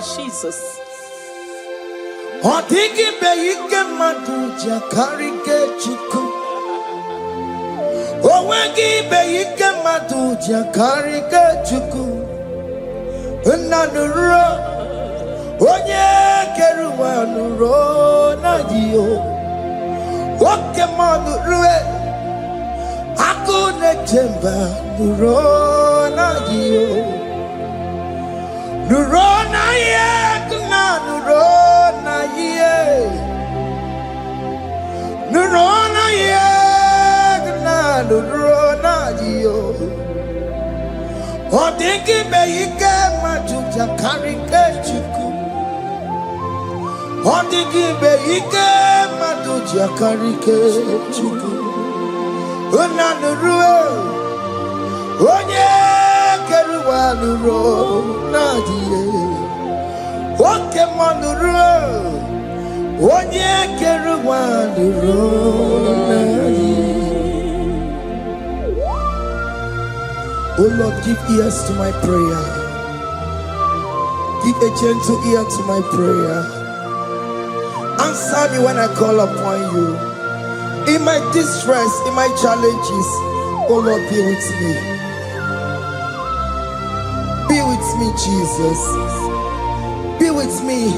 Jesus. Odigi be ike madu jakarike chuku. Owegi be ike madu jakarike chuku. Unanuro onye keruwa nuro na dio. Oke manu rue akune chemba nuro na dio. Nuro na ye kuna nuro na ye. Nuro na ye kuna nuro na dio. Odingi be ike majuja karike chuku. Odingi be ike majuja karike chuku. Una nuro onye keruwa nuro na die. Oke monuro onye keruwa nuro na die. Oh Lord, give ears to my prayer. Give a gentle ear to my prayer. Answer me when I call upon you. In my distress, in my challenges, oh Lord, be with me. Be with me, Jesus. Be with me.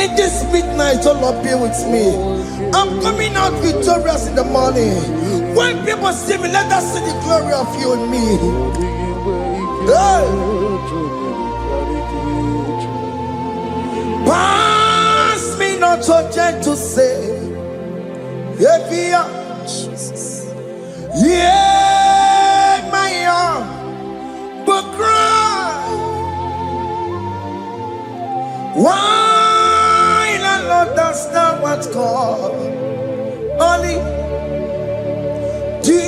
In this midnight, oh Lord, be with me. I'm coming out victorious in the morning. When people see me, let us see the glory of you in me. Hey. Pass me not so gentle say. Jesus. Yeah, my arm, but cry. Why not understand what's called? Only do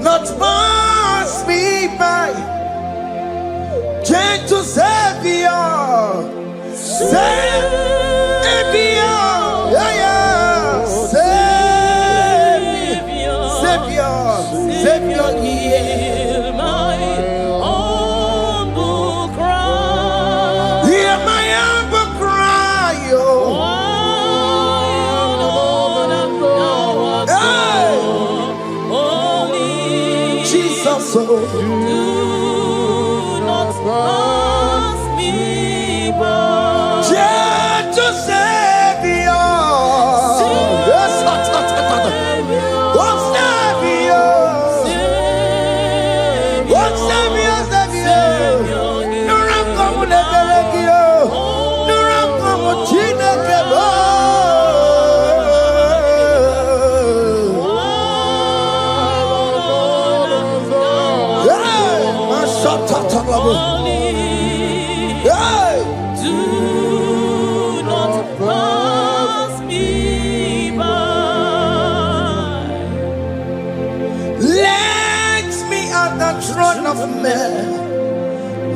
not pass me by. Gentle Savior, Savior, yeah, yeah. Savior, hear my humble cry. Hear my humble cry, oh. Jesus, oh. Do not pass me by. Gentle Savior.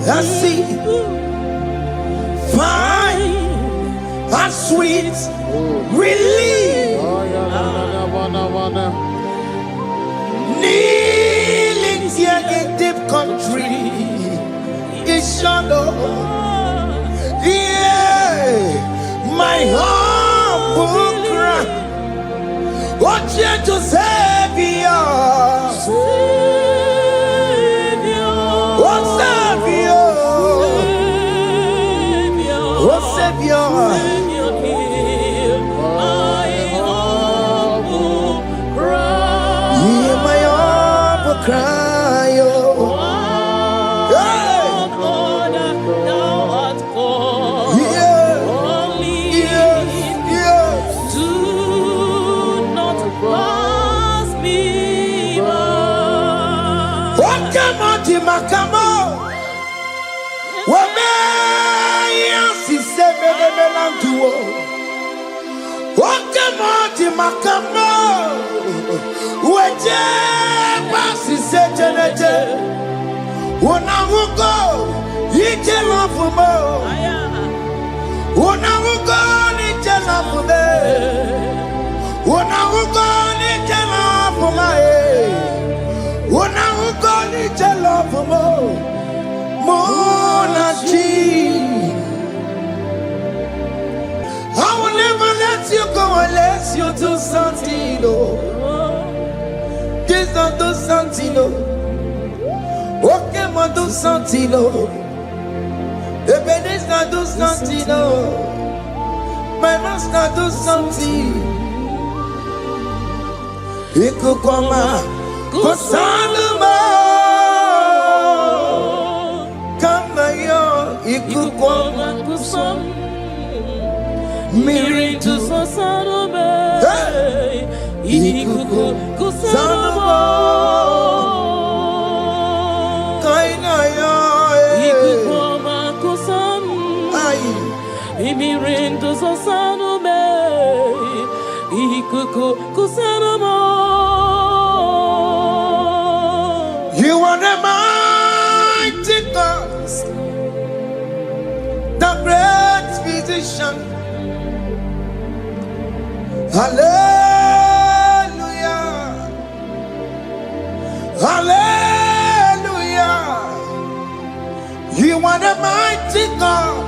I see fine and sweet relief. Kneeling here in deep country is shadow. Yeah, my humble cry. What gentle Savior. Savior, hear my humble cry. Hear my humble cry, oh. God, thou art called. Yes. Do not pass me by. What come on, Timakamo? What Wakamati makamo weje basi sejenete unamugo ije lafumo unamugo ije lafume unamugo ije lafumae unamugo ije lafumo monachi you do something, oh. Jesus do something, oh. Okay, ma do something, oh. Ebenezer do something, oh. My master do something. Ikukoma kusanuma kama yo ikukoma kusam miri tu sasanuma ikuku kusanuma kaina yo ikukoma kusam miri tu sasanuma ikuku kusanuma. You are the mighty God, the great physician. Hallelujah, hallelujah. You are the mighty God,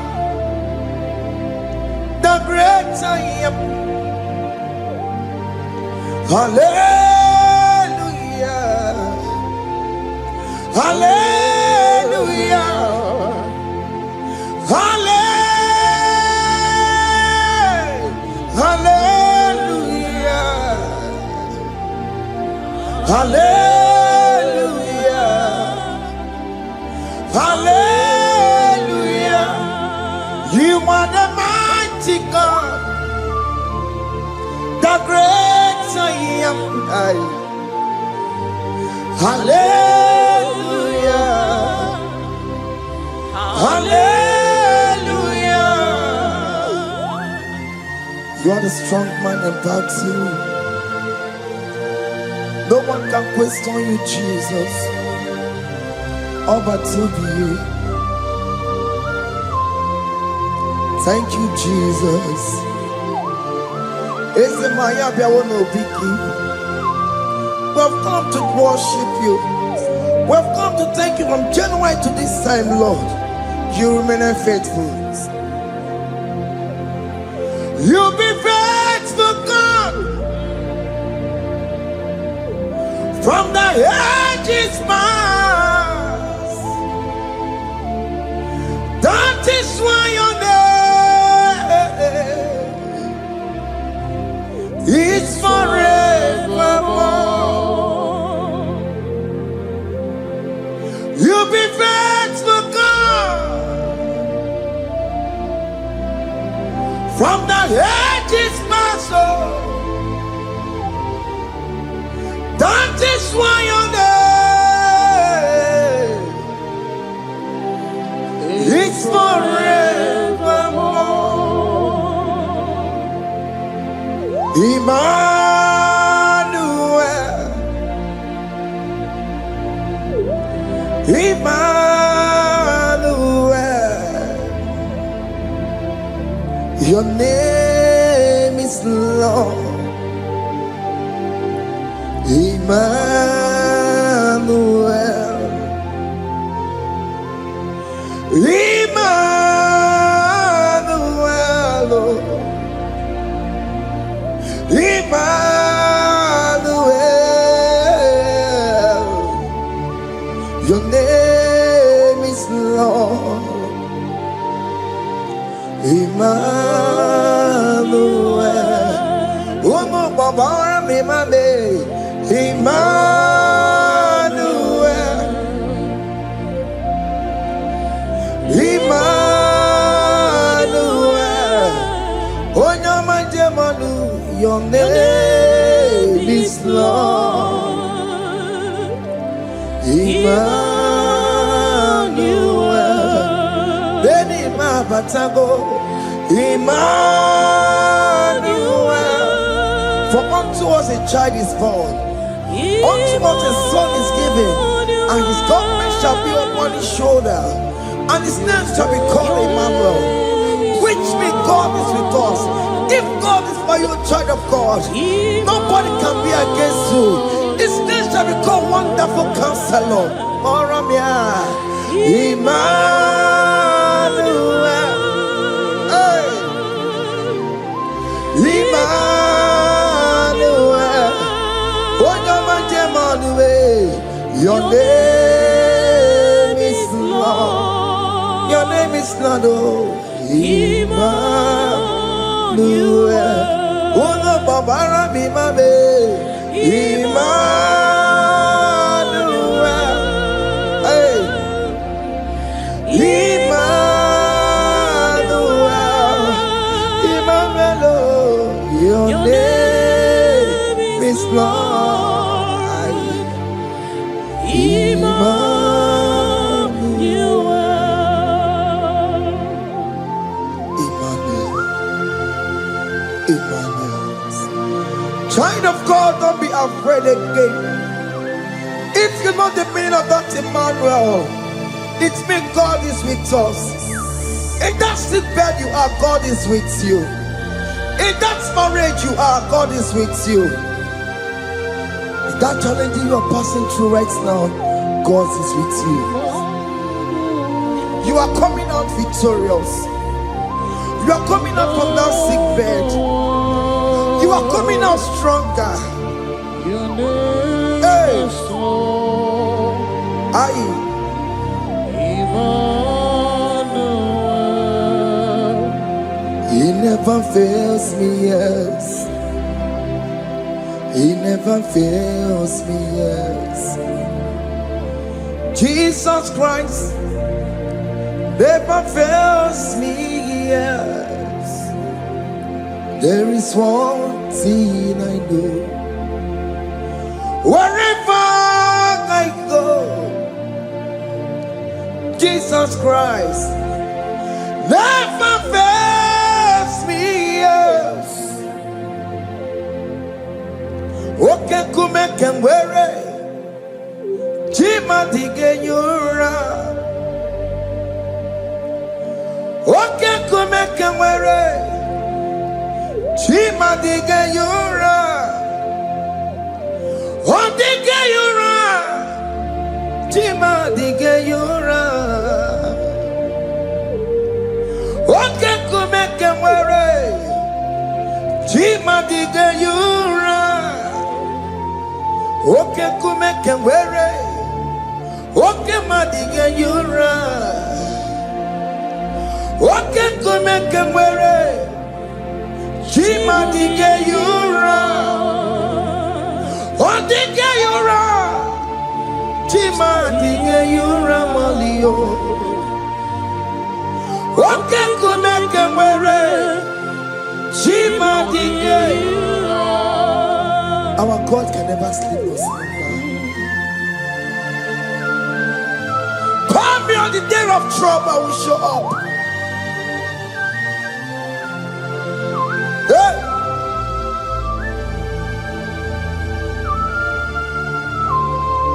the great I am. Hallelujah. Hallelujah. Hallelujah. Hallelujah. Hallelujah. You are the mighty God, the great I am. Hallelujah. Hallelujah. You are the strong man in battle. No one can question you, Jesus. All but to you. Thank you, Jesus. Is the Maya Biawono Biki? We've come to worship you. We've come to thank you from January to this time, Lord. You remain faithful. You be faithful, God. From the ages past. That is why your name is forevermore. You be faithful, God. From the ages past, that is why your name is forevermore. Emmanuel, Emmanuel, your name is Lord. Emmanuel, Emmanuel, Emmanuel, your name is Lord. Emmanuel, Omo Baba mi mame, Emmanuel, Emmanuel, Onyama Jemanu, your name is Lord. Emmanuel, Beni Mabatago, Emmanuel, for unto us a child is born, unto us a son is given, and his government shall be upon his shoulder, and his name shall be called Emmanuel, which means God is with us. If God is for you, child of God, nobody can be against you. His name shall be called Wonderful Counselor. Moramia, Emmanuel, hey. Emmanuel. name is Lord. Your name is Lord. Oh, Emmanuel. Uno babara bimabe. Emmanuel. Hey. Emmanuel. Emmanuel. Your name is Lord. Emmanuel. Emmanuel. Child of God, don't be afraid again. If you know the meaning of that Emmanuel, it means God is with us. In that sick bed you are, God is with you. In that marriage you are, God is with you. In that challenge you are passing through right now, God is with you. You are coming out victorious. You are coming out from that sick bed. You are coming out stronger. Hey. He never fails me, yes. He never fails me, yes. Jesus Christ never fails me, yes. There is one thing I know. Wherever I go, Jesus Christ never fails me, yes. Okay, come and wear it. Jima dige yura. Okay, come and wear it. Jima dige yura. Oh, dige yura. Jima dige yura. Okay, come and wear it. Jima dige yura. Okay, come and wear it. Okay, madiga yura. Okay, come and wear it. Jima dige yura. Oh, dige yura. Jima dige yura malio. Okay, come and wear it. Jima dige yura. Our God can never sleep or slumber. Call me on the day of trouble, I will show up. Hey!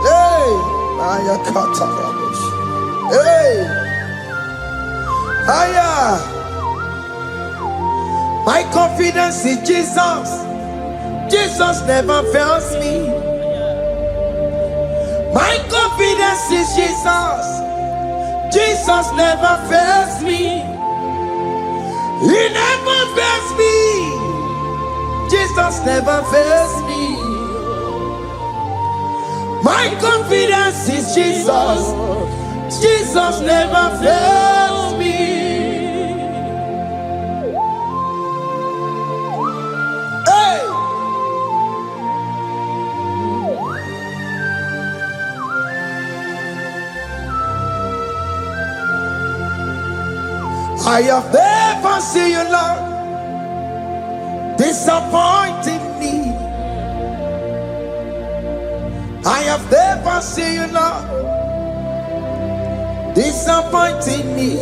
Hey! Aya kata rabosh. Hey! Aya! My confidence in Jesus. Jesus never fails me. My confidence is Jesus. Jesus never fails me. He never fails me. Jesus never fails me. My confidence is Jesus. Jesus never fails me. I have never seen you, Lord, disappointing me. I have never seen you, Lord, disappointing me.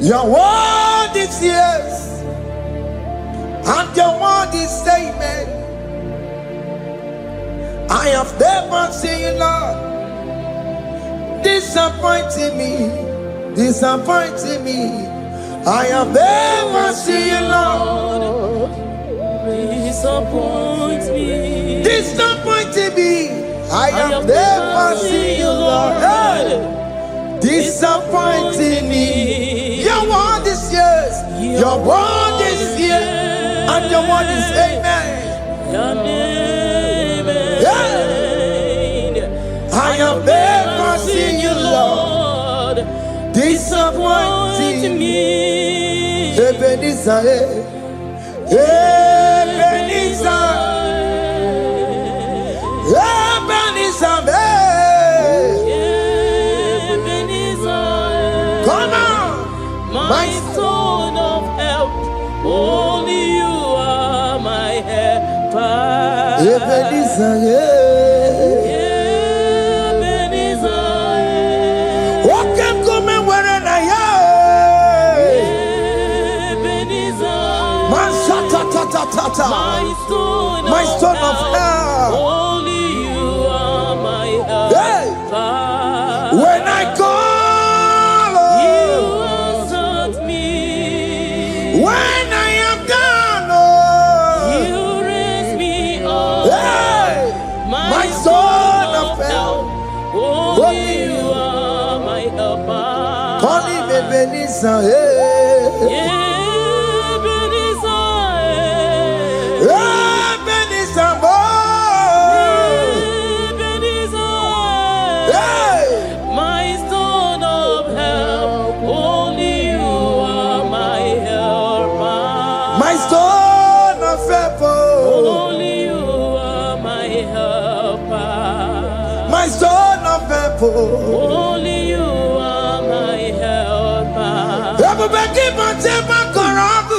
Your word is yes, and your word is amen. I have never seen you, Lord, disappointing me. Disappointing me. I have never seen you, Lord. Disappoint me. Disappointing me. I have never seen you, Lord. Hey. Disappointing me. Your word is yes. Your word is yes. And your word is amen. Your name is I have never seen you, Lord, disappointing me. Ebenezer, Ebenezer, Ebenezer, Ebenezer. Come on, my stone of help. Only you are my helper. Ebenezer, Ebenezer. What can come and where I am? Ebenezer. My stone of help. Only you are my helper. When I call, you answered me. When I am down, you raise me up. My stone of help. Only you are my helper. Only Ebenezer, my stone of help. Only you are my helper. My stone of help. Only you are my helper. My stone of help. Only you are my helper. Everybody but take my corrupt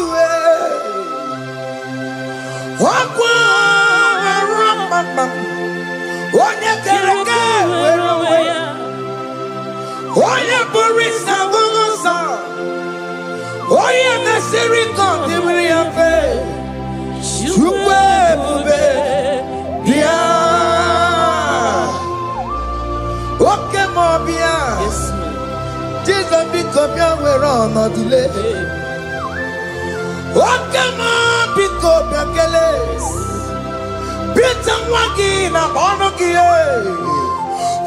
Jesus become your way on no delay. Pick up your keles. Peter Wagi na Bonogie.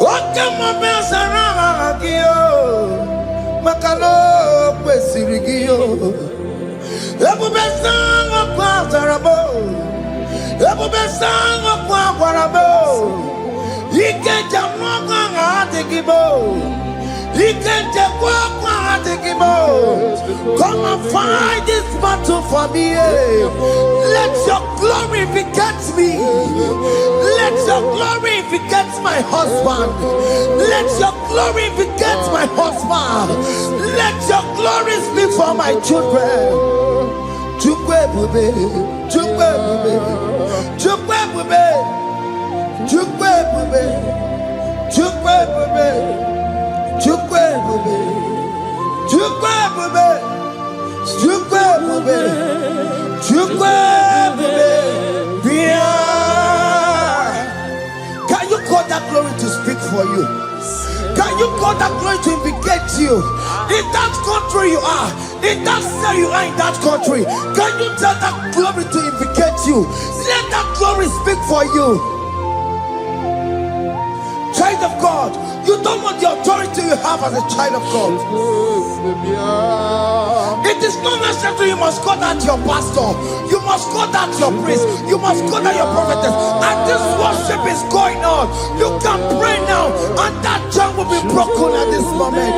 Okemo Besaragio. Makano Pesirigio. Ebu Besang of Quatarabo. Ebu Besang of Quatarabo. He can't jump on Atikibo. He can't jump on Atikibo. Come and fight this battle for me. Let your glory beget me. Let your glory beget my husband. Let your glory beget my husband. Let your glory speak for my children. Chukwe bube, chukwe bube, chukwe bube, chukwe bube, chukwe bube, chukwe bube, chukwe bube, chukwe bube, chukwe bube. Can you call that glory to speak for you? Can you call that glory to indicate you? In that country you are, in that city you are, in that country, can you tell that glory to indicate you? Let that glory speak for you. Child of God, you don't want the authority you have as a child of God. It is not necessary you must call that your pastor, you must call that your priest, you must call that your prophetess. And this worship is going on. You can pray now, and that chain will be broken at this moment.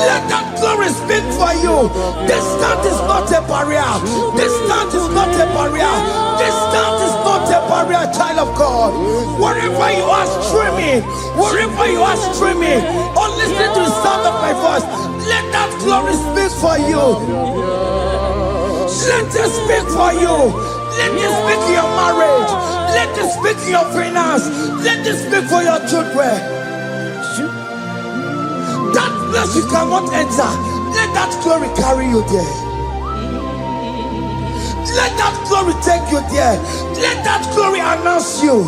Let that glory speak for you. Distance is not a barrier. Distance is not a barrier. Distance is not a barrier, child of God. Wherever you are streaming, wherever you are streaming, or listening to the sound of my voice, let that glory speak for you. Let it speak for you. Let it speak in your marriage. Let it speak in your finance. Let it speak for your children. That place you cannot enter, let that glory carry you there. Let that glory take you there. Let that glory announce you.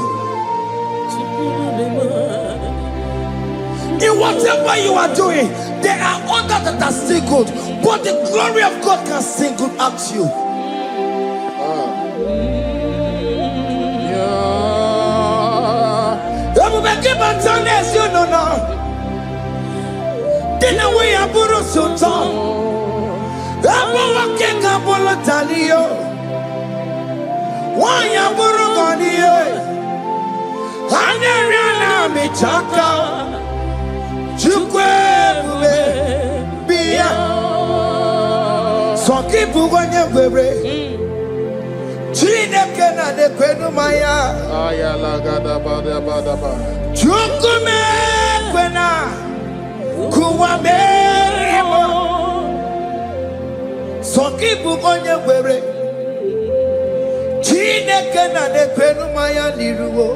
In whatever you are doing, there are others that are still good, but the glory of God can single out you. You know now. Didn't we have Buru Sultan? Abu Waking Abula Talio. Why Aburu Gania? Aneriana michaka Chukwe Bia Soki Buganya Were Chineke na de kwenu maya Ayala gada bada bada ba Chukume kwena Kuwame Soki Buganya Were Chineke na de kwenu maya niruwo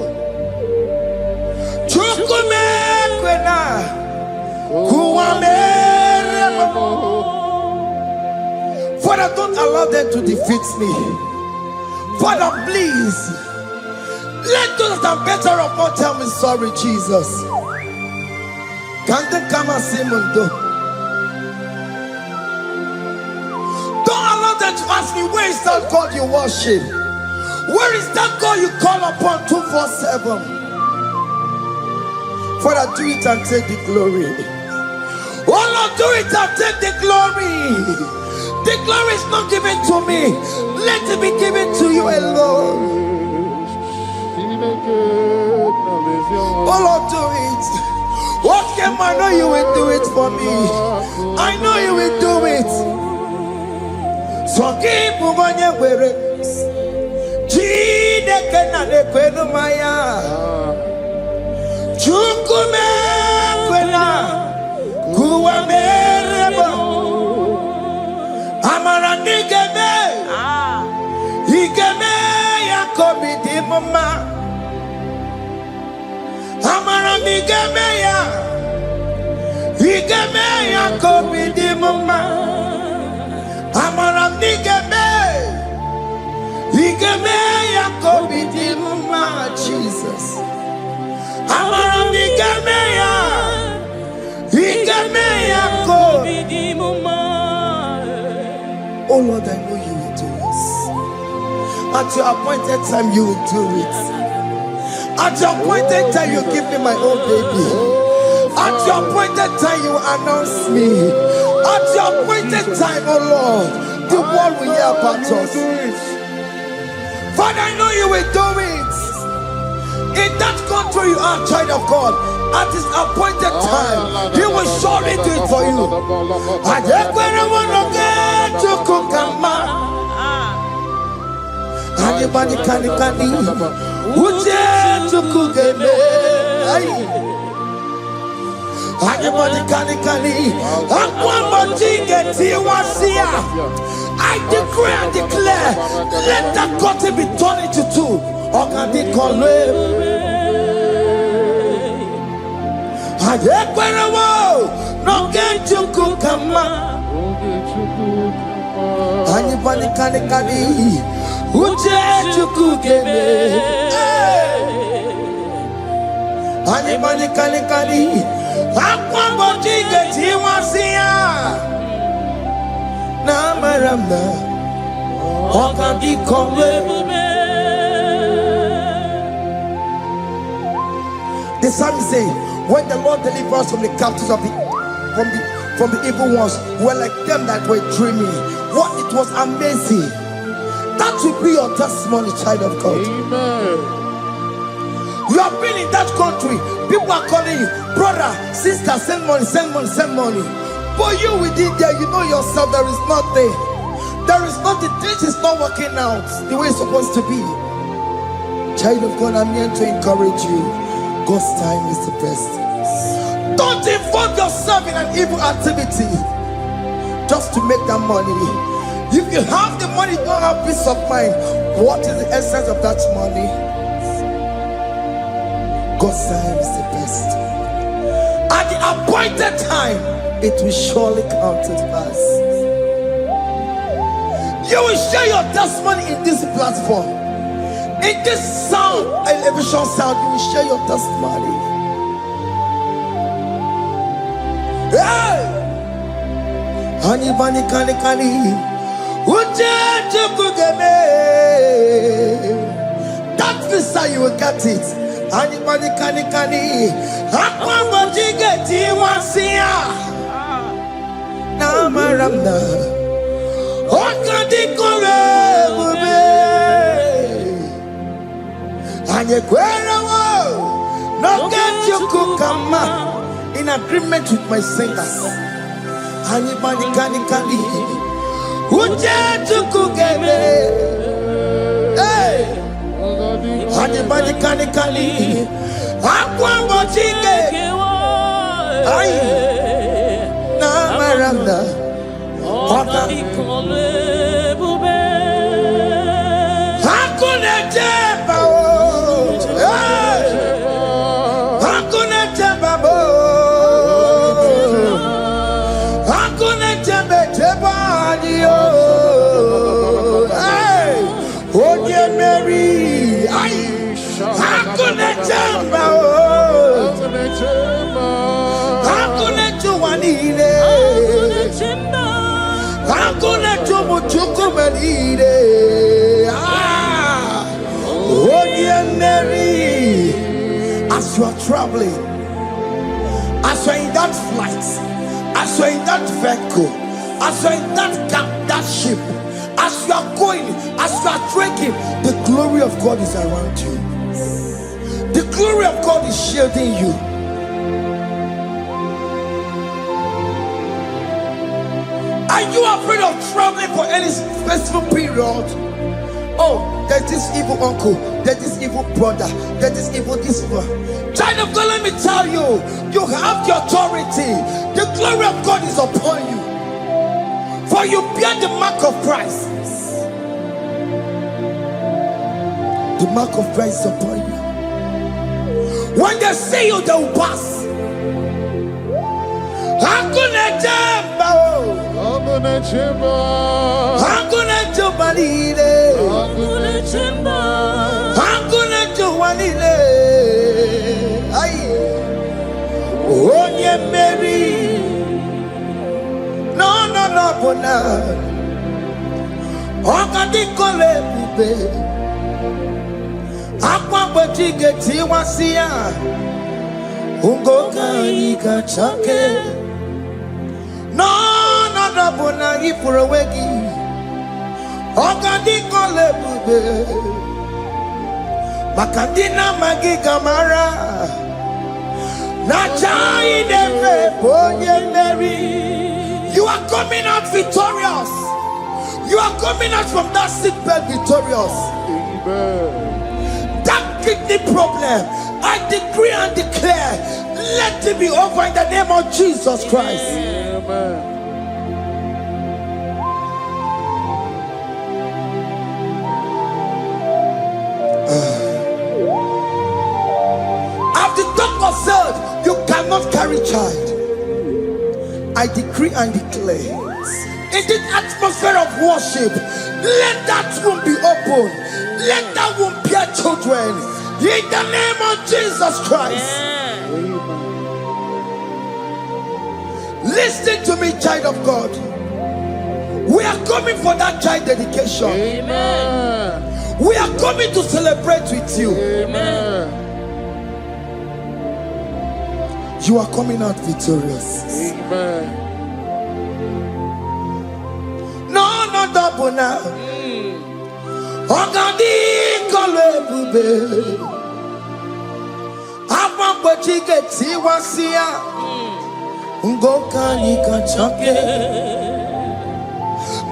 Chukume kwena Kuwame Father, don't allow them to defeat me. Father, please, let those that are better off not tell me sorry, Jesus. Can't they come and see me? Don't allow them to ask me, where is that God you worship? Where is that God you call upon 247? Father, do it and take the glory. Oh Lord, do it and take the glory. The glory is not given to me. Let it be given to you alone. Oh Lord, do it. What can I know you will do it for me? I know you will do it. So keep moving where it is. Chineke na de kwenu maya. Chukume kwena kuwamerebo. Amara nigeme, igeme ya komidi mama. Amara nigeme ya, igeme ya komidi mama. Amara nigeme, igeme ya komidi mama. Jesus. Amara nigeme ya, igeme ya komidi mama. Oh Lord, I know you will do this. At your appointed time, you will do it. At your appointed time, you give me my own baby. At your appointed time, you announce me. At your appointed time, oh Lord, the world will hear about us. Father, I know you will do it. In that country, you are a child of God. At his appointed time, he will surely do it for you. Anybody can Uje tukugeme. Anybody can I decree and declare, let that curtain be torn into two. No get to cook Anybody can Uche to cook Anybody can Aqua get you was here. Namaramba Oka di come. The psalmist say, when the Lord delivers us from the captives of from the evil ones, we're like them that were dreaming. What it was amazing. That will be your testimony, child of God. Amen. You have been in that country. People are calling you, brother, sister, send money, send money, send money. But you within there, you know yourself, there is nothing. There is nothing. This is not working out the way it's supposed to be. Child of God, I'm here to encourage you. God's time is the best. Don't involve yourself in an evil activity just to make that money. If you have the money, don't have peace of mind. What is the essence of that money? God's time is the best. At the appointed time, it will surely come to pass. You will share your testimony in this platform. In this sound, elevation sound, you will share your testimony. Hey! Honey, bunny, kani, kani. That visa, you will get it. Honey, bunny, kani, kani. Aqua, what you get, you want to see ya. Namaramna. Oka di kore, bube. Anye kwera wo. No get you come in agreement with my singers. Anybody can Uja to cook hey, anybody can Aqua Bochike. Aye, na Maranda. Hakuna Jeba, Hakuna Jeba, Hakuna Jeba, hey, oh dear Mary, Hakuna Jeba, Hakuna Juanine, Hakuna Jumuchukumanide. Oh dear Mary, as you are traveling, as you are in that flight, as you are in that vehicle, as you are in that ship, as you are going, as you are trekking, the glory of God is around you. The glory of God is shielding you. Are you afraid of traveling for any specific period? Oh, there's this evil uncle, there's this evil brother, there's this evil this one. Child of God, let me tell you, you have the authority. The glory of God is upon you. For you bear the mark of Christ. The mark of Christ is upon you. When they see you, they will pass. Hakuna jamba, Hakuna jamba, Hakuna jubalile, Hakuna jamba, Hakuna jubalile. Aye, oh dear Mary, no, bona. Okadi kole bube, akwa bojige tiwasia, ungoka ikachake. No, bona ipurowegi. Okadi kole bube, makadina magiga mara. Nachai neve bonye Mary. You are coming out victorious. You are coming out from that sick bed victorious. Amen. That kidney problem, I decree and declare, let it be over in the name of Jesus Christ. Amen. As the doctor said, you cannot carry child. I decree and declare, in this atmosphere of worship, let that womb be open. Let that womb bear children. In the name of Jesus Christ. Listen to me, child of God. We are coming for that child dedication. Amen. We are coming to celebrate with you. Amen. You are coming out victorious. Amen. No, double now. Ogadi kole bube. Apa bojige tiwasia. Ungoka nikachake.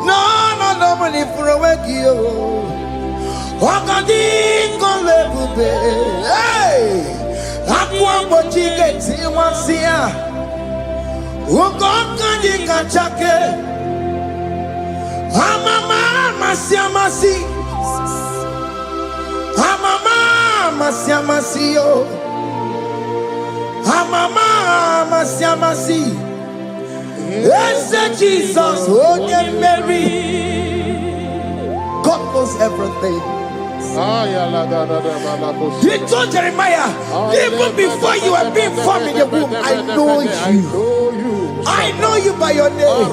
No, mani furawegi yo. Ogadi kole bube. Hey. Akwa bojige tiwasia. Ungoka nikachake. Amama masiamasi. Amama masiamasi yo. Amama masiamasi. Yes, Jesus, oh dear Mary. God knows everything. He told Jeremiah, even before you were being formed in the womb, I know you. I know you by your name.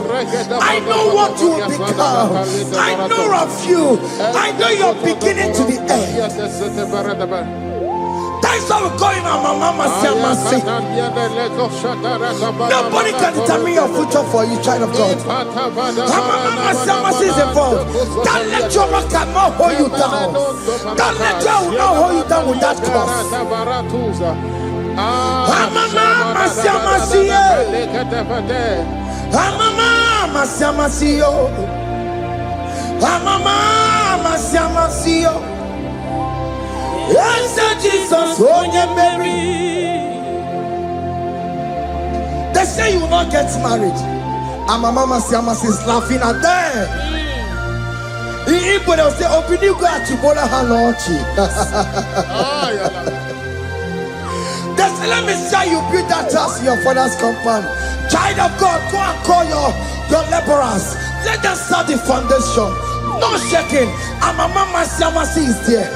I know what you will become. I know of you. I know your beginning to the end. That's how we're going on, Mama Siamasi. Nobody can determine your future for you, child of God. Mama Siamasi is involved. Don't let your rock not hold you down. Don't let your not hold you down with that cross. Amama masiamasiyo. Amama masiamasiyo. Amama masiamasiyo. Yes, Jesus, oh yeah, Mary. They say you will not get married. And my mama Siamasi is laughing at them. In Igbo, they'll say, open you go at Chibola Hanochi. They say, let me say you build that house in your father's compound. Child of God, go and call your laborers. Let them start the foundation. No shaking. And my mama Siamasi is there.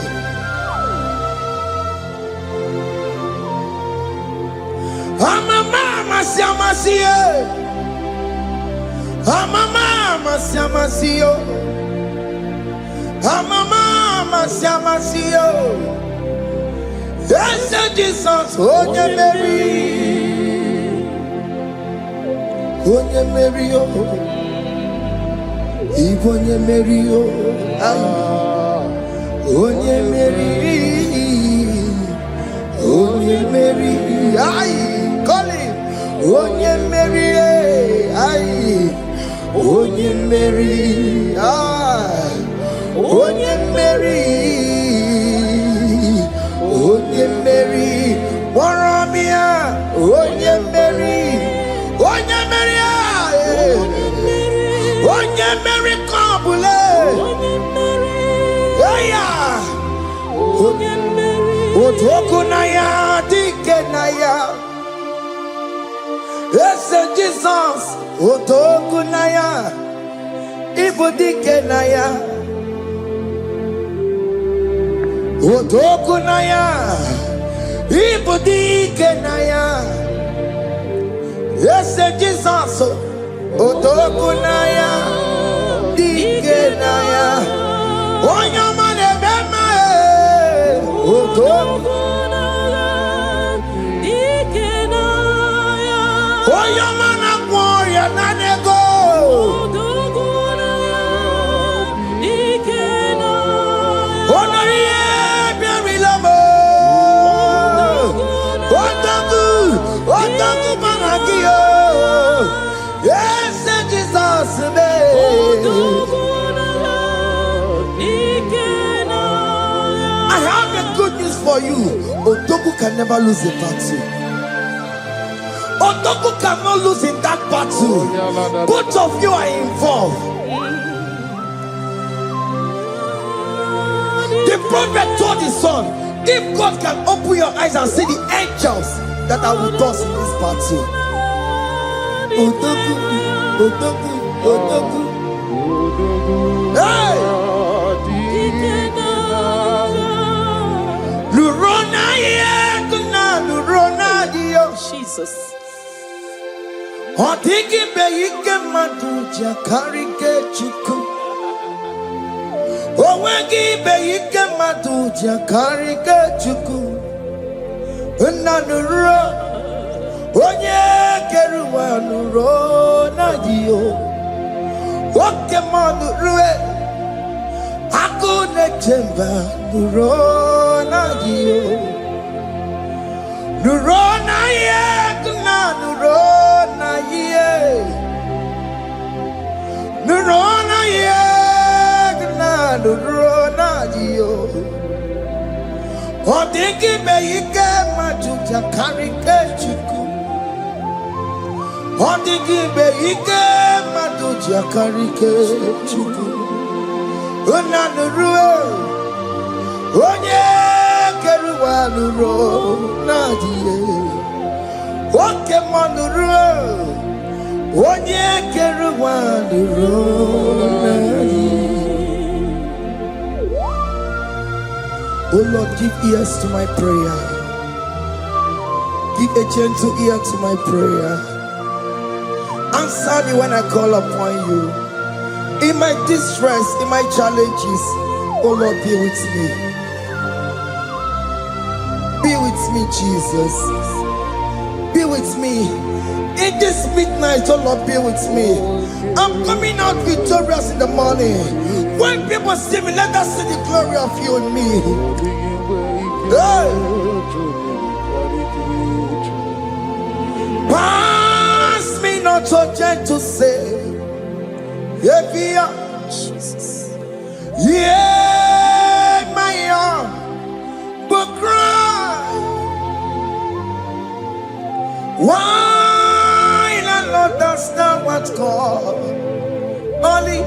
Amama Siamasiyo. Amama Siamasiyo. Amama Siamasiyo. Yes, Jesus, oh yeah, Mary. Oh yeah, Mary, oh. Igbo yeah, Mary, oh. Oh yeah, Mary. Oh yeah, Mary. Aye. Onye Mary, aye. Onye Mary, aye. Onye Mary, Onye Mary, Waramia, Onye Mary, Onye Mary, aye. Onye Mary, Kabule, Onye Mary, yeah. Onye Mary, Otokunaya, Dikenaya. Yes, Jesus, Otokunaya, Ibudikenaya, Otokunaya, Ibudikenaya. Yes, Jesus, Otokunaya, Dikenaya. Onyamane bema, Otokunaya. Oyamana warrior nanego. Onoye biarilamo. Otaku managio. Yes, Jesus me. I have a good news for you. Otaku can never lose a battle. Otoku cannot lose in that battle. Both of you are involved. The prophet told his son, if God can open your eyes and see the angels that are with us in this battle. Otoku, Otoku, Otoku. Hey! Lurona yekuna, Lurona dio. Jesus. Otiki beike maduja karike chuku. Owengi beike maduja karike chuku. Unanuro onye keruwa nuro nadio. Oke manurue akune chemba nuro nadio. Nuro na ye kuna nuro. Nurona yegna nurona dio. Odingi beike majuja karike chuku. Odingi beike majuja karike chuku. Una nurue onye keruwa nurona dio. Oke manurue onye keruwa nurona. Oh Lord, give ears to my prayer. Give a gentle ear to my prayer. Answer me when I call upon you. In my distress, in my challenges, oh Lord, be with me. Be with me, Jesus. Be with me. In this midnight, oh Lord, be with me. I'm coming out victorious in the morning. When people see me, let us see the glory of you in me. Hey. not so gentle say, Jesus. Yeah, my arm, but cry. Why not understand what's called? Only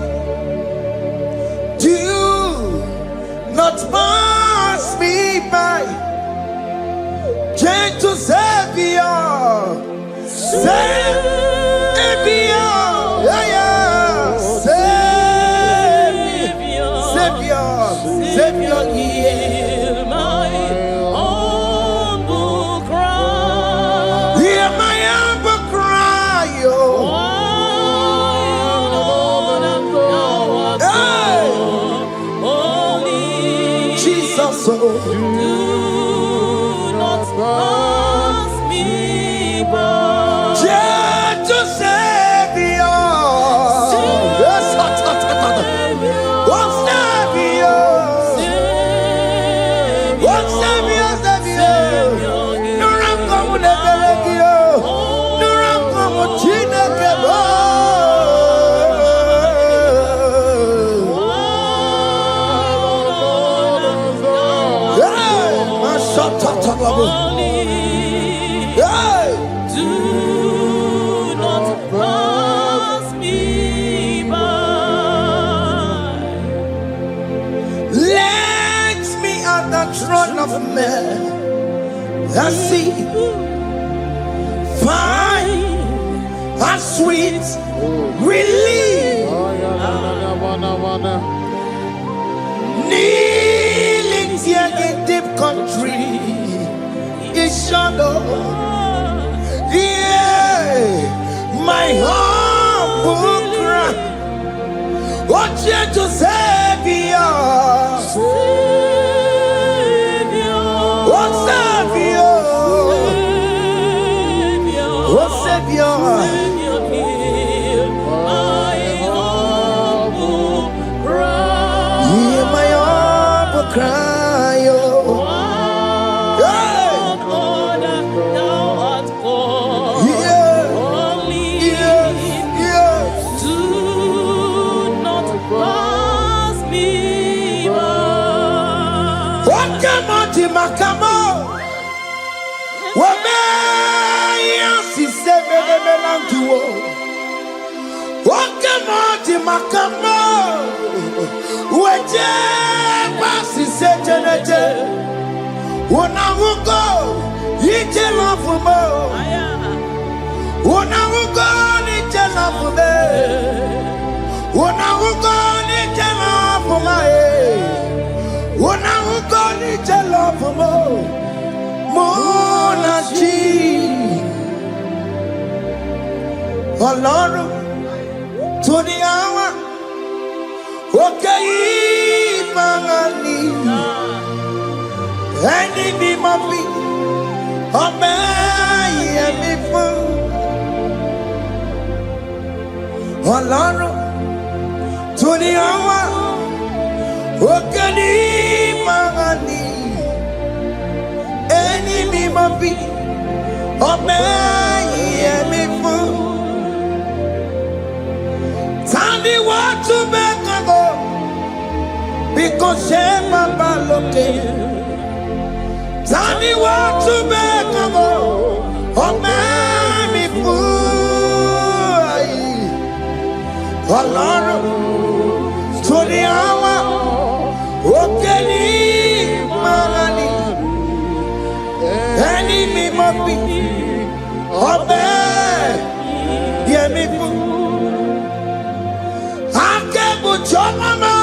do not pass me by. Gentle Savior, Savior, yeah, Savior, hear my humble cry. Hear my humble cry, oh. Jesus, oh. Pass me by. Gentle Savior, yes, what's Savior? What's Savior? No ram come the Belegio, no ram come China Kebo. Yeah, my shot. Do not pass me by. Let me at the throne of men and see, find a sweet relief. Kneeling here in deep country is shadow. Yeah, my humble cry. What gentle Savior, what Savior, what Savior, my humble cry. Hear my humble cry, oh. Makamo, Wabaya, si sebe de melantuo. Wakamoti Makamo, Waje, Basi Sejenete, Wonawugo, Yite Lafumo, Wonawugo, Nite Lafume, Wonawugo, Nite Lafume. When I will go to love for more Lord, to the hour, okay, Mangani, and it be my feet, obey and be full. Lord, to the hour, okay. Enemy must be obey me for. Tell me what to make go because shame my baloke. Tell me what to make go obey me for. Lord, to the hour. Okay, Marani, enemy must be obey, dear me. I can't put your mama.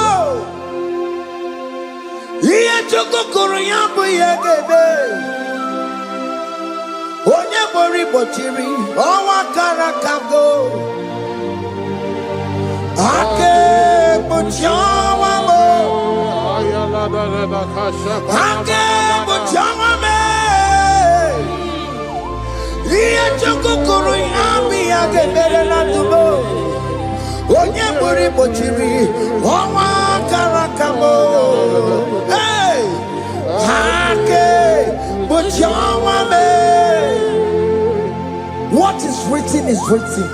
Here to go Korean, boy, Onya Bori Bochiri, Owa Karakago. I can't put your mama. What is written is written.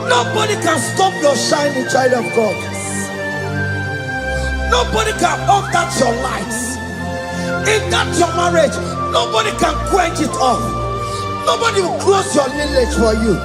Nobody can stop your shining, child of God. Nobody can off that your lights. In that your marriage, nobody can quench it off. Nobody will close your lineage for you.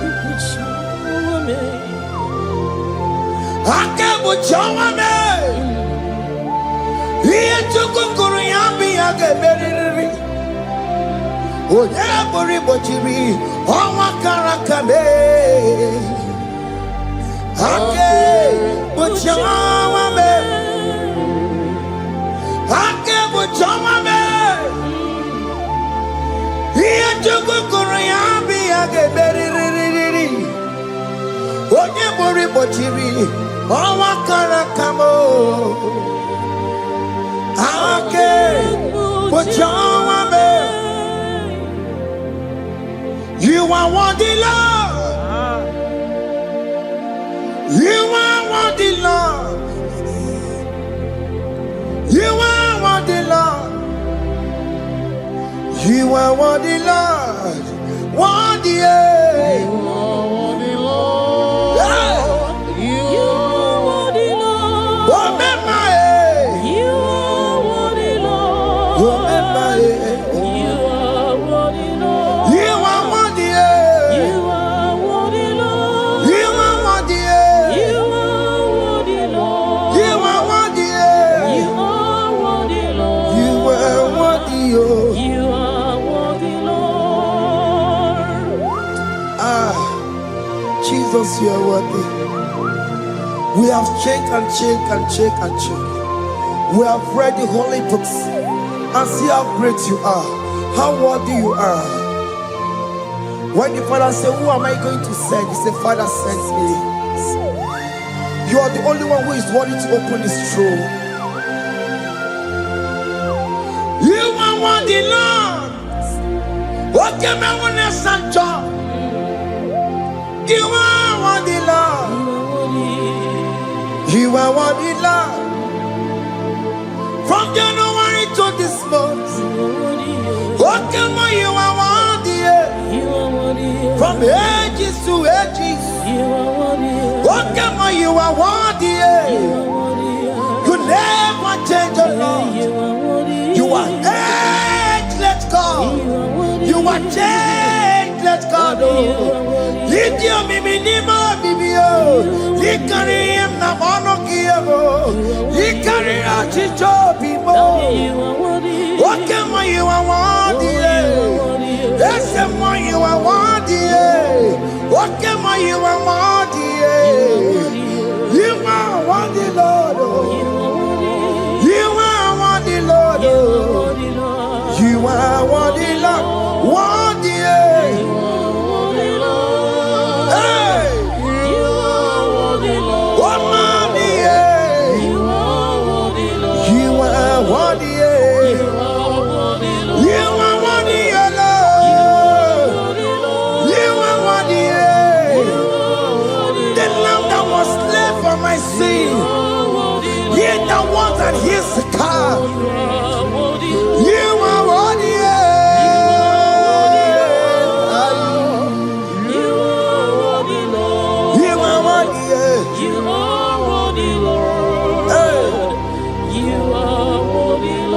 You are worthy, Lord. You are worthy, Lord. You are worthy, Lord. You are worthy, Lord. Worthy, You are worthy, Lord. You are worthy, Lord. You are worthy, Lord. You are worthy, Lord. You are worthy, You are worthy, Lord. you are worthy, You are worthy, Lord. you are worthy, You are worthy, Lord. you are worthy, You are worthy, Lord. Jesus, you are worthy. We have checked and checked and checked and checked. We have read the holy books and see how great you are, how worthy you are. When the Father said, "Who am I going to send?" He said, "Father, send me." You are the only one who is worthy to open this throne. You are worthy, Lord. What can I want to send you? You are worthy, Lord. You are worthy, Lord. From January to this month, what can you are worthy? From ages to ages, what can you are worthy? You never change, oh Lord. You are ageless God. You are changeless God. Lift your minima, bibio. You carry him na monokio. You carry out his job, people. What can you are worthy? That's the one you are worthy. What can you are worthy? You are worthy, Lord. You are worthy, Lord. You are worthy, Lord. Worthy. Hey. What money? You are worthy. You are worthy, Lord. You are worthy. The lamb that was slain for my sin. He that was and he's the car. You are worthy. You are worthy. You are worthy, Lord. You are worthy, Lord.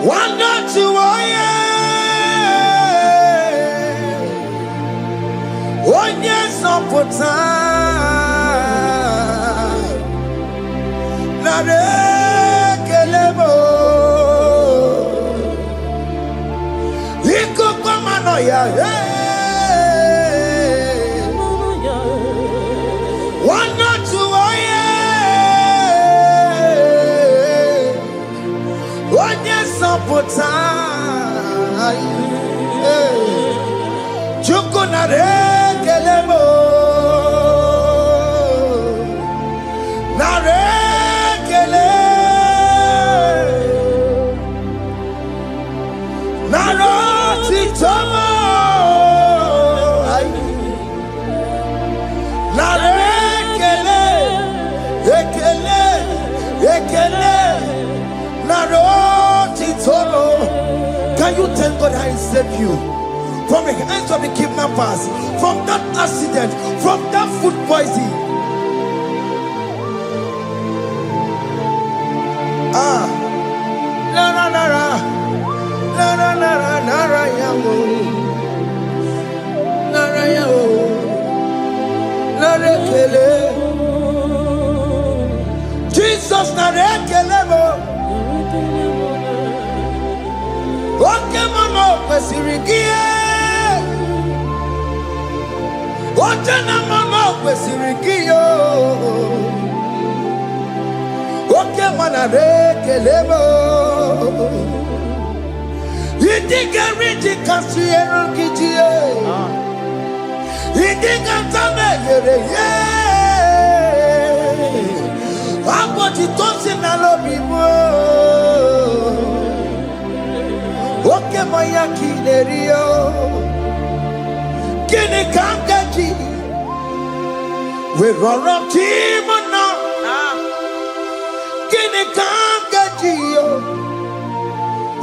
One not to one yes up for time. Not a kelebo. He could come on, one not to one yes up for time. Chukunare kelebo. Ekele naroti tolo. Can you thank God I saved you from the hands of the kidnappers, from that accident, from that food poisoning? Ah, nara nara, nara nara nara yamu, nara yamu, nara kele. Jesus nara kele mo. Oke mama kwesirigie, oje na mama kwesirigie. Oke mana rekelemo, idiga riji kasiero kijie, idiga tame yere ye, aboti tosi na lobi mo. Oke moya kinerio, kini kangaji, we roro timona. Kini kangaji yo,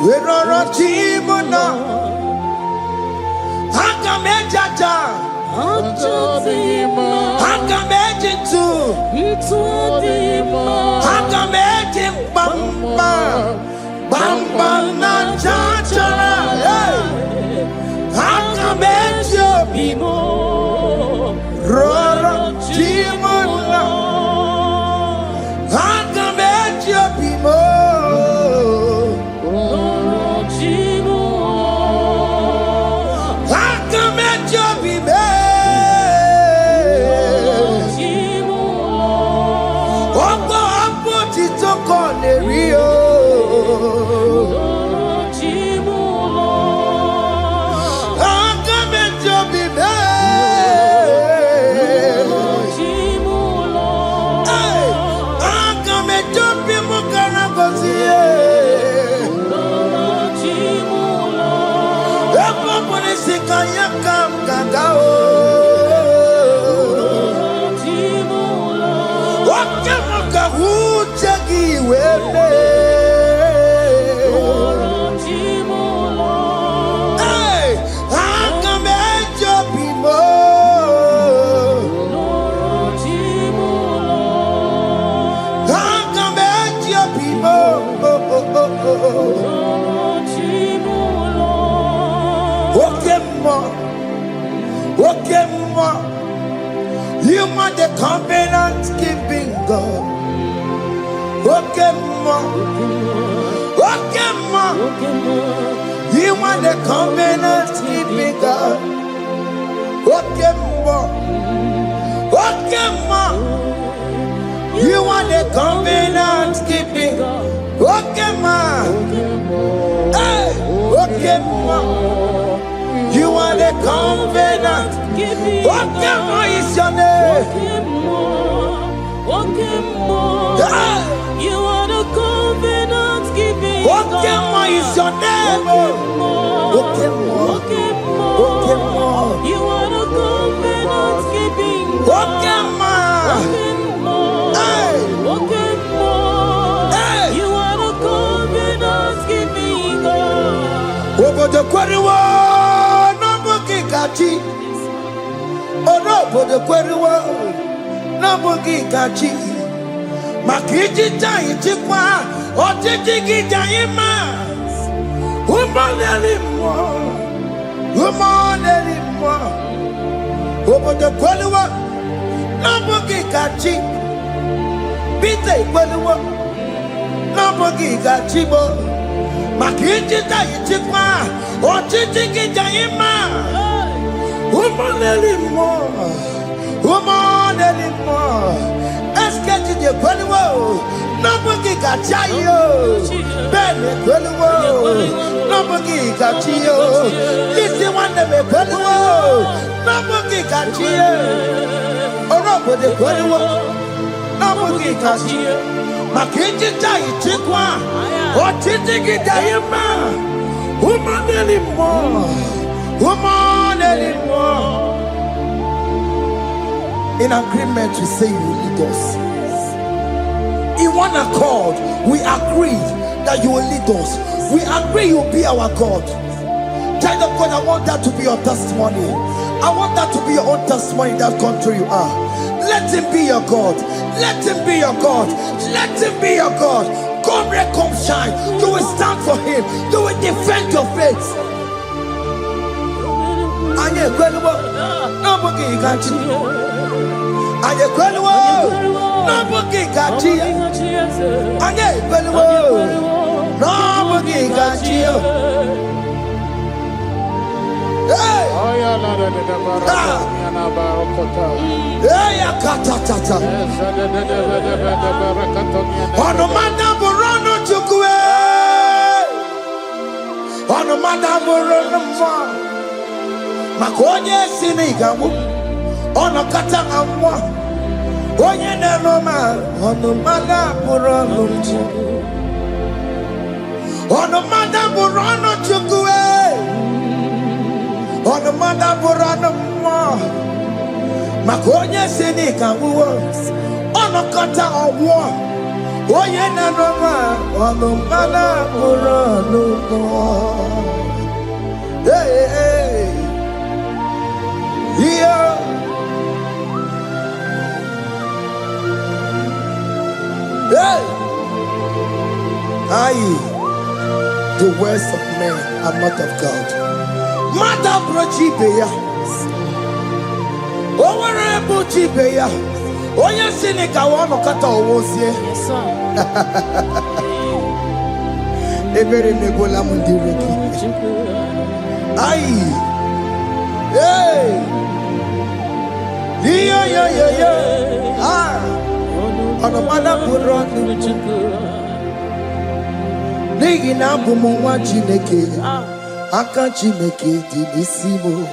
we roro timona. Hanga mejaja, hanga mejitu, hanga mejim bamba. Bamba na chachara, hanga mejo bimo, roro timona, hanga mejo bimo, roro timona, hanga mejo bimo, ogo apo titoko nerio. You are the covenant keeping God. Okay, ma. You are the covenant keeping God. Okay, ma. You are the covenant keeping God. Okay, ma. Hey, okay, ma. You are the covenant. Lokogoma is your name. You are the covenant keeping God. Lokogoma is your name. Lokogoma. You are the covenant keeping God. Lokogoma. You are the covenant keeping God. Obodo kwariwo no buki kachi. Obodo kwariwo no buki kachi. Makiji tai chikwa otiji gijayima. Umonelimo. Obodo kwariwo no buki kachi. Bite kwariwo no buki kachi bo. Makiji tai chikwa otiji gijayima. Umonelimo. Esketi de kweliwo, nobugi gachayo. Bene kweliwo, nobugi gachiyo. Lisi wande me kweliwo, nobugi gachiyo. Orobo de kweliwo, nobugi gachiyo. Makiji tayi chikwa, otiti gidayima. Umonelimo. In agreement, we say you lead us. in one accord, we agreed that you will lead us. We agree you will be our God. Child of God, I want that to be your testimony. I want that to be your own testimony in that country you are. Let him be your God. Let him be your God. Let him be your God. Come red, come shine. You will stand for him. You will defend your faith. Anye kwelwo, nobody can cheat. Anye kwelwo, nobody can cheat. Anye kwelwo, nobody can cheat. Hey! Hey, akatata. Ono madaborono chukwe. Ono madaborono mwa. Makonye sinigamu. Ono kata amwa. Onye nenoma. Ono madaborono chukwe. Ono madaborono chukwe. Ono madaborono mwa. Makonye sinigamu. Ono kata amwa. Onye nenoma. Ono madaborono mwa. Hey, hey. Yeah. Hey. Aye. The words of men are not of God. Mata brochibeya. Owere brochibeya. Oya sinika wano kata owosie. Yes, sir. Ebere nebola mundireki. Aye. Hey! Yeah. Ah! On a mother put on the Nigi na bumu wa chineke. Aka chineke di nisimo.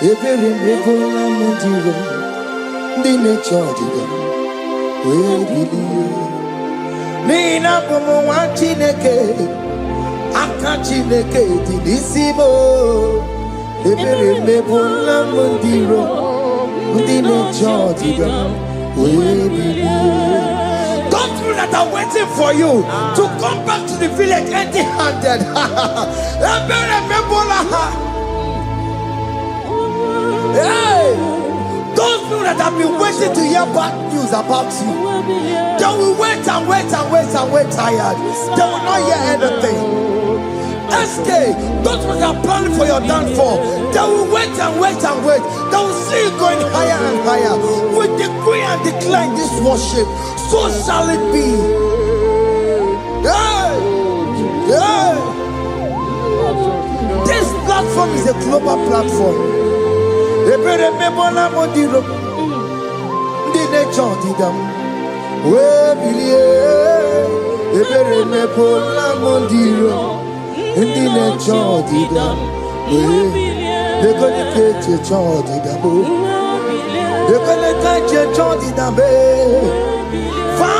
Ebere mebola mundiro. Dine chodiga. We believe. Nigi na bumu wa chineke. Aka chineke di nisimo. Ebere mebola mundiro, mundine chodiga, we believe. Don't you that are waiting for you to come back to the village empty-handed. Ebere mebola. Hey, those people that have been waiting to hear bad news about you, they will wait and wait tired. They will not hear anything. SK, those who are planning for your downfall, they will wait and wait. They will see you going higher and higher. We decree and declare in this worship, so shall it be. Yeah. This platform is a global platform. Ebere mebola modiro, ndi nature didam. We believe. Ebere mebola modiro. Indi ne chodi da, de kone keche chodi da bo, de kone keche chodi da be, fa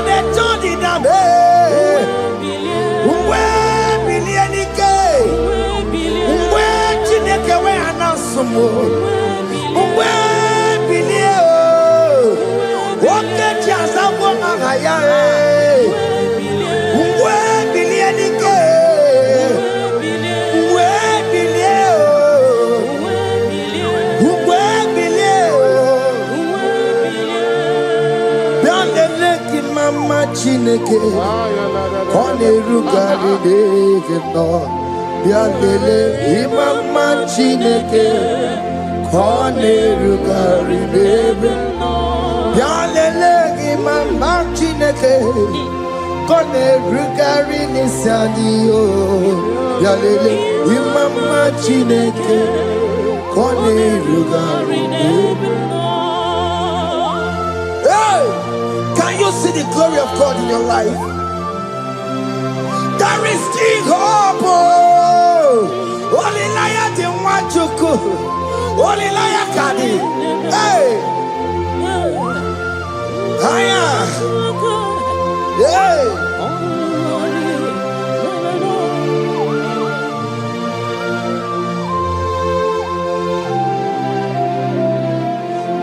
de chodi da be, uwe bilieni ke, uwe chineke we anasumo, uwe bilie o, woke chiasawo ngaya uwe bilieni ke. Mama Chineke, Kone Rugari David no, Bialele, Mama Chineke, Kone Rugari David no, Bialele, Mama Chineke, Kone Rugari Nisadio, Bialele, Mama Chineke, Kone Rugari David no. Can you see the glory of God in your life? There is still hope. Only liar didn't want you to. Only liar can. Hey. Hiya. Hey.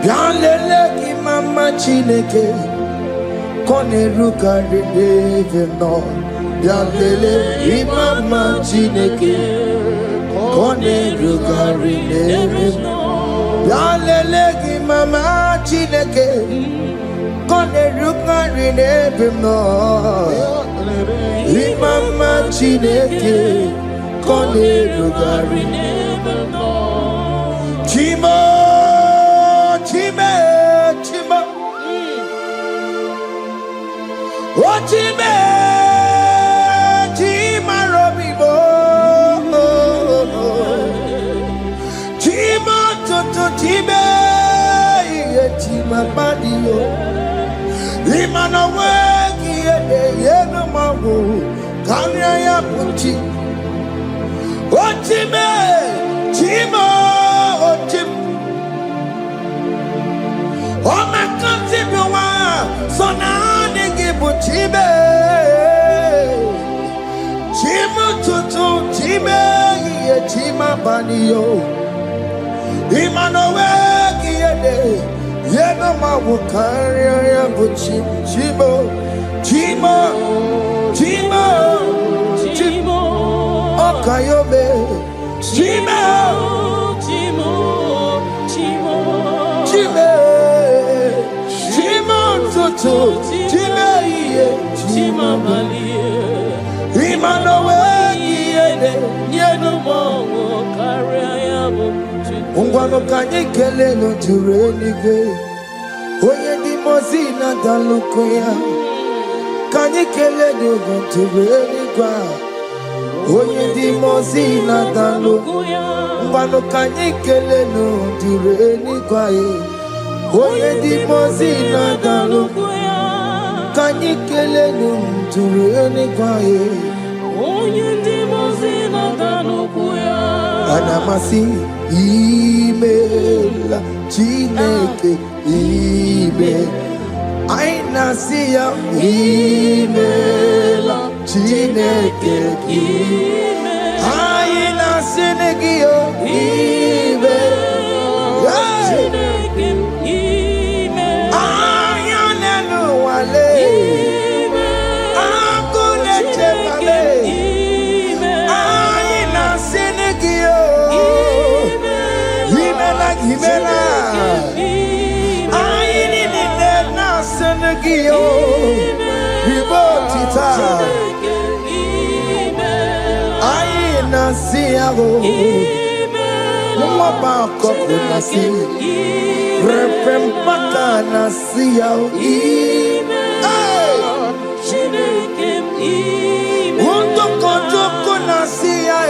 Bialele ki mama Chineke. Kone ruka rebe no Yalele imama chineke Kone ruka rebe no Yalele imama chineke Kone ruka rebe no Imama chineke Kone ruka rebe no Chimo Chime Chimo Ochime, Chima Robibo, Chima Toto Chime, Chima Badio, Imana Wagi, Yeno Mabu, Kanya Puchi, Ochime, Chima, Ochim, Oh my Koncept, so now. Chibe, Chima tutu, Chime, Chima banio, Imanowe, Yena Mawukaria, Buchi, Chibo, Chima, Chima, Chimo, Okayobe, Chima, Chimo, Chimo, Chime, Chima tutu, Chime. Chima Malie, Imanowe, Yeno Mongo, Kariabu, Ungwano Kanyekele no Turenike, Oye di Mozina Dalukoya, Kanyekele no Turenikwa, Oye di Mozina Dalukoya, Ungwano Kanyekele no Turenikwa, Oye di Mozina Dalukoya. Kanyikele numturene kwae Onye ndi mozina danukuya Anamasi imela Chineke ime Ainasiya imela Chineke ime Ainasinegio ime Chineke ime Ayanelu wale Himela, I need it now, Senegio, Ribotita, I Nasiago, Mumabako, Nasi, Repempaka Nasiao, Wundoko Nasia,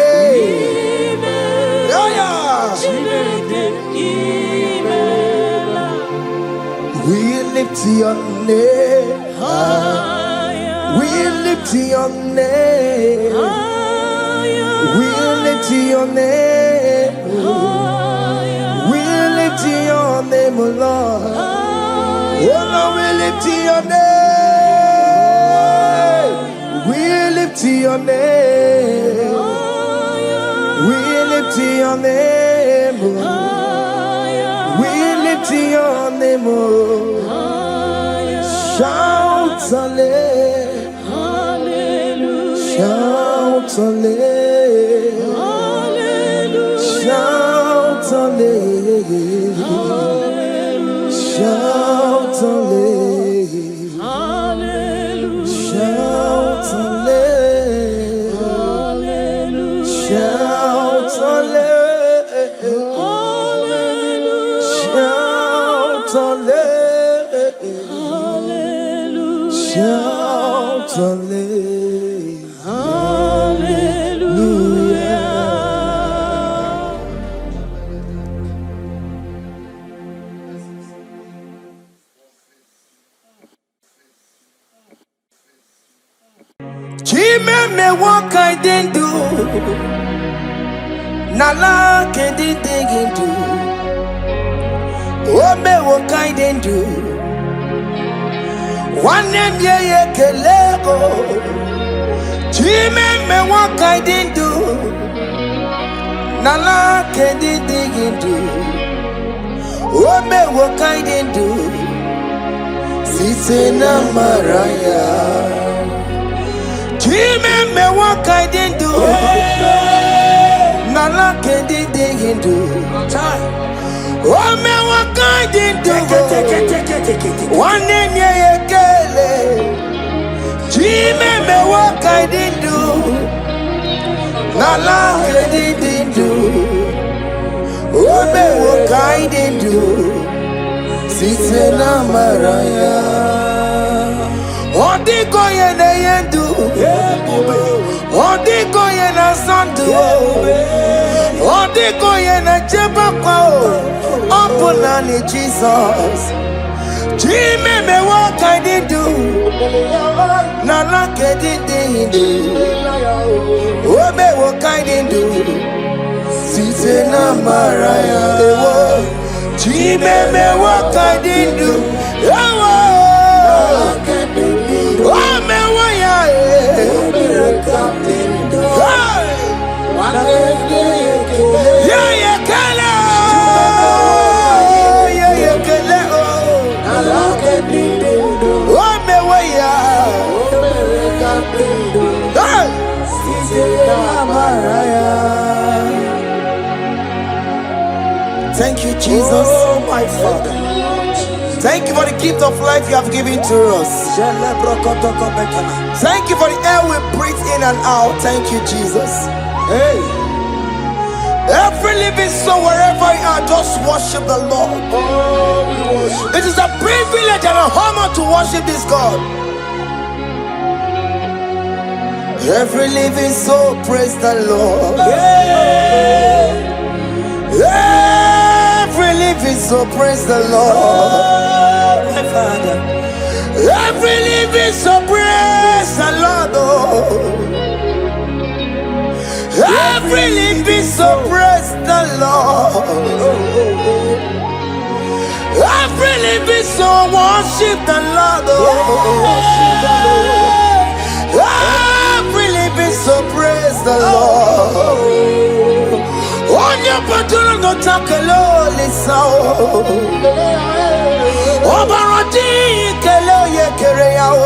we lift your name higher. We lift your name higher. We lift your name higher. We lift your name, Lord. Oh no, we lift your name. We lift your name. We lift your name, we lift your name, shout hallelujah, shout hallelujah, shout hallelujah, shout hallelujah, shout hallelujah, shout hallelujah. Shout hallelujah. Chime me what I didn't do. Nala can't dig into. Oh me what I didn't do. One name ye kelego. Chime me what I didn't do. Nala can't dig into. Oh me what I didn't do. Sitting na maraya. Chime me what I didn't do. Nala didn't do. Oh me what I didn't do. One name ye kele. Chime me what I didn't do. Nala didn't do. Oh me what I didn't do. Sitting na maraya. Odiko ye na yendu. Odiko ye na sandu. Odiko ye na chepakwa. Opuna ni Jesus. Chime me what I did do. Nala ke did do. Oh me what I did do. Sitting na maraya. Chime me what I did do. Oh me what ya. Yeah yeah kala. Yeah yeah kala. Oh me what ya. Thank you, Jesus. Oh, my Father. Thank you for the gift of life you have given to us. Thank you for the air we breathe in and out. Thank you, Jesus. Hey. Every living soul, wherever you are, just worship the Lord. Oh, we worship. It is a privilege and an honor to worship this God. Every living soul, praise the Lord. Yeah. Every living soul, praise the Lord. Oh, my Father. Every living soul, praise the Lord. Oh. Every living soul, praise the Lord. Every living soul, worship the Lord. Every living soul, praise the Lord. On your patron, no takelo, listen. Obarati, kelo ye kereao.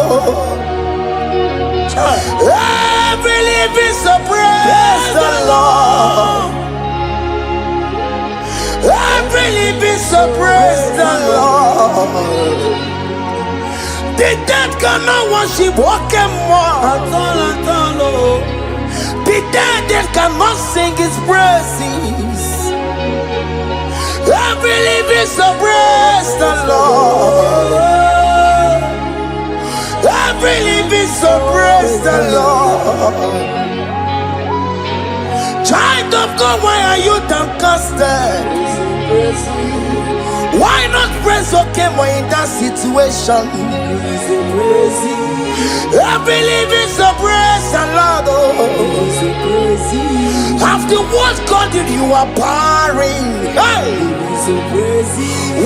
Every living soul, praise the Lord. Every living soul, praise the Lord. The dead cannot worship, walk and walk. The dead cannot sing his praises. Every living soul, praise the Lord. Every living soul, praise the Lord. Child of God, why are you downcasted? Why not praise okay when in that situation? Every living soul, praise the Lord. After what God did, you are barren. Hey.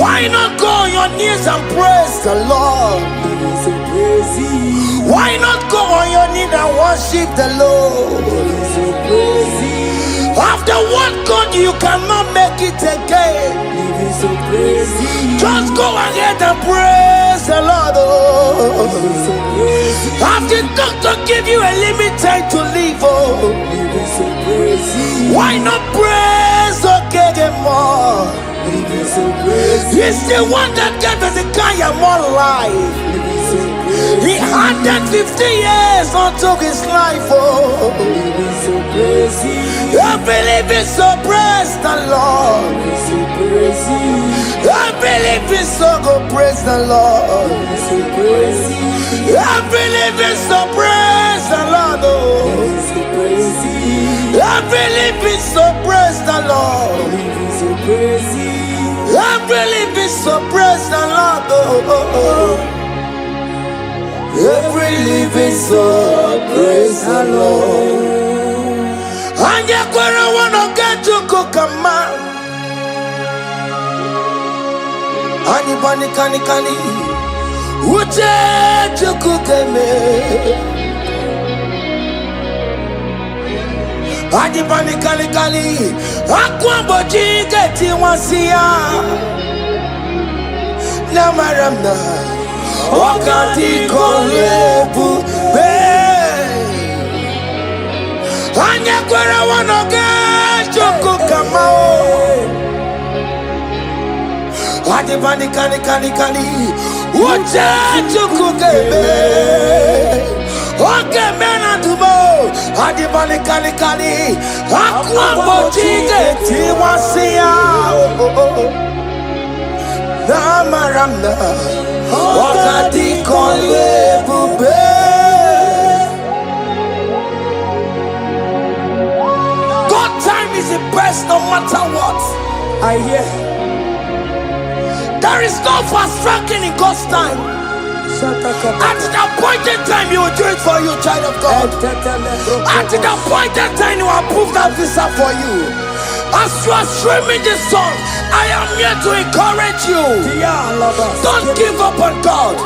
Why not go on your knees and praise the Lord? Why not go on your knees and worship the Lord? After what God, you cannot make it again. Just go ahead and praise the Lord. After doctor give you a limited to live, why not praise okay more? He's the one that gave us a guy more life. He had that 50 years unto his life. I believe it's so praise the Lord. I believe it's so go praise the Lord. I believe it's so praise the Lord. I believe it's so praise the Lord. I believe it's so praise the Lord. Every living soul, praise the Lord. And you gonna wanna get to cook a man. Ani bani kani kani, uche to cook a me. Ani bani kani kani, akwa boji geti wansiya. Namaramna. wakati kolebu be anya kwara wanoge choko kamao adi bani kani uche choko kebe oke mena tubo adi bani kani akwa bojige tiwasia na maramna wakati kolebu be God time is the best no matter what. I hear there is no fast tracking in God's time. At the appointed time you will do it for you, child of God. At the appointed time you will approve that visa for you. As you are streaming this song, I am here to encourage you. Don't give up on God.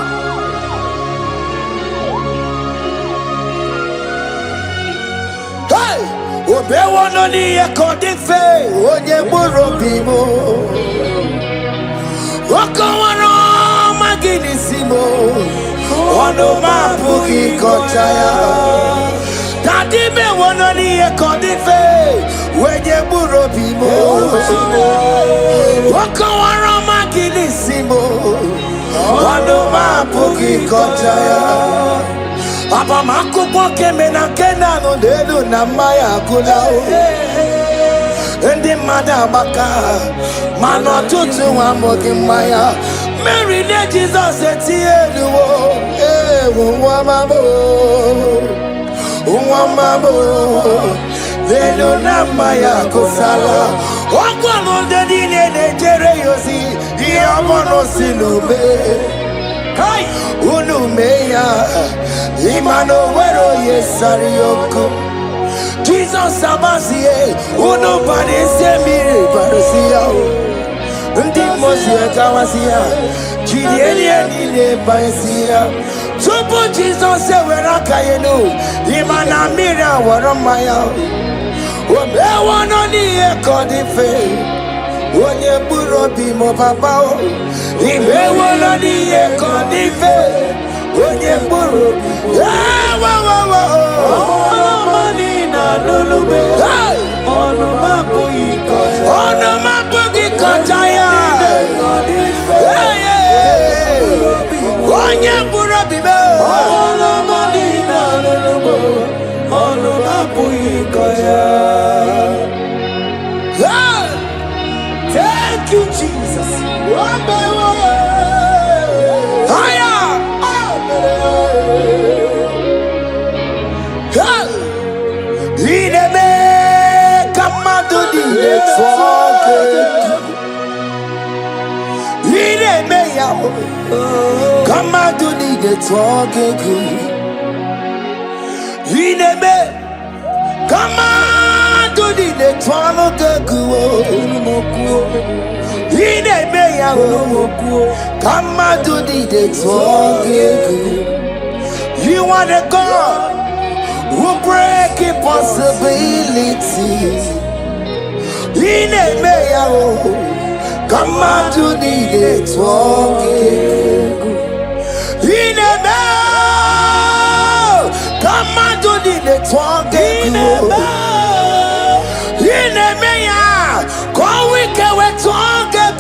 Hey, Obewanoni Ekodife, Onyeburo Okawaro Maginisimo, Onoma Pugi Kotaya. Daddy me Wanoni Ekodife, Onyeburo Okawaro Maginisimo, Onoma Pugi Kotaya. Aba makubo kemena kena no delu na maya kula Ndi mada baka mano tutu wa mogi maya Mary ne Jesus etielu wo mabo delu na maya kusala Okwa no dedi ne jere yosi iya mono silube Kai unumeya imano wero yesarioko Jesus abasie unubani semire barusia ndi mosie kawasia chirieni ne baisia tupo Jesus wera kayenu imana mira waromaya obewono ni ekodife onye buro bimo babao ibewono ni ekodife onye buru money na lulube ono mapu ikotaya onye buru bibe money na lulube ono mapu ikotaya. Thank you, Jesus. Come out to the talking good. Come out to the talking good. Come out to the talking good. You are the God who break impossibilities. Come out to the talking. Come out to the talking. Go we can we talking.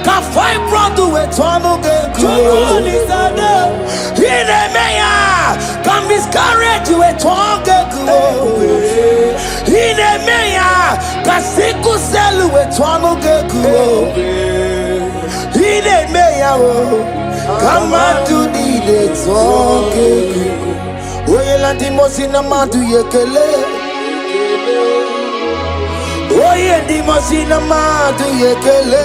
Can fight brother we talking. Can miscarriage we talking. Kasiku selu etwano geku Ine meya Kama tu di de toke Oye lanti mosi na madu yekele Oye di mosi na madu yekele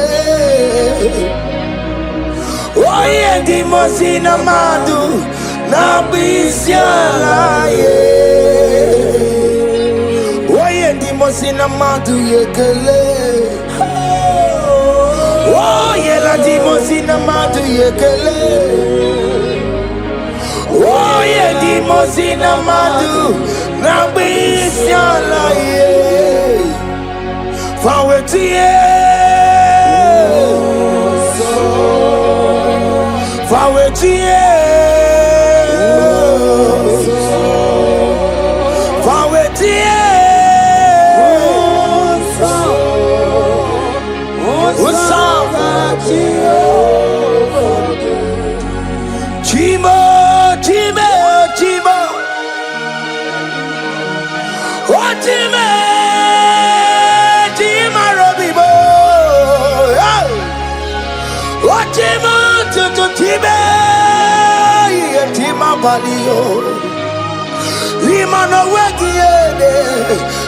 Oye di mosi na madu Na bisiala ye Dimosina madu yekele. Oh yela dimosina madu yekele. Oh ye dimosina madu na bisiala ye. Fawetie. Imano wegiede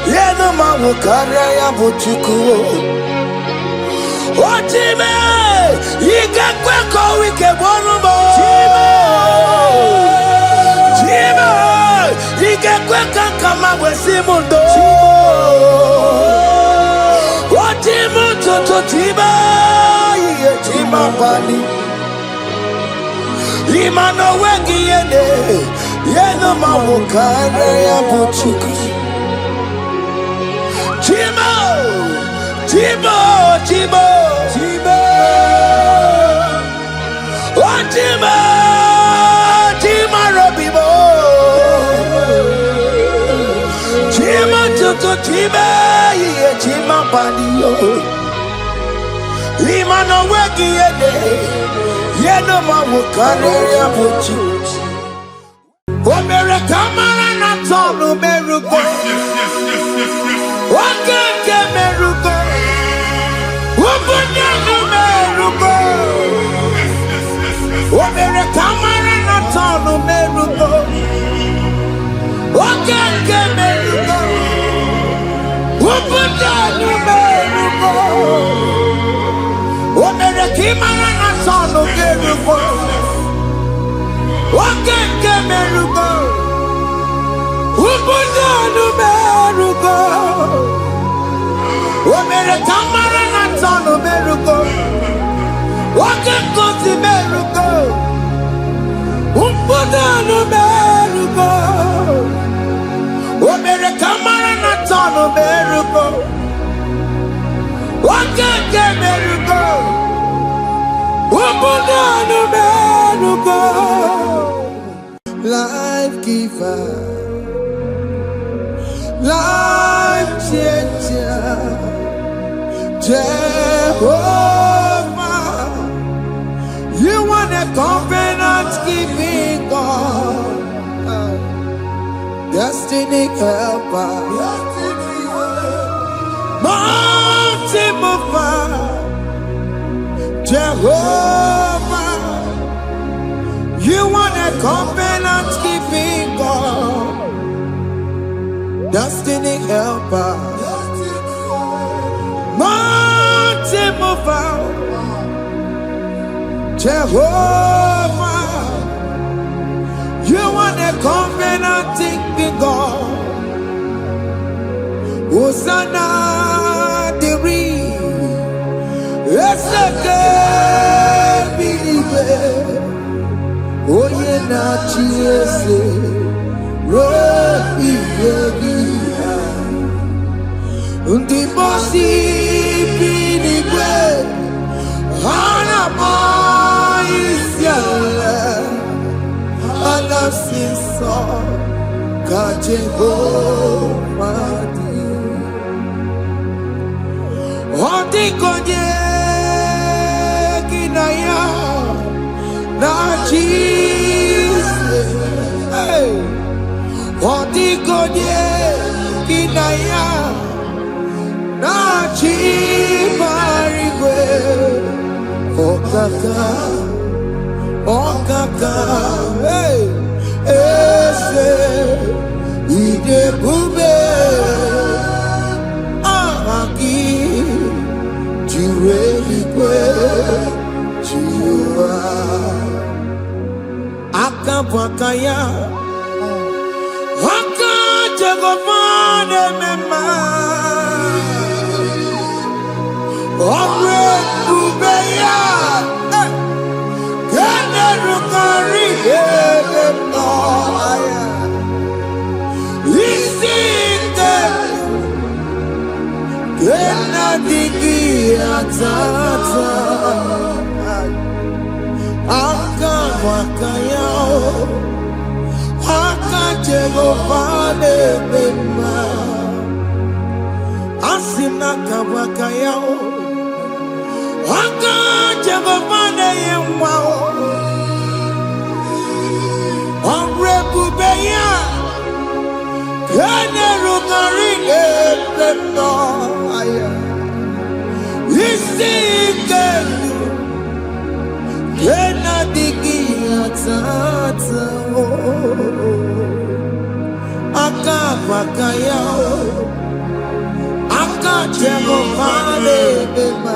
yeno mawo kare ya botuku Otime yigakwe ko wike bonumo Chima yigakwe kankama wesimundo Otimu toto tiba chima bali Imano wegiede yeno mawo kare ya botuku Chima Chima, Chima, Chima, oh Chima, Chima Robibo, Chima Tutu Chima, yeah Chima Padio, Lima no weki yede, yeno mawukare ya buchi. Omere kamara na tonu merugo, wakeke merugo. Omere kamara na tonu merugo Okeke merugo Ubudanu merugo Omere kimara na tonu merugo Okeke merugo Ubudanu merugo Omere kamara na tonu merugo Wakeko si merugo Umpudanu merugo Omere kamara na tonu merugo Wakeke merugo Umpudanu merugo Life giver Life changer Jehovah You want a covenant keeping God, destiny helper, mountain mover, Jehovah. You want a covenant keeping God, destiny helper, mountain mover. Jehovah, you want a covenant keeping God. Hosanna, Diri, Eseke, Bilibe, Oyena, Chiese, Robi, Yegia, Undibosi, Bilibe, Hanama. Anasiso ka Jehovah di Odi konye kinaya na Jesus Odi konye kinaya na Chibarigwe Okaka Okaka, hey, ese, ide bube, ahaki, jure ikwe, jiwa, akabwakaya, haka jegofane mema, omre bubeya. Aka bakayao aka Jehovah nebema asina kabakayao aka Jehovah neyemwao onrebubeya kene rugari ebema aya isikelu kena digi atata aka bakayao aka Jehovah nebema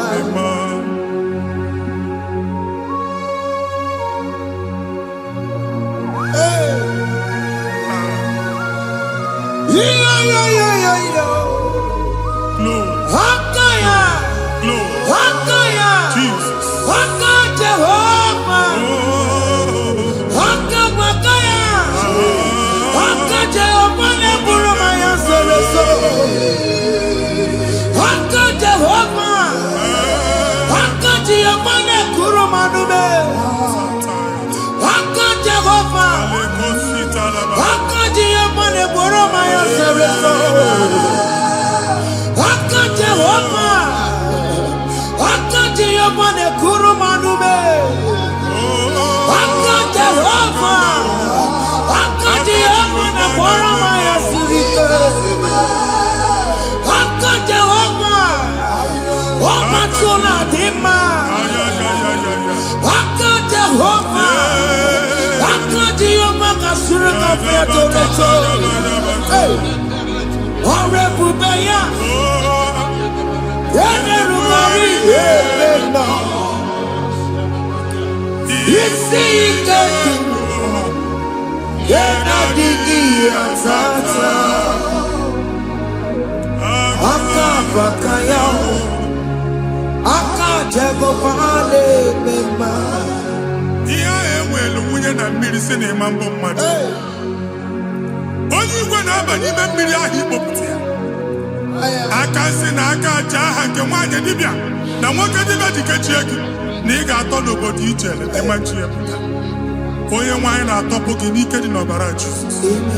Jesus.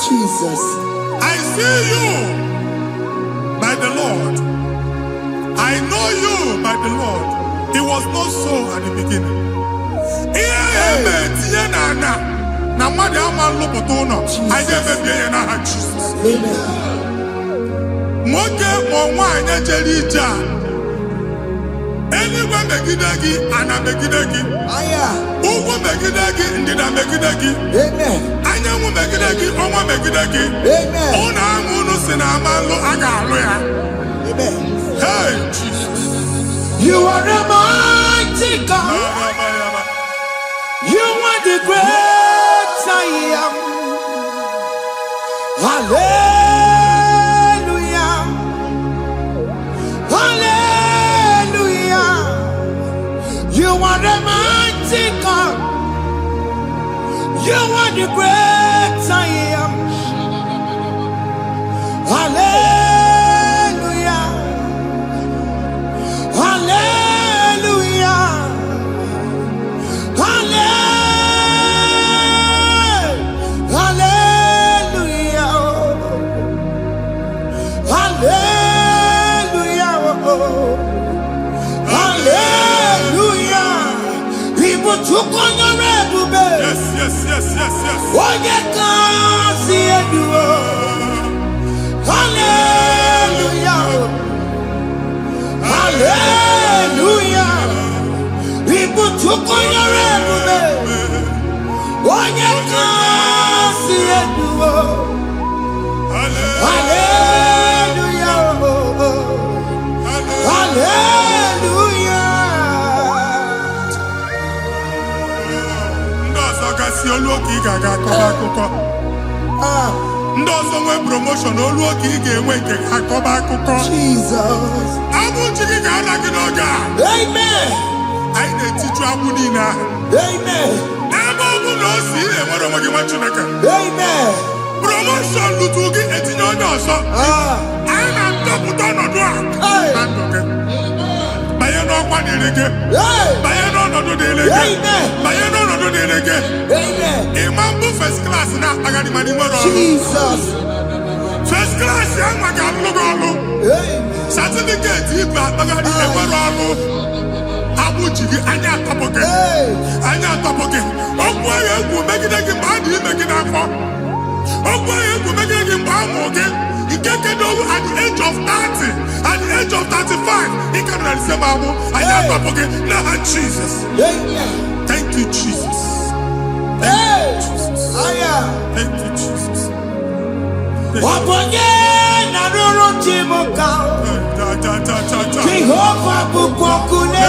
Jesus. I see you by the Lord. I know you by the Lord. It was not so at the beginning. Anyone megidagi, ana megidagi. Uwo megidagi, ndina megidagi. Amen. Anyamu megidagi, onwa megidagi. Amen. Ona amunu sinamalo aga aloya. Amen. Hey, Jesus. You are the mighty God. You are the great I am. Hallelujah. Hallelujah. You are the mighty God. You are the great I am. Hallelujah. Hallelujah. Hallelujah. Hallelujah. Hallelujah. People took on your red. Yes, yes, yes, yes, yes. Oh, you can't see it. Hallelujah. Hallelujah. People took on your red. Oh, you can't see it. Hallelujah. Hallelujah. Ndọsọgasị oluoke ị ga-aga akọba akụkọ. Ndọsọ nwe promotion oluoke ị ga-enwe nke akọba akụkọ. Jesus. Abụchi gị ga-ala gị n'oge a. Amen. Anyị na-etiju abụ niile ahụ. Amen. Ebe ọ bụ na o si ị na-enwere onwe gị nwa Chineke. Amen. Promotion lutu gị etinye onye ọzọ. Anyị na-atọpụta ọnọdụ a na ndụ gị. Banye n'ọkwa dịrị gị. Banye n'ọnọdụ dịrị gị. Banye n'ọnọdụ dịrị gị. Ịma mbụ first class na-akpagharị ma n'ime ọrụ. Jesus. First class ya nwa ga-alụ gị ọlụ. Certificate ibu akpagharị enwere ọlụ. Abụchi gị anya atọpụ gị. Anya atọpụ gị. Okwu ahụ egwu megide gị mgbe a dị ime gị n'afọ. Okwu ahụ egwu megide gị mgbe a mụrụ gị. At the age of 30, at the age of 35, he can receive Abu. I am not forget. Now, Jesus. Thank you, Jesus. Thank you, Jesus. Thank you, Jesus. Jehovah Bukokune.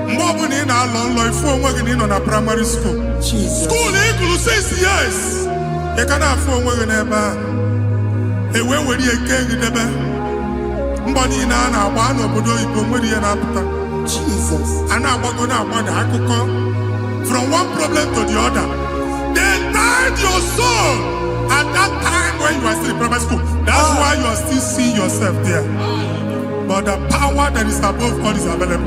Mgbe ọ bụla ị na-alọ nlọ ifu onwe gị na ị nọ na primary school. School ịgụrụ 6 years. Ị ka na-afụ onwe gị n'ebe a. Ewe were ike gị debe. Mbọ niile a na-agba n'obodo oyibo nwere ihe na-apụta. Jesus. And I'm going to from one problem to the other. They tied your soul at that time when you are still in primary school. That's why you are still seeing yourself there. But the power that is above all is available.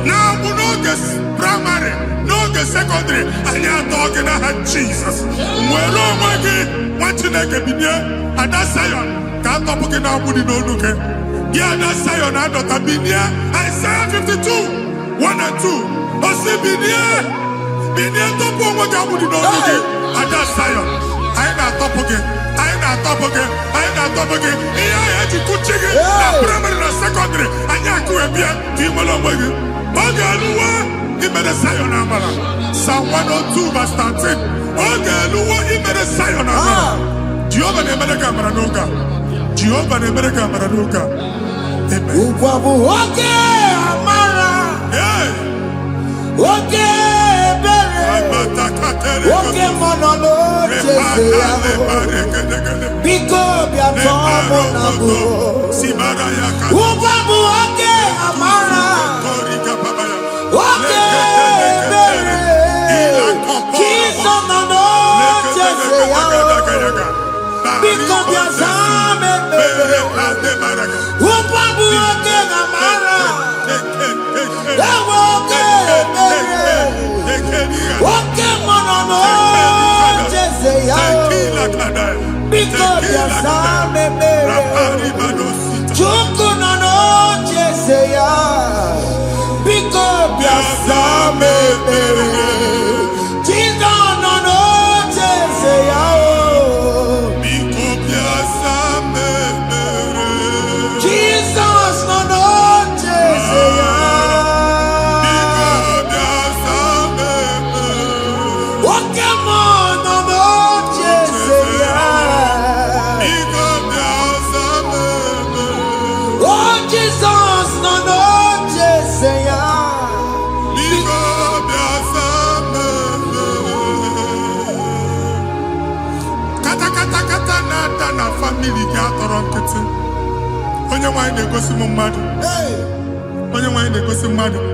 Now we know this primary, know the secondary, and you're talking about Jesus. Well, oh my God, what you like a video? And that's Zion. Can't talk about now, we don't look at. Yeah, that's Zion. I don't have been here. Isaiah 52, 1 and 2. But see, been here, top of what I would not look at. And that's Zion. I ain't not top again. I ain't not top again. I ain't not top again. Yeah, I had to put chicken. Primary and secondary. And you're going to be a team along with you. He made a Zion Amala. Psalm 102 verse 13. He made a Zion Amala. Jehovah ne made a Gamaranuga. Jehovah ne made a Gamaranuga. Amen. Okay, Amara. Okay, okay, Monolo. Because we are Tomo. Okay, Amara.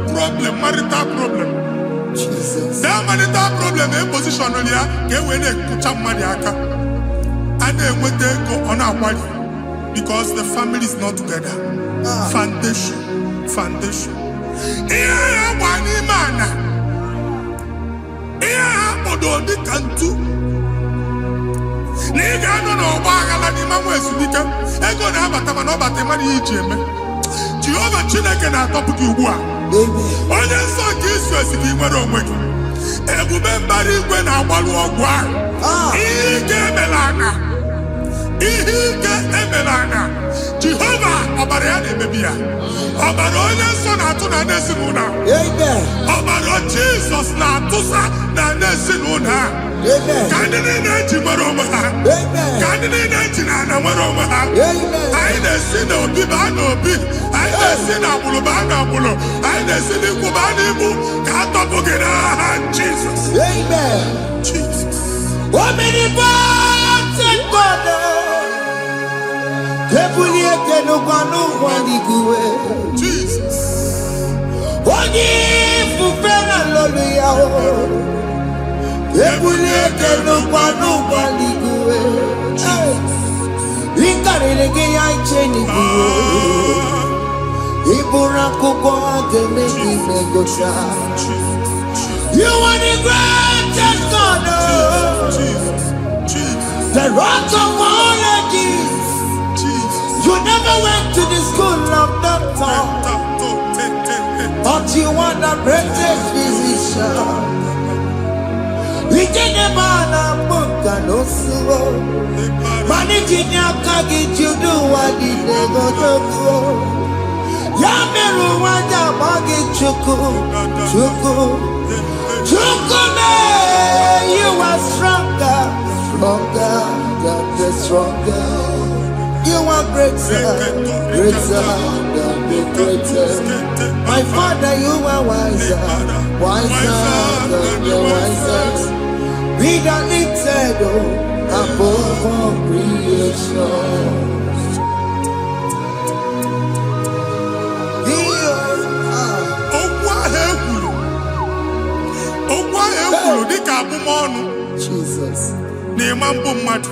Problem, marital problem. Jesus. That marital problem, a position on here, get when they put up Mariaka. And then when they go on our body, because the family is not together. Foundation. Yeah, one man. Yeah, but on the cantu. Nigga, no, Bagala, the man was unique. I go to have a taman about the money. Jehovah Chineke na top you wa. Onye nsọ nke Israel si nwere onwe gị. Ebube mbara igwe na-agbalụ ọgwụ ahụ. Ihe ike emela anya. Jehova ọbara ya na-emebi ya. Ọbara onye nsọ na-atụ na n'ezinụlọ. Ọbara Jizọs na-atụsa na n'ezinụlọ. Ka ndị niile ji nwere onwe ha. Ka ndị niile ji na nwere onwe ha. Anyị na-esi n'obi baa n'obi. I see na bulu ba na bulu. I see the kuba ni bu. Kato bugina Jesus. Amen. Jesus. Omnipotent God. Kebuli eke no kwanu waniguwe. Jesus. Oni fufena lolu ya o. Kebuli eke no kwanu waniguwe. Inkarelege ya icheni guwe. Ibura kuko gene imegosha. You are the greatest God, the rock of all ages. You never went to the school of doctor, but you are the greatest physician. We didn't bana muka no suo. Managing your kagi you do what you never do. Yameru wanja magi chuku me, you are stronger, God is stronger. You are greater than the greatest. My Father, you are wiser than the wisest. Be the lifted above all creation. Jesus. N'imambu mmadụ.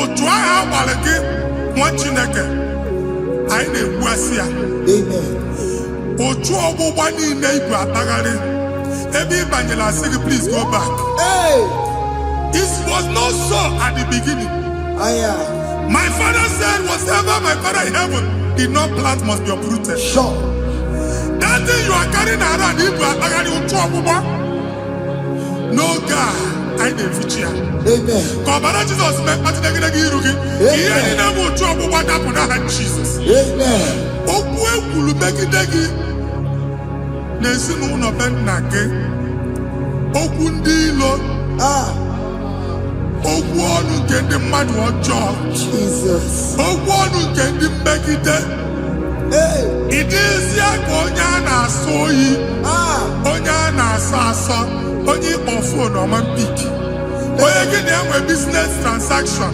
Otu agha agbara gị nwa Chineke anyị na-ekwu asị ya. Amen. Otu ọgbụgba niile ibu akpagharị ebe ị banyere asị gị please go back. Hey. It was not so at the beginning. My father said whatever my father in heaven did not plant must be uprooted. Sure. That thing you are carrying around ibu akpagharị otu ọgbụgba. No God, I didn't reach here. Amen. Kọbara Jesus mee kpatịna gị iru gị. Ihe ndị na-eme otu ọgbụgba dapụ n'aha Jesus. Amen. Okwu ekwuru megide gị n'ezinụlọ be nna gị. Okwu ndị ilo. Okwu ọnụ nke ndị mmadụ ọjọọ. Jesus. Okwu ọnụ nke ndị mmegide. Ị dịzie ka onye a na-asọ oyi. Onye a na-asọ asọ. Onye ịkpọ phone ọma mpik. Onye gị na-enwe business transaction.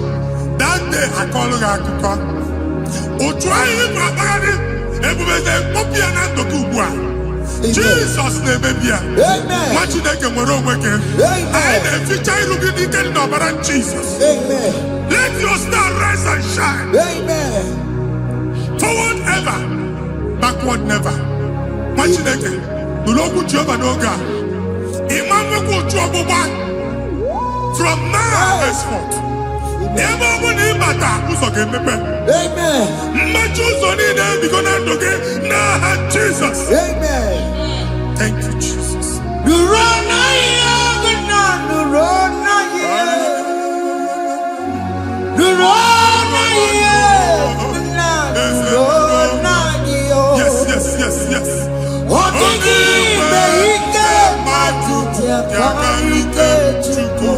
That day akọlụ gị akụkọ. Otu anyị bụ akpagharị ebubeze mkpọpịa na ndụ gị ugbu a. Jesus na-emebi ya. Nwa Chineke nwere onwe gị. Anyị na-eficha iru gị n'ike dị n'ọbara Jesus. Let your star rise and shine. Forward ever, backward never. Nwa Chineke nụrụ okwu Jehova n'oge a. From now henceforth, ebe ọ bụ na ịbata ụzọ ga-emepe. Mmechi ụzọ niile ebigo na ndụ gị n'aha Jesus. Thank you, Jesus. Yes, yes, yes, yes. Yakarike Chukwu.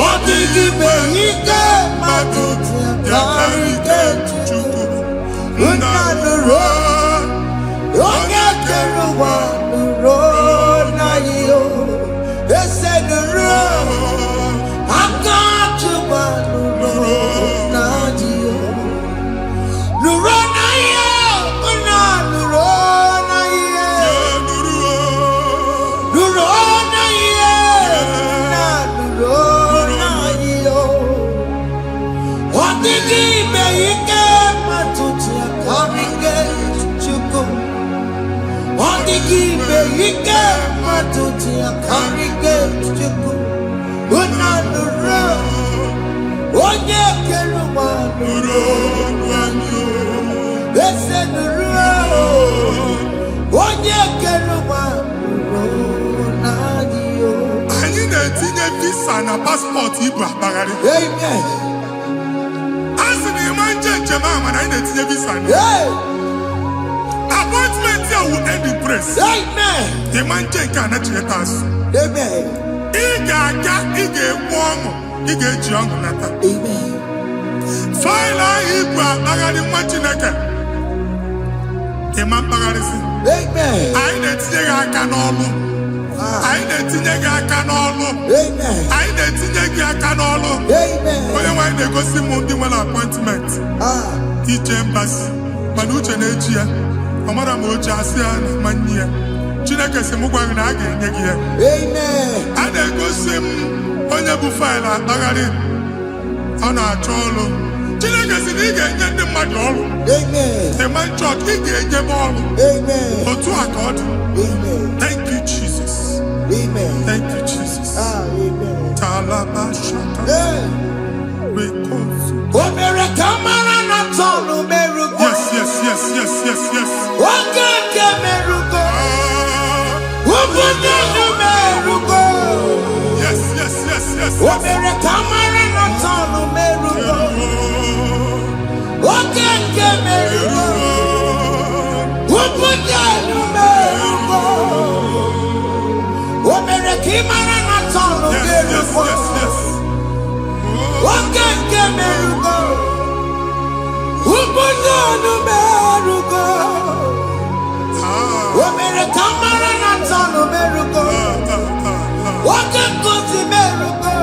Odigi Behike Maduti Yakarike Chukwu. Unanuro Onye Keruwa Nuro Nayo Ese Nuro Akachuba Nuro Nayo Nuro Nayo Unanuro Ike matuti akarike Chukwu. Unanuro onye keruwa nuro nanyo. Ese nuro onye keruwa nuro nanyo. Anyị na-etinye visa na passport ibu akpagharị. Amen. Asị na ịma njem ama na anyị na-etinye visa na. Appointment here will end in praise. Amen. The man check and actually pass. Amen. Iga warm. Iga young nata. Amen. File Ibra Bagadi Machinaka. The man Bagadisi. Amen. I didn't say I can all. I didn't think I can all. Amen. I didn't think I can all. Amen. When they go see Mundi appointment. Teach embassy. Manucha Nejia. Amara moja asia na mania. Chineke se mugwa na aga enye gi ya. Amen. Ada egosi m onye bu file akpagharị ọ na-achọ ọrụ. Chineke si na ị ga-enye ndị mmadụ ọrụ. Amen. The man chọrọ ị ga-enye m ọrụ. Amen. Otu a ka ọ dị. Amen. Thank you, Jesus. Amen. Thank you, Jesus. Amen. Talaba shaka. Because Omere kamara na tonu merugo. yes, yes, yes, yes, yes, yes. Okeke merugo. Obudu merugo. Yes, yes, yes, yes. Omere kamara na tonu merugo. Okeke merugo. Obudu merugo. Omere kamara na tonu merugo. Yes, yes, yes. Okeke merugo. Obudu merugo. Omere kamara na tonu merugo. Okeke merugo.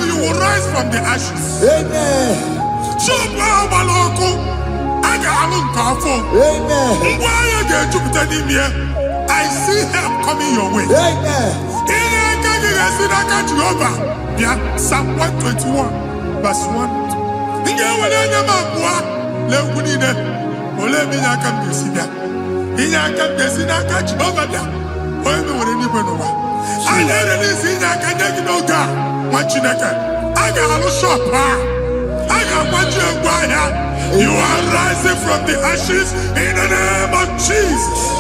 You will rise from the ashes. Amen. I see help coming your way. Psalm 121, verse 1. You are rising from the ashes in the name of Jesus.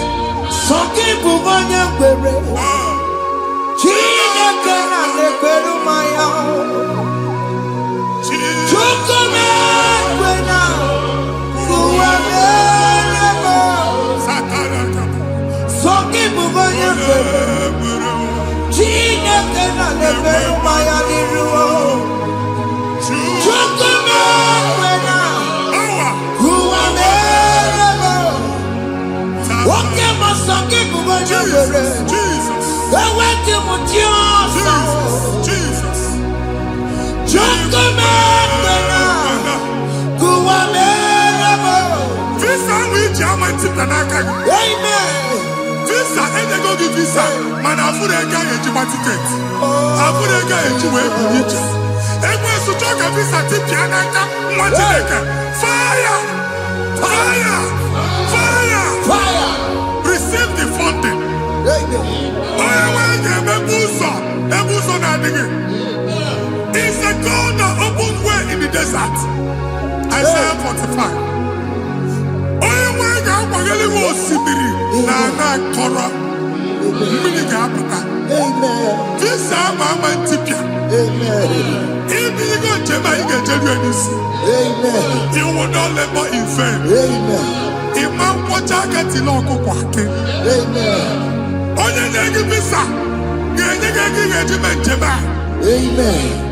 Visa, and they go give visa. Man, I put a guy in your ticket. I put a guy in your way. And when you talk a visa, fire! Fire! Fire! Fire! Receive the funding. It's a God that opens way in the desert. Isaiah 45. This Amen. If you go to my you will not labor in vain. Imam Pochaka Tiloko Kwake. Onye Negi Visa, Amen.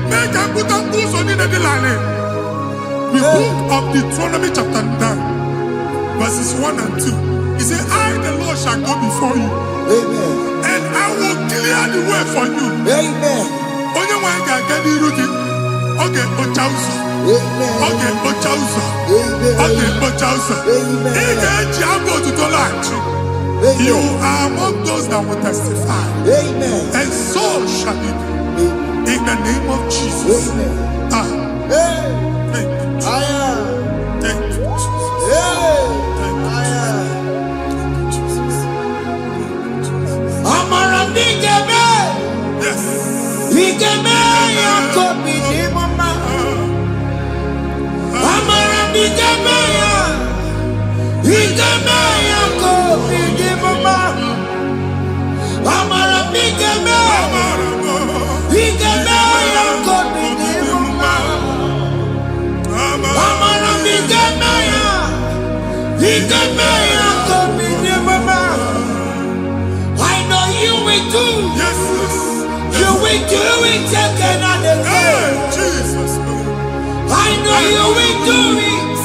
Make a put up on in the line. The book of Deuteronomy chapter 9, verses 1 and 2. He said, I, the Lord, shall go before you. Amen. And I will clear the way for you. Amen. Onye wa ga ga di rugi. Okay, ochauso. Amen. Okay, ochauso. Amen. Okay, ochauso. Amen. Ige jiago to tolachi. You are among those that will testify. Amen. And so shall it be. In the name of Jesus. Amen. Thank you. Thank you, Jesus. I know you will do. Yes. You will do it again and again. I know you will do it.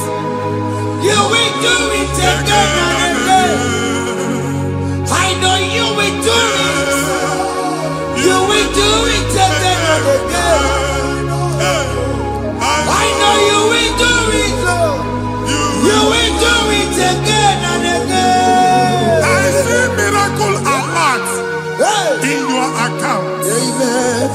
You will do it again and again. I know you will do it. You will do it again and again. I know you will do it, Lord. You will do it again and again. I see miracle alert in your account. Amen.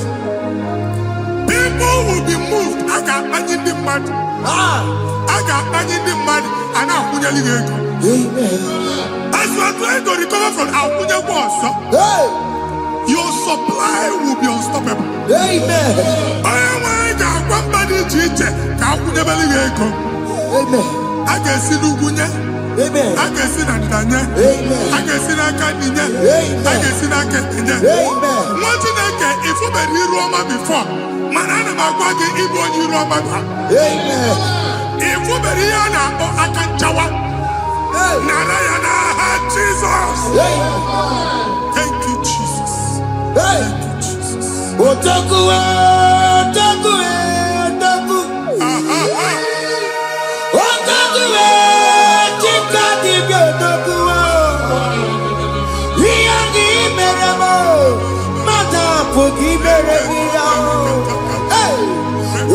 People will be moved. I got money in the mud. I got money in the mud. And I'm going to go. Amen. As you are trying to recover from Abuja wars, your supply will be unstoppable. Amen. Amen. I can see Lugunya. Amen. I can see Nadanya. Amen. I can see Nakaninya. Amen. I can see Nakaninya. Amen. What did I get if you were in Roma before? Manana Magwagi Igbo in Roma. Amen. If you were here or Akanchawa. Narayana, Jesus. Thank you, Jesus. Thank you, Jesus. Otaku, Otaku, Otaku. Otaku, Chika Dibio, Otaku. Iyangi Meremo, Mata Pugi Meremia.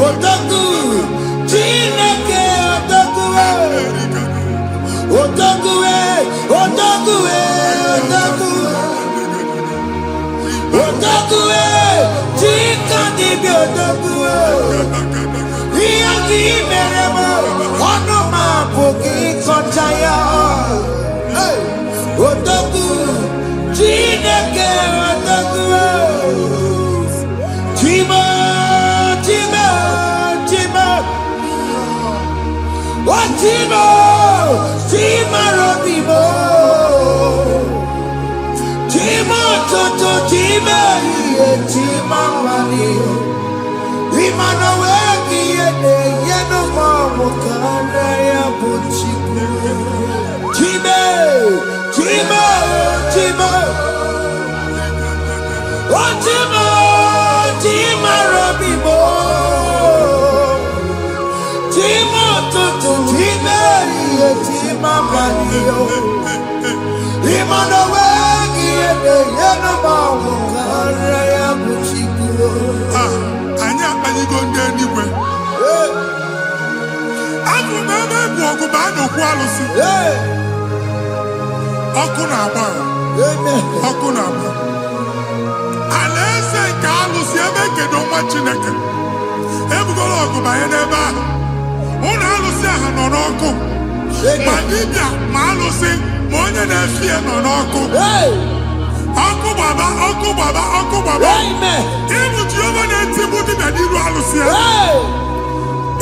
Otaku, Chineke, Otaku. Otaku, Otaku, Otaku. Otaku, Chika Dibio, Otaku. Iyangi Meremo, Onoma Pugi Kochaya. Otaku, Chineke, Otaku. Chima, Chima, Chima. What Chima? Chima Robimo. Chima Toto, Chima, Chima Mani. Imanaweki, Yeno Mamokana Yabuchiku. Chima, Chima, Chima. What Chima? Chima Robimo. Chima Toto, Chima, Chima Mani. Imanaweki, Yeno Mamokana Yabuchiku. Anya anyị go ndị eluigwe. Abụ m ebe bụ ọgụ bụ a na-okwu alụsị. Ọkụ na-agba. Ọkụ na-agba. Alaeze nke alụsị ebe kedo nwa Chineke. Ebugoro ọgụ banye n'ebe ahụ. Ụlọ alụsị ahụ nọ n'ọkụ. Ma dibịa ma alụsị ma onye na-efi ya nọ n'ọkụ. Ọkụ gbaba, ọkụ gbaba, ọkụ gbaba. Ịbụ Jehova na-etigbu dibịa n'iru alụsị ya.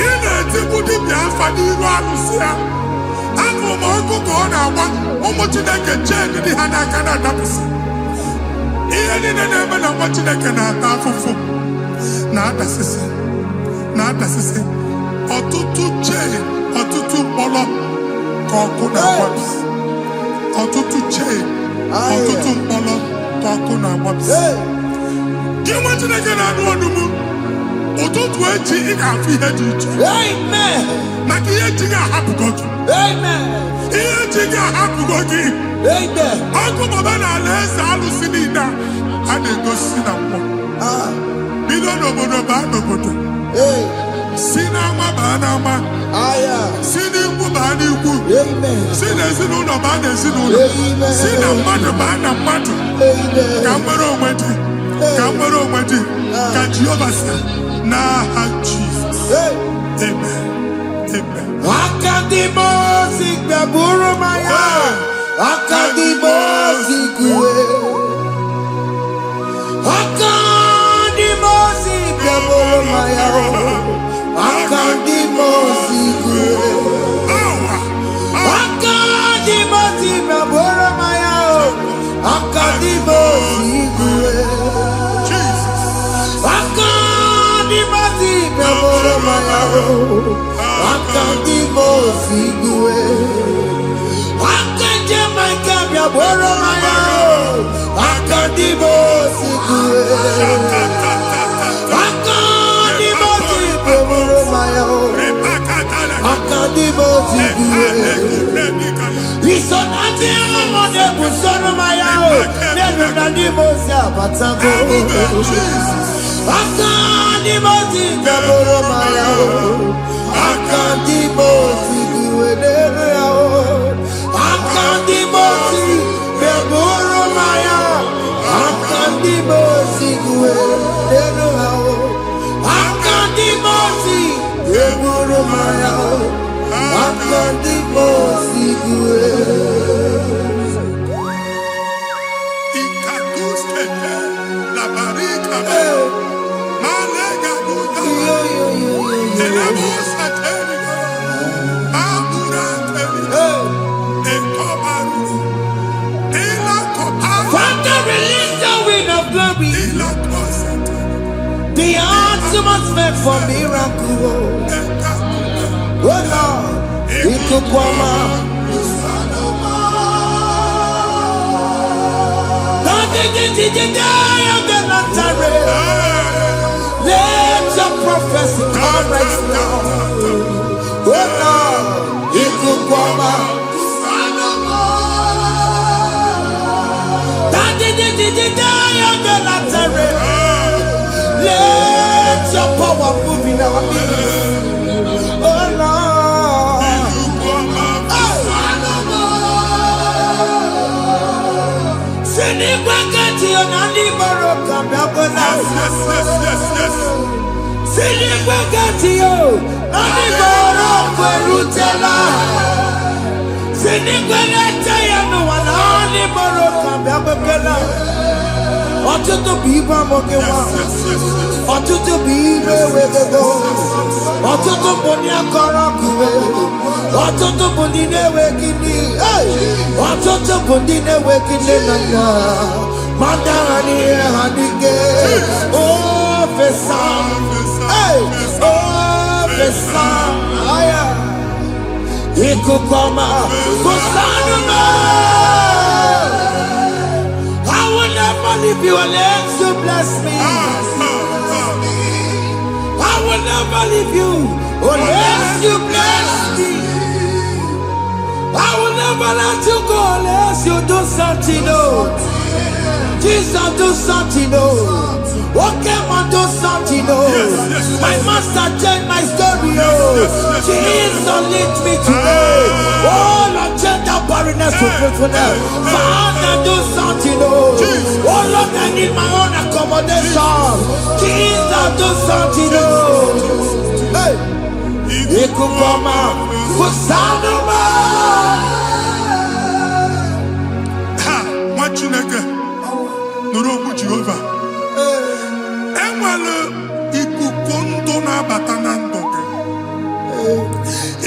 Ị na-etigbu dibịa afa n'iru alụsị ya. Afọ ma ọkụ ka ọ na-agba ụmụ Chineke chen dị ha n'aka na-adapụsị. Ihe niile na-eme na nwa Chineke na-ata afụfụ na-adasịsị na-adasịsị. Ọtụtụ chen, ọtụtụ mkpọrọ ka ọkụ na-agbapụsị. Ọtụtụ chen, ọtụtụ mkpọrọ ka ọkụ na-agbapụsị. Gị nwa Chineke na-anụ ọdụm, ụtụtụ echi ị ga-afụ ihe dị iche. Maka ihe echi ga-ahapụgo gị. Ihe echi ga-ahapụgo gị. Ọkụ baba na alaeze alụsị niile a na-egosi na mmụọ. Bido n'obodo baa n'obodo. Si n'ama baa n'ama. Si n'ikwu baa n'ikwu. Si n'ezinụlọ baa n'ezinụlọ. Si na mmadụ baa na mmadụ. Ka nwere onwe dị. Ka nwere onwe dị. Ka Jehova si n'aha Jizọs. Amen. Amen. Akadimosi gbaburu maya. Akadimosi kuwe. Akadimosi gbaburu maya. Akadimosi kuwe. Akadimosi gbaburu maya. Akadimosi kuwe. Akadimosi gbaburu maya. Akadimosi kuwe. Akadimosi gbaburu maya. Akadimosi kuwe. Akadimosi gbaburu maya. Busono Mayao, Never Nadimosia, Batago. Akandimoti, Gaboro Mayao, Akandimoti, Guedero, Akandimoti, Gaboro Mayao, Akandimoti, Guedero, Akandimoti, Gaboro Mayao, Akandimoti, Guedero. The atmosphere for miracle. Oh Lord, Lokogoma. Let your prophecy come right now. Oh Lord, Lokogoma. Let your power move in our midst. Oh Lord. Send it back at you, Nandi Baroka. Send it back at you, Nandi Baroka, Rutella. Send it back at you, Nandi Baroka. Ọtụtụ bụ ibe amụghị nwa, ọtụtụ bụ ibe ewegego, ọtụtụ bụ ndị akọrọ ọkụwe, ọtụtụ bụ ndị na-enweghị nne, ọtụtụ bụ ndị na-enweghị nne na nna, ma ndị agha n'ihe ha n'ike. Ofesa, ofesa, ikuku ọma, kwụsanụ m. If you unless you bless me, I will never leave you unless you bless me. I will never let you go unless you do something. No, Jesus, do something. No, okay, man, do something. No, my master changed my story. Oh, Jesus, lead me today. Oh, Lord, change that barrenness to fruitfulness. Father, do something. Oh, Lord, I need my own accommodation. Jesus, do something. Hey, Lokogoma, Kusanuma. Ha, what you nigga? No, Jehovah. Emmanuel, ikukondo na batanando.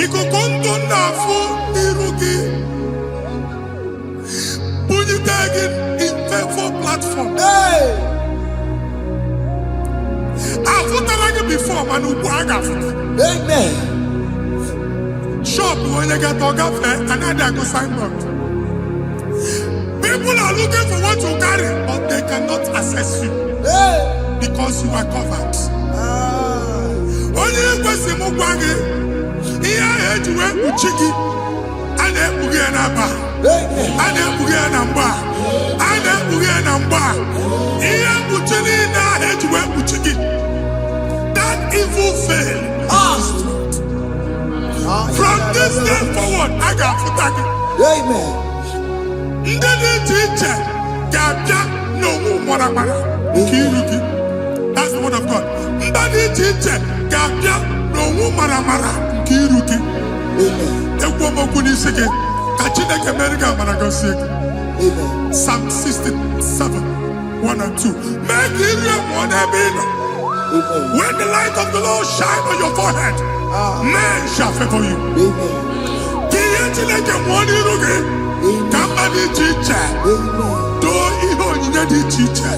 Ikukondo na fu irugi. Bunitagging in for platform. Hey, I've like it before, man. amen. Shop when you get to cafe, another go sign up. People are looking for what you carry, but they cannot access you because you are covered. Only if you see Mugwangi, here I had to work with Chiki, and then Bugianaba, and then Bugianamba, and then Bugianamba. Here Buchini, I had to work with Chiki. That evil failed. From this day forward, I got to tag it. Amen. Teacher, no more. That's the word of God. Teacher, no more. Kiruki. The woman could say, Psalm 67, 1 and 2. Make it one. When the light of the Lord shine on your forehead, men shall favor you. Somebody teacher, do you need teacher?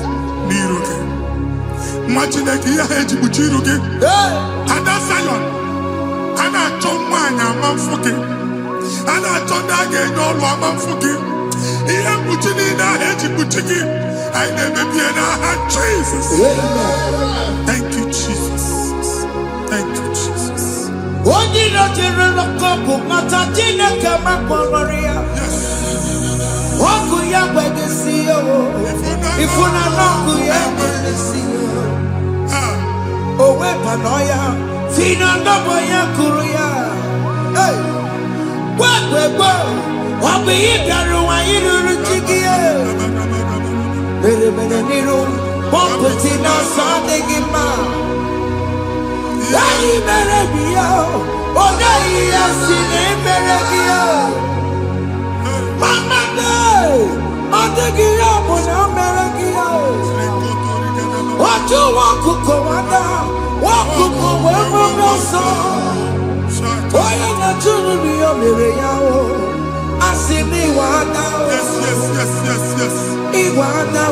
Niruke. Imagine that here is Buchiruke. And that's Zion. And I told one, I'm fucking. And I told that again, no, I'm fucking. Here Buchina, Buchiki. I never be an Jesus. Thank you, Jesus. Thank you, Jesus. What did I do? Look up, Matatina, come up, Maria. Okuya Begesiyo. If una Nokuya Begesiyo. Owe Panoya. Fina Noboya Kuruya. Hey. Wagwego. Wabi Igaru wa Iru Chigiye. Bere Niru. Pompeti na Sadegima. Hey, Merebio. Odayi Asine Merebio. Mama Day. Odegiya Mona Merebio. Oju Wakuko Wada. Wakuko Wemoso. Oya na Chunu Biyo Mereyao. Asini Wada. Yes. Iwada.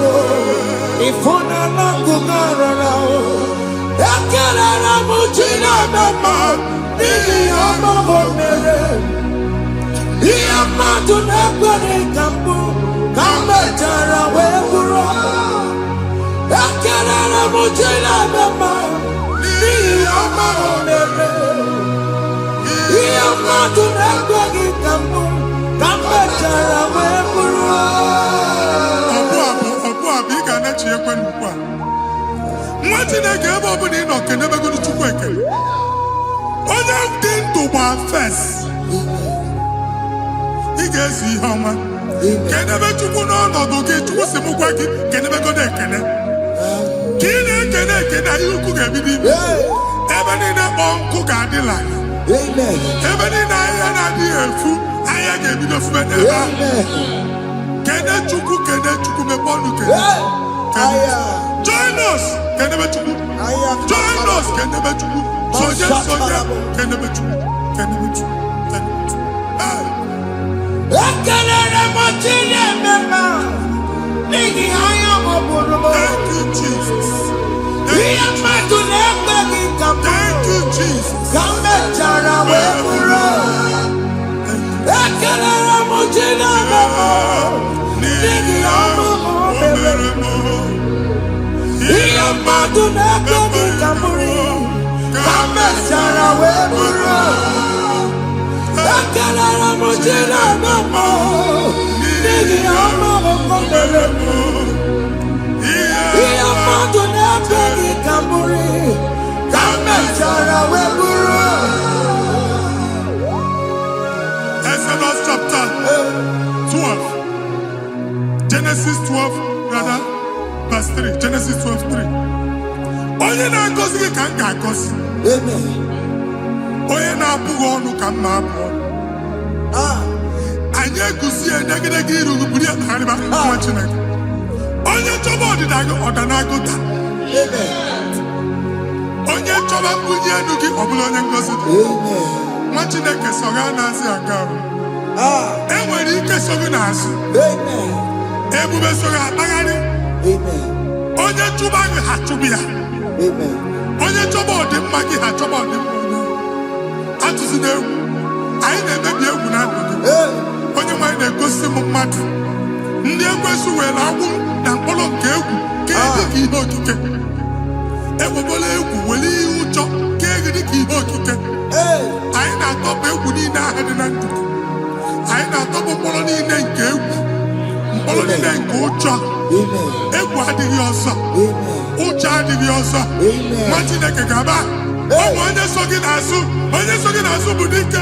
Ifuna Lokogoma. Ekelera Mujina Mama. Nini Amabo Mere. Iyamadu Nekwere Kambu. Kametara Weburo. Ekelera Mujina Mama. Nini Amabo Mere. Iyamadu Nekwere Kambu. Kametara Weburo. Chineke ebe ọ bụla ị nọ kenebegoro Chukwu ekele. Onye dị ndụ gba fes. Ị ga-ezi ihe ọma. Kenebe Chukwu n'ọnọdụ gị, Chukwu si mụ gwa gị kenebegoro ekele. Ka ị na-ekene ekene ihe ukwu ga-ebido ime. Ebe niile kpọ nkụ ga-adịla. Ebe niile ahịhịa na-adịghị efu, ahịhịa ga-ebido fube n'ebe ahụ. Kene Chukwu mepe ọnụ kene. Join us, kenebe Chukwu. Join us, kenebe Chukwu. Soje, kenebe Chukwu. Ekelere Mochile Mema. Nigi aya moburu. Thank you, Jesus. Iyamadu Nekwere Kambu. Thank you, Jesus. Kametara Weburo. Ekelere Mochile Mema. Nigi aya moburu. Iyamadu Nekwere Kambu. Kametara Weburo. Ekelere Mochile Mema. Nigi aya moburu. Iyamadu Nekwere Kambu. Kametara Weburo. Exodus chapter 12. Genesis 12, rather, verse 3. Genesis 12:3. Onye na-agọzi gị ka m ga-agọzi. Onye na-abụghị ọnụ ka m na-abụ ọnụ. Anyị eguzie negedege iru buru ya tagharịba nwa Chineke. Onye chọba ọdịda gị ọda na-agụta. Onye chọba mbunye elu gị ọ bụla onye ngọzi dị. Nwa Chineke so ga na-azị aga arụ. E nwere ike so gị n'azụ. Ebube so gị akpagharị. Onye chụba gị ha chụbụ ya. Onye chọba ọdịmma gị ha chọba ọdịmma onye. Atụzina egwu. Anyị na-emebi egwu na ndụ gị. Onye nwanyị na-egosi m mmadụ. Ndị ekwensu were agbụ na mkpọrọ nke egwu ka dị ka ihe okike. Ekwebola egwu were ihe ụjọ ka dị ka ihe okike. Anyị na-atọpụ egwu niile ahụ dị na ndụ. Anyị na-atọpụ mkpọrọ niile nke egwu. Mkpọrọ niile nke ụjọ. Egwu adịghị ọzọ. Ụjọ adịghị ọzọ. Nwa Chineke ga-aba. Ụmụ onye so gị n'azụ. Onye so gị n'azụ bụ dike.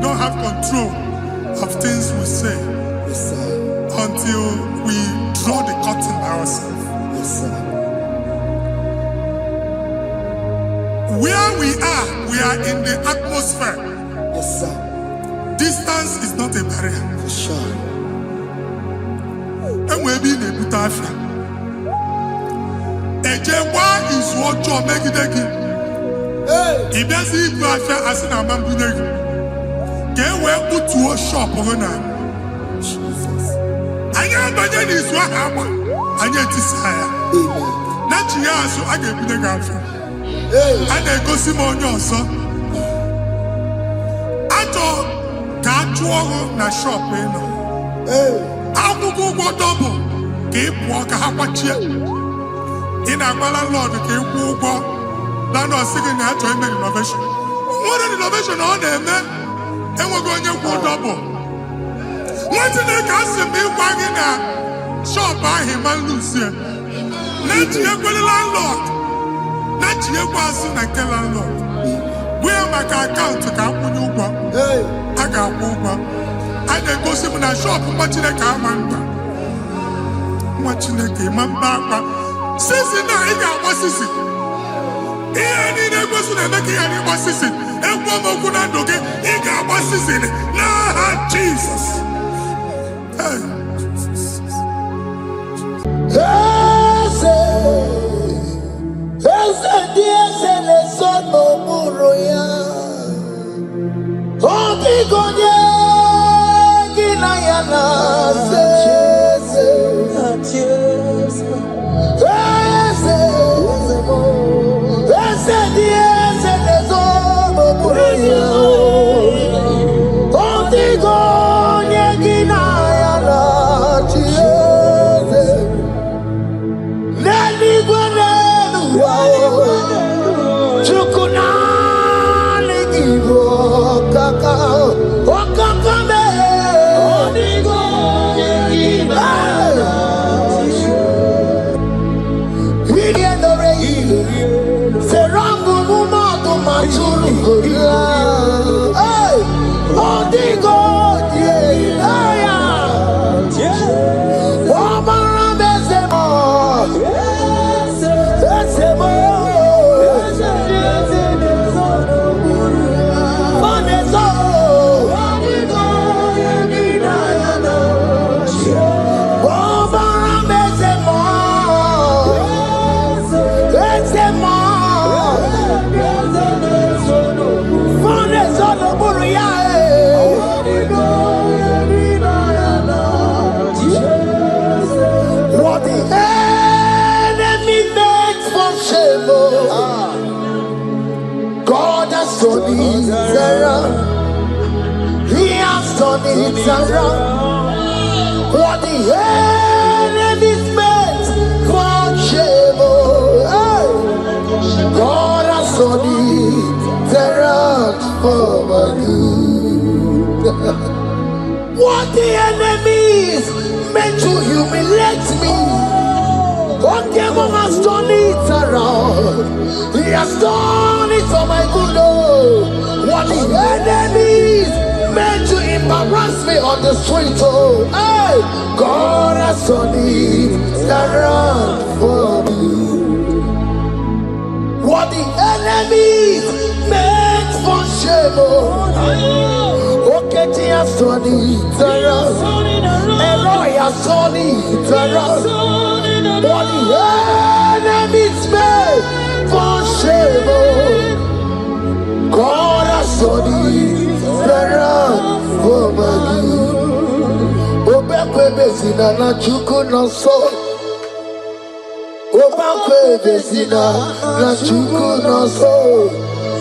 don't have control of things we say. Yes, sir. Until we draw the curtain by ourselves. Yes, sir. Where we are in the atmosphere. Yes, sir. Distance is not a barrier. For sure. And we'll be in a butafia. Ejekwa is what you make it again. If you see butafia as an amambunegi, get where put to a shop over now. Jesus. I am Banyan is what happened. I get this higher. Amen. Not you, so I get the gafia. And I go see more your son. I thought that you na shop, you know. I will go double. Keep walk a half chair. In a landlord, keep walk. Landlord singing that to make innovation. What an innovation on there, man. And we're going to go double. What did they cast me wagging at? Shop by him and Lucia. Let you go the landlord. Let you go and tell landlord. Where my account to come when you go? I got over. I then go see my shop, watching the car man. Watching the game, man. Since now, I got what's this? Here, I need a person and making any what's this? And one more good and okay, he got what's this in it. Nah, Jesus. Hey. He has turned it around. What the enemy's meant for shame, God has turned it around for my good. What the enemy's meant to humiliate me, God has turned it around. He has done it for my good. What the enemies meant to embarrass me on the street, hey, God has turned it around for me. What the enemies meant for shame, okay, He has turned it around. Elroy has turned it around. What the enemies meant for shame, God has turned it around for my good. Obekwe bezina na chuku no so. Obekwe bezina na chuku no so.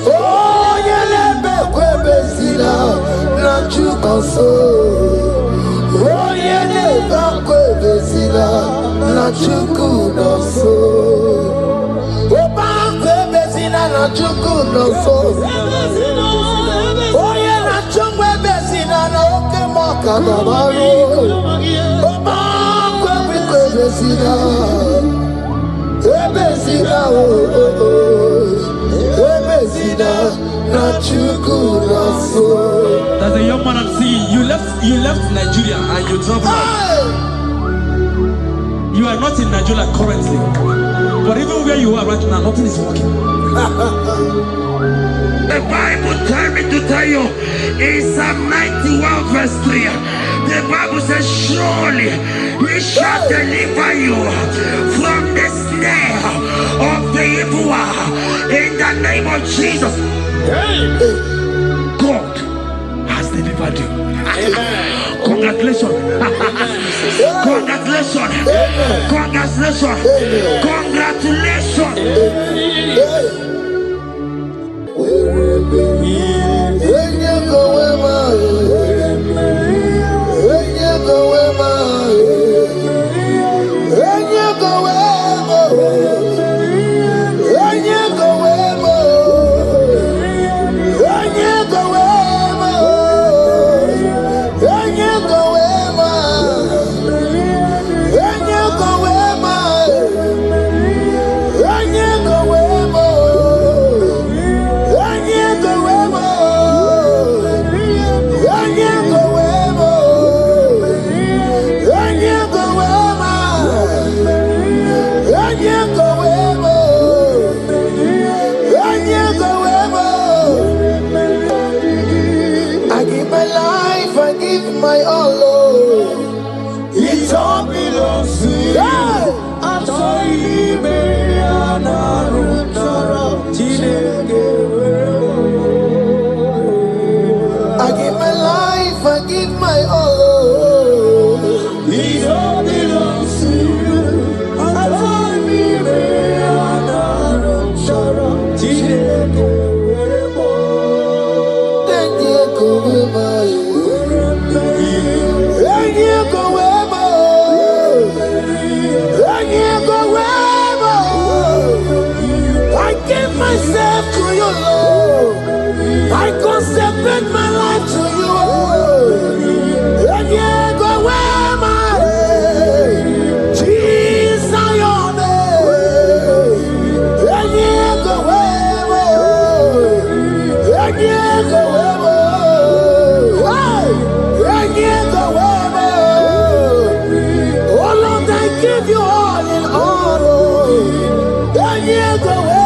Oh, yelebekwe bezina na chuku no so. Oh, yelebekwe bezina na chuku no so. Obekwe bezina na chuku no so. Oh, yeah, na chungwe bezina na oke moka na maru. Obekwe bezina. Ebezina, ebezina, na chuku na so. what I'm seeing. You left Nigeria and you traveled out. You are not in Nigeria currently. But even where you are right now, nothing is working. The Bible tells me to tell you in Psalm 91 verse 3. The Bible says, surely he shall deliver you from the snare of the evil one. In the name of Jesus. God has delivered you. Congratulations. Congratulations. Congratulations. Congratulations. My all, Lord, it all belongs to you. I give my life, I give my all, Lord. It all belongs to you. Myself to you, Lord. I consecrate my life to you, Lord. And yeah, go where my Jesus, your name. And yeah, go where and yeah, go where and yeah, go where. Oh Lord, I give you all in all. And yeah, go where.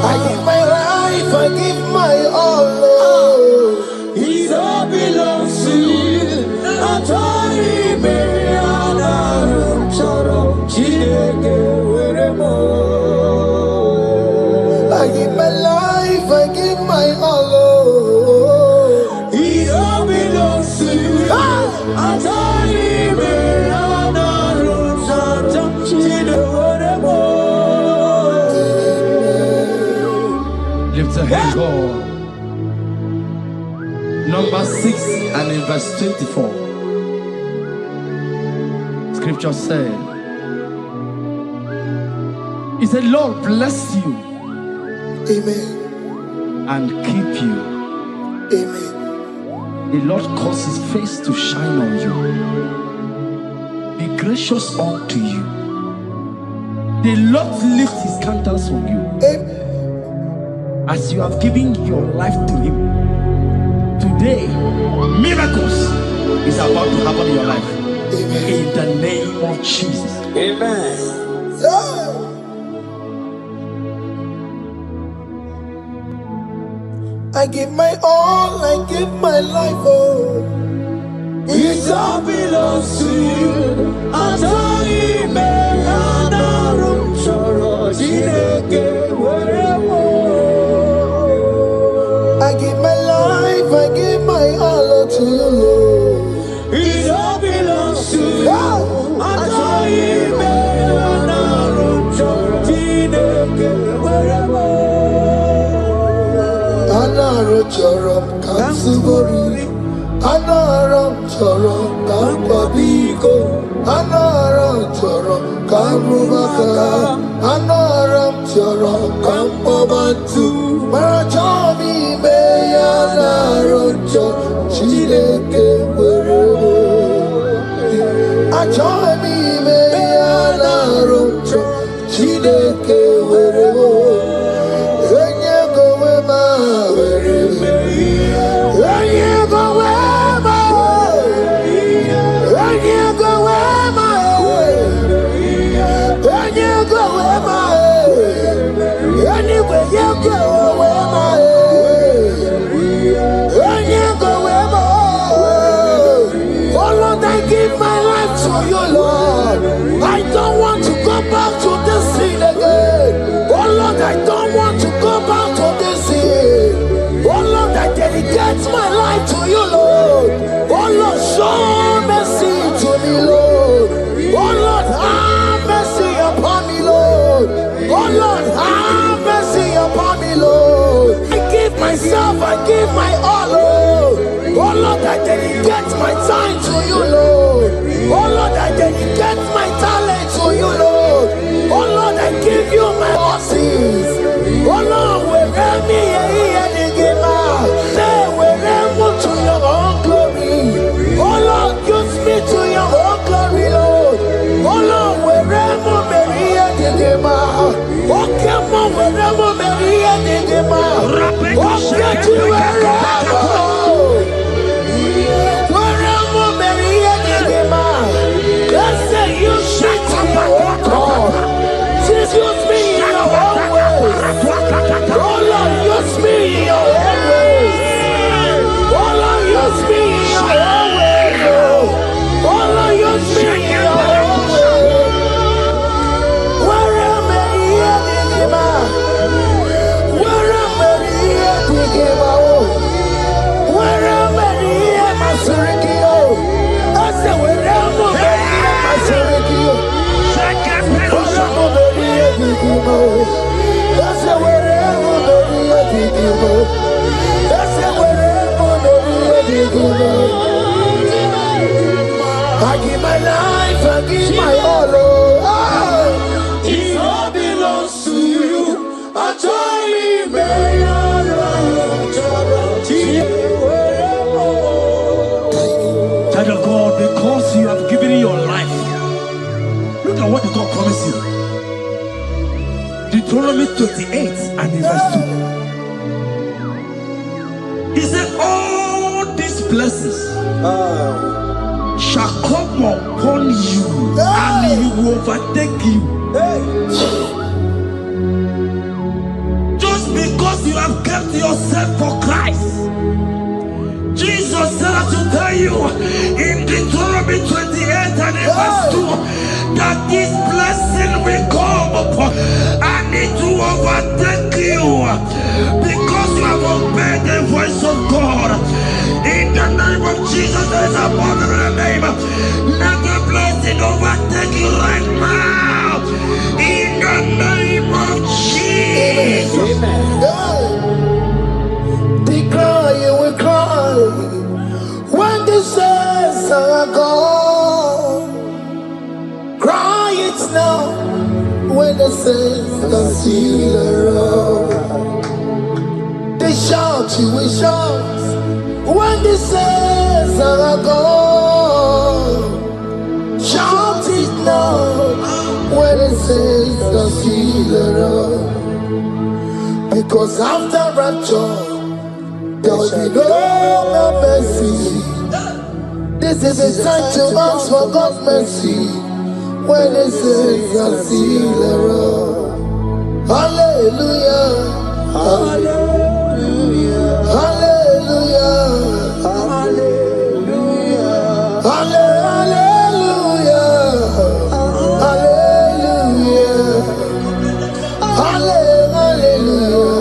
I give my life, I give my all, Lord. It all belongs to you. I give my life, I give my all, Lord. It all belongs to you. Lift your hands, God. Number 6 and in verse 24. Scripture said, He said, Lord bless you. Amen. And keep you. Amen. The Lord cause His face to shine on you. Be gracious unto you. The Lord lift His countenance on you. Amen. As you have given your life to Him, today, miracles is about to happen in your life. Amen. In the name of Jesus. Amen. Yeah. I give my all, I give my life, oh. It all belongs to you. I give my life, I give my all to you, Lord. It all belongs to you. Anaram Kansugori, Anaram Chorom Kampabiko, Anaram Chorom Kampubaka, Anaram Chorom Kampabantu, Marachomi Mayanaram Chileke Werebo, Achomi Mayanaram. Chineke weremo. Enye go wema weremo. Enye go wema. Enye go wema. Enye go wema. Anyway you go wema. Enye go wema. Oh Lord, I give my life to you, Lord. I don't want to go back to this sin again. Oh Lord, I don't want to go back to this sin. Oh Lord, I dedicate my life to you, Lord. Oh Lord, show mercy to me, Lord. Oh Lord, have mercy upon me, Lord. Oh Lord, have mercy upon me, Lord. I give myself, I give my all, Lord. Oh Lord, I dedicate my time to you, Lord. Oh Lord, I dedicate my talent to you, Lord. Oh Lord, I give you my horses. Oh Lord, wherever me and the giver, say wherever to your own glory. Oh Lord, use me to your own glory, Lord. Oh Lord, wherever me and the giver. Oh come on, wherever me and the giver. Oh get to wherever. Use me in your own ways. Oh Lord, use me in your own ways. Oh Lord, use me in your own ways. Oh Lord, use me in your own ways. Where am I here to give up? Where am I here to give up? Where am I here, my Surikio? I said, where am I here, my Surikio? That's the way I give my life, I give my all. It all belongs to you. I join me, Child of God, because you have given your life, look at what God promised you. Deuteronomy 28 and verse 2. He said, all these blessings shall come upon you and you will overtake you. Just because you have kept yourself for Christ. Jesus said to tell you in Deuteronomy 28 and verse 2 that this blessing will come upon and it will overtake you because you have obeyed the voice of God. In the name of Jesus, there is above every name. Let the blessing overtake you right now. In the name of Jesus. Declare you will cry when the saints are gone. Cry it now when the saints are still around. They shout, you will shout when the saints are gone. Shout it now when the saints are still around. Because after rapture there will be no more mercy. This is the time to ask for God's mercy when the saints are still around. Hallelujah, hallelujah, hallelujah, hallelujah, hallelujah, hallelujah, hallelujah.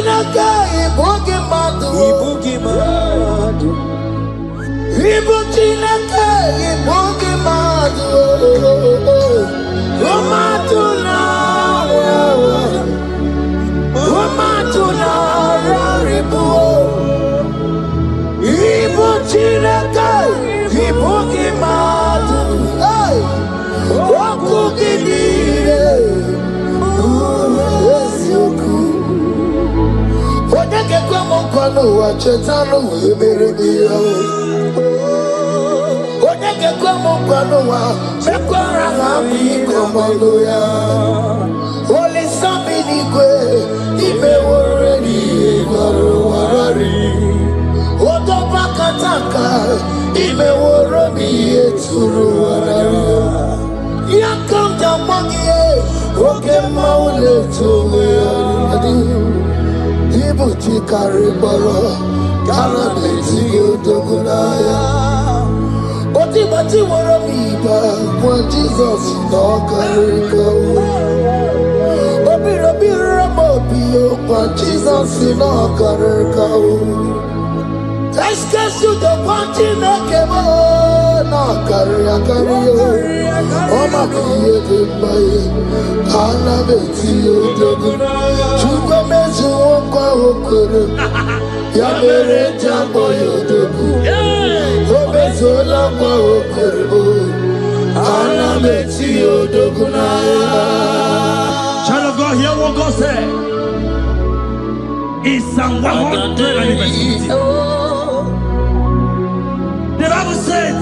Chineke ibugi madu. Ibugi madu. Ibu Chineke ibugi madu. Romatuna. Romatuna raribu. Ibu Chineke ibugi madu. Hey. Wakugidire. Uwesioku. Odeke kwa mkono wa chetano emerebiyo. Odeke kwa mkono wa mekwara hapi komodo ya. Ole sabini kwe ibe woredi igoro warari. Odo bakataka ibe worobi eturu warari. Yakam jamangiye oke maule tuwe adi. Ibuchi kariboro kara beti odogunaya. Oti bati woro miba kwa Jesus no kariko. Obiro biro mobio kwa Jesus no kariko. Eskesu do kwanti mekemo no karia kario. Oma kiye dembaye kara beti odogunaya. Chuko mezu okwa okoro. Ya mere jambo yodogu. Obezola kwa okoro. Ana beti odogunaya. Child of God, hear what God said. In Psalm 100. The Bible said,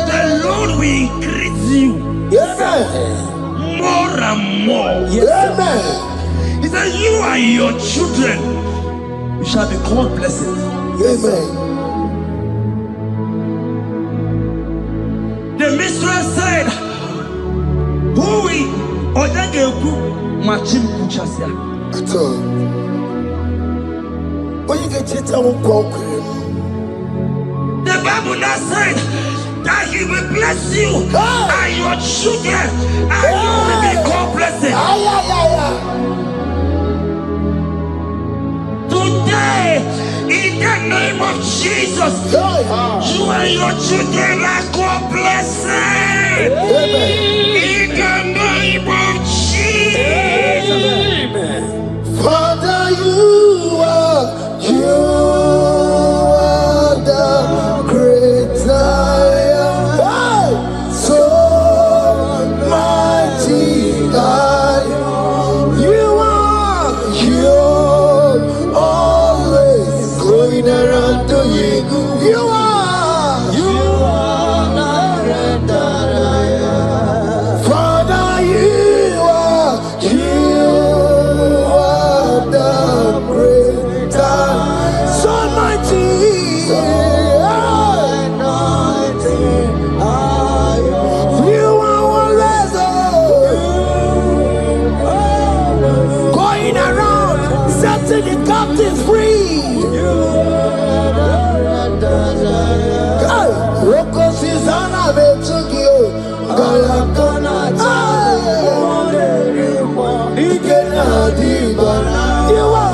the Lord will increase you more and more. Amen. He said, you and your children, you shall be called blessed. Amen. The mistress said, who will Odageku Machim Kuchasia? At all. When you get it, I won't walk with him. The Bible now said that he will bless you and your children, and you will be called blessed. Today, in the name of Jesus, you and your children are called blessed. In the name of Jesus. Father, you are the great I am. So mighty I am. You are always going around to you. You are the great I am. Father, you are the great I am. So mighty. You are always going around setting the captives free. Roko Susanna Betugio. You are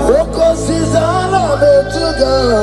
Roko Susanna Betugio.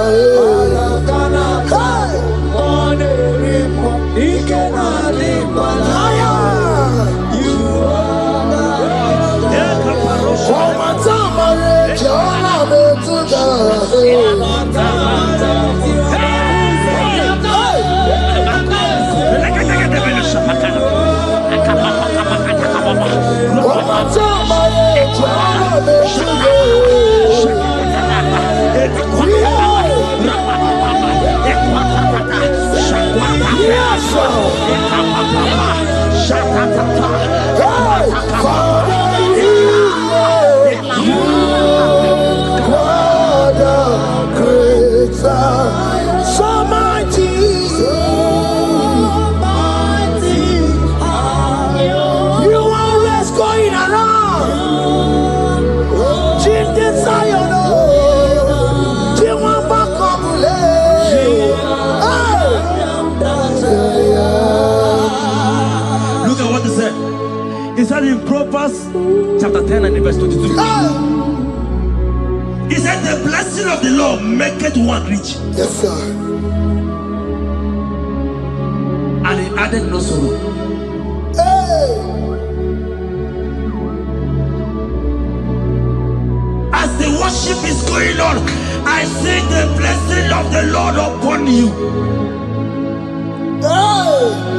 said in Proverbs chapter 10 and verse 22. He said, the blessing of the Lord maketh one rich. Yes, sir. And he added no sorrow. Hey. As the worship is going on, I see the blessing of the Lord upon you. Hey.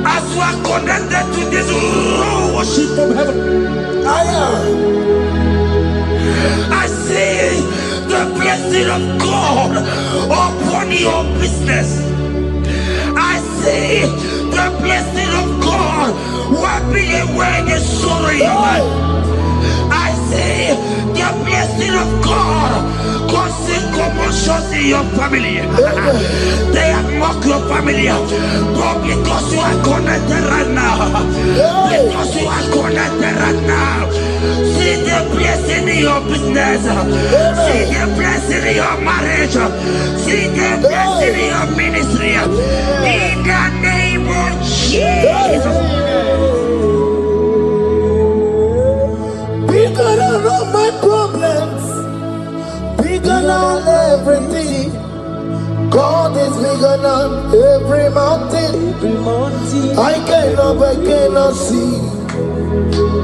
As you are connected to this raw worship from heaven, I see the blessing of God upon your business. I see the blessing of God wiping away the sorrow in your life. I see the blessing of God causing commotions in your family. They have mocked your family, but because you are connected right now, because you are connected right now, see the blessing in your business, see the blessing in your marriage, see the blessing in your ministry. In the name of Jesus. Bigger than all my problems, bigger than everything. God is bigger than every mountain. I cannot see.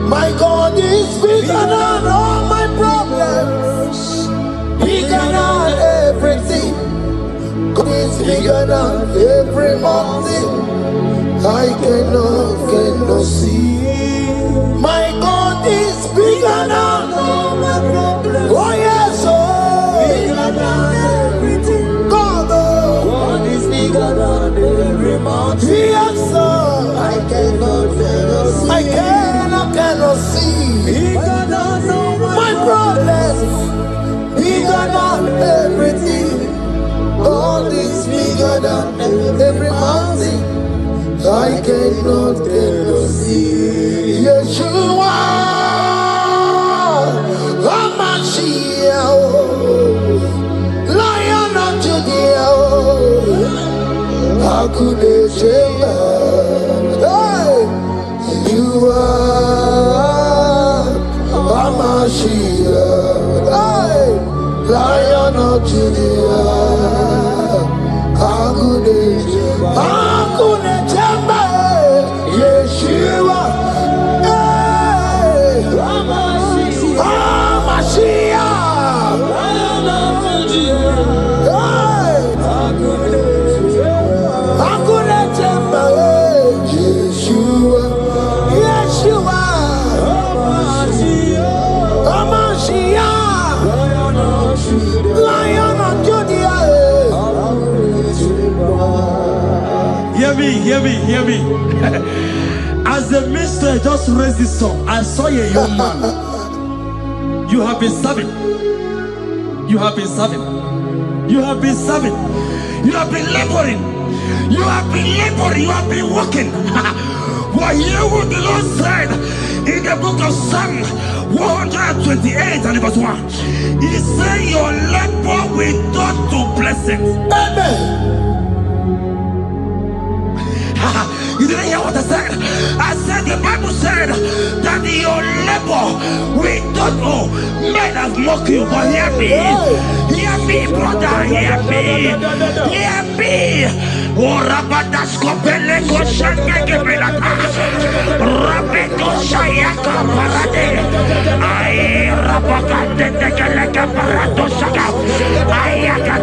My God is bigger than all my problems, bigger than everything. God is bigger than every mountain. I cannot see. My God is bigger than all my problems. Oh yes, oh. Bigger than everything. God is bigger than every mountain. Yes, sir. I cannot see. I cannot see. Bigger than all my problems. Bigger than everything. God is bigger than every mountain. I cannot see. Yeshua, Hamashiach, Lion of Judea, Hakudesheba. You are Hamashiach, Lion of Judea, Hakudesheba. Yeshua, Hear me. As the minister just raised this song, I saw a young man. You have been serving. You have been serving. You have been serving. You have been laboring. You have been laboring. You have been working. But hear what the Lord said in the book of Psalm 128 and verse 1. He said, your labor will turn to blessings. Amen. You didn't hear what I said? I said the Bible said that your labor will not know. Men have mocked you, but hear me. Hear me, brother. Hear me. Hear me. Oh, Rabadasko Peleko Shangeke Belata. Rabeko Shayaka Parade. I Rabakande Tekeleka Parato Shaka. Ayaka.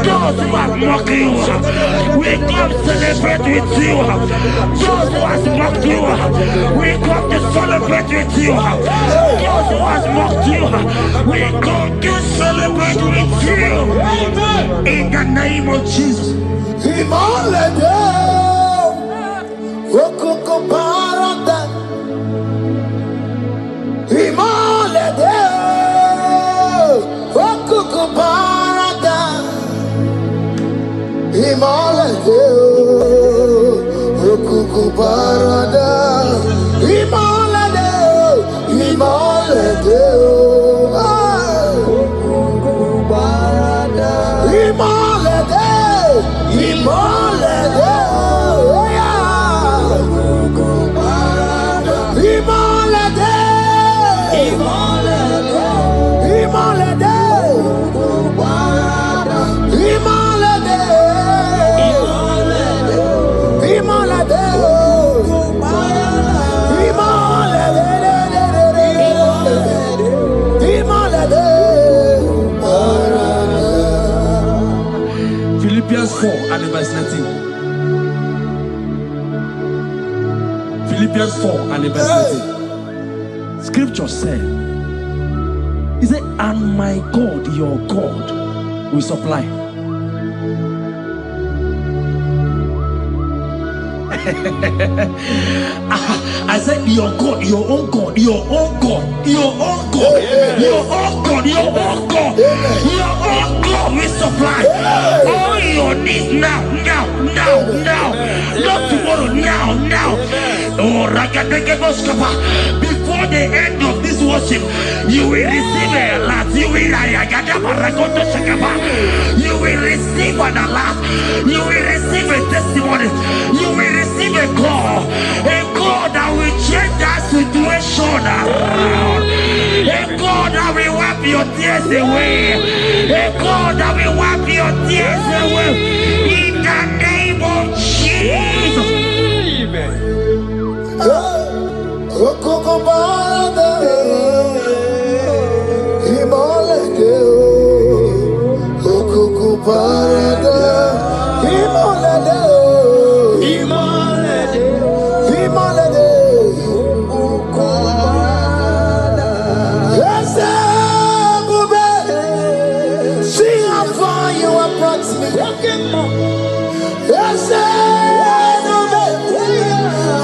Those who have mocked you, we come celebrate with you. Those who have mocked you, we come to celebrate with you. Those who have mocked you, we come to celebrate with you. In the name of Jesus. Philippians 4 and verse 13. Scripture said, he said, and my God, your God, will supply. I said, your God, your own God, your own God, your own God, your own God, your own God, your own God will supply all your needs now, now, not tomorrow, now. Oh, before the end of this worship, you will receive a lot. You will receive an alert. You will receive a testimony. You will receive a God that will change that situation around. A God that will wipe your tears away. A God that will wipe your tears away. In the name of Jesus.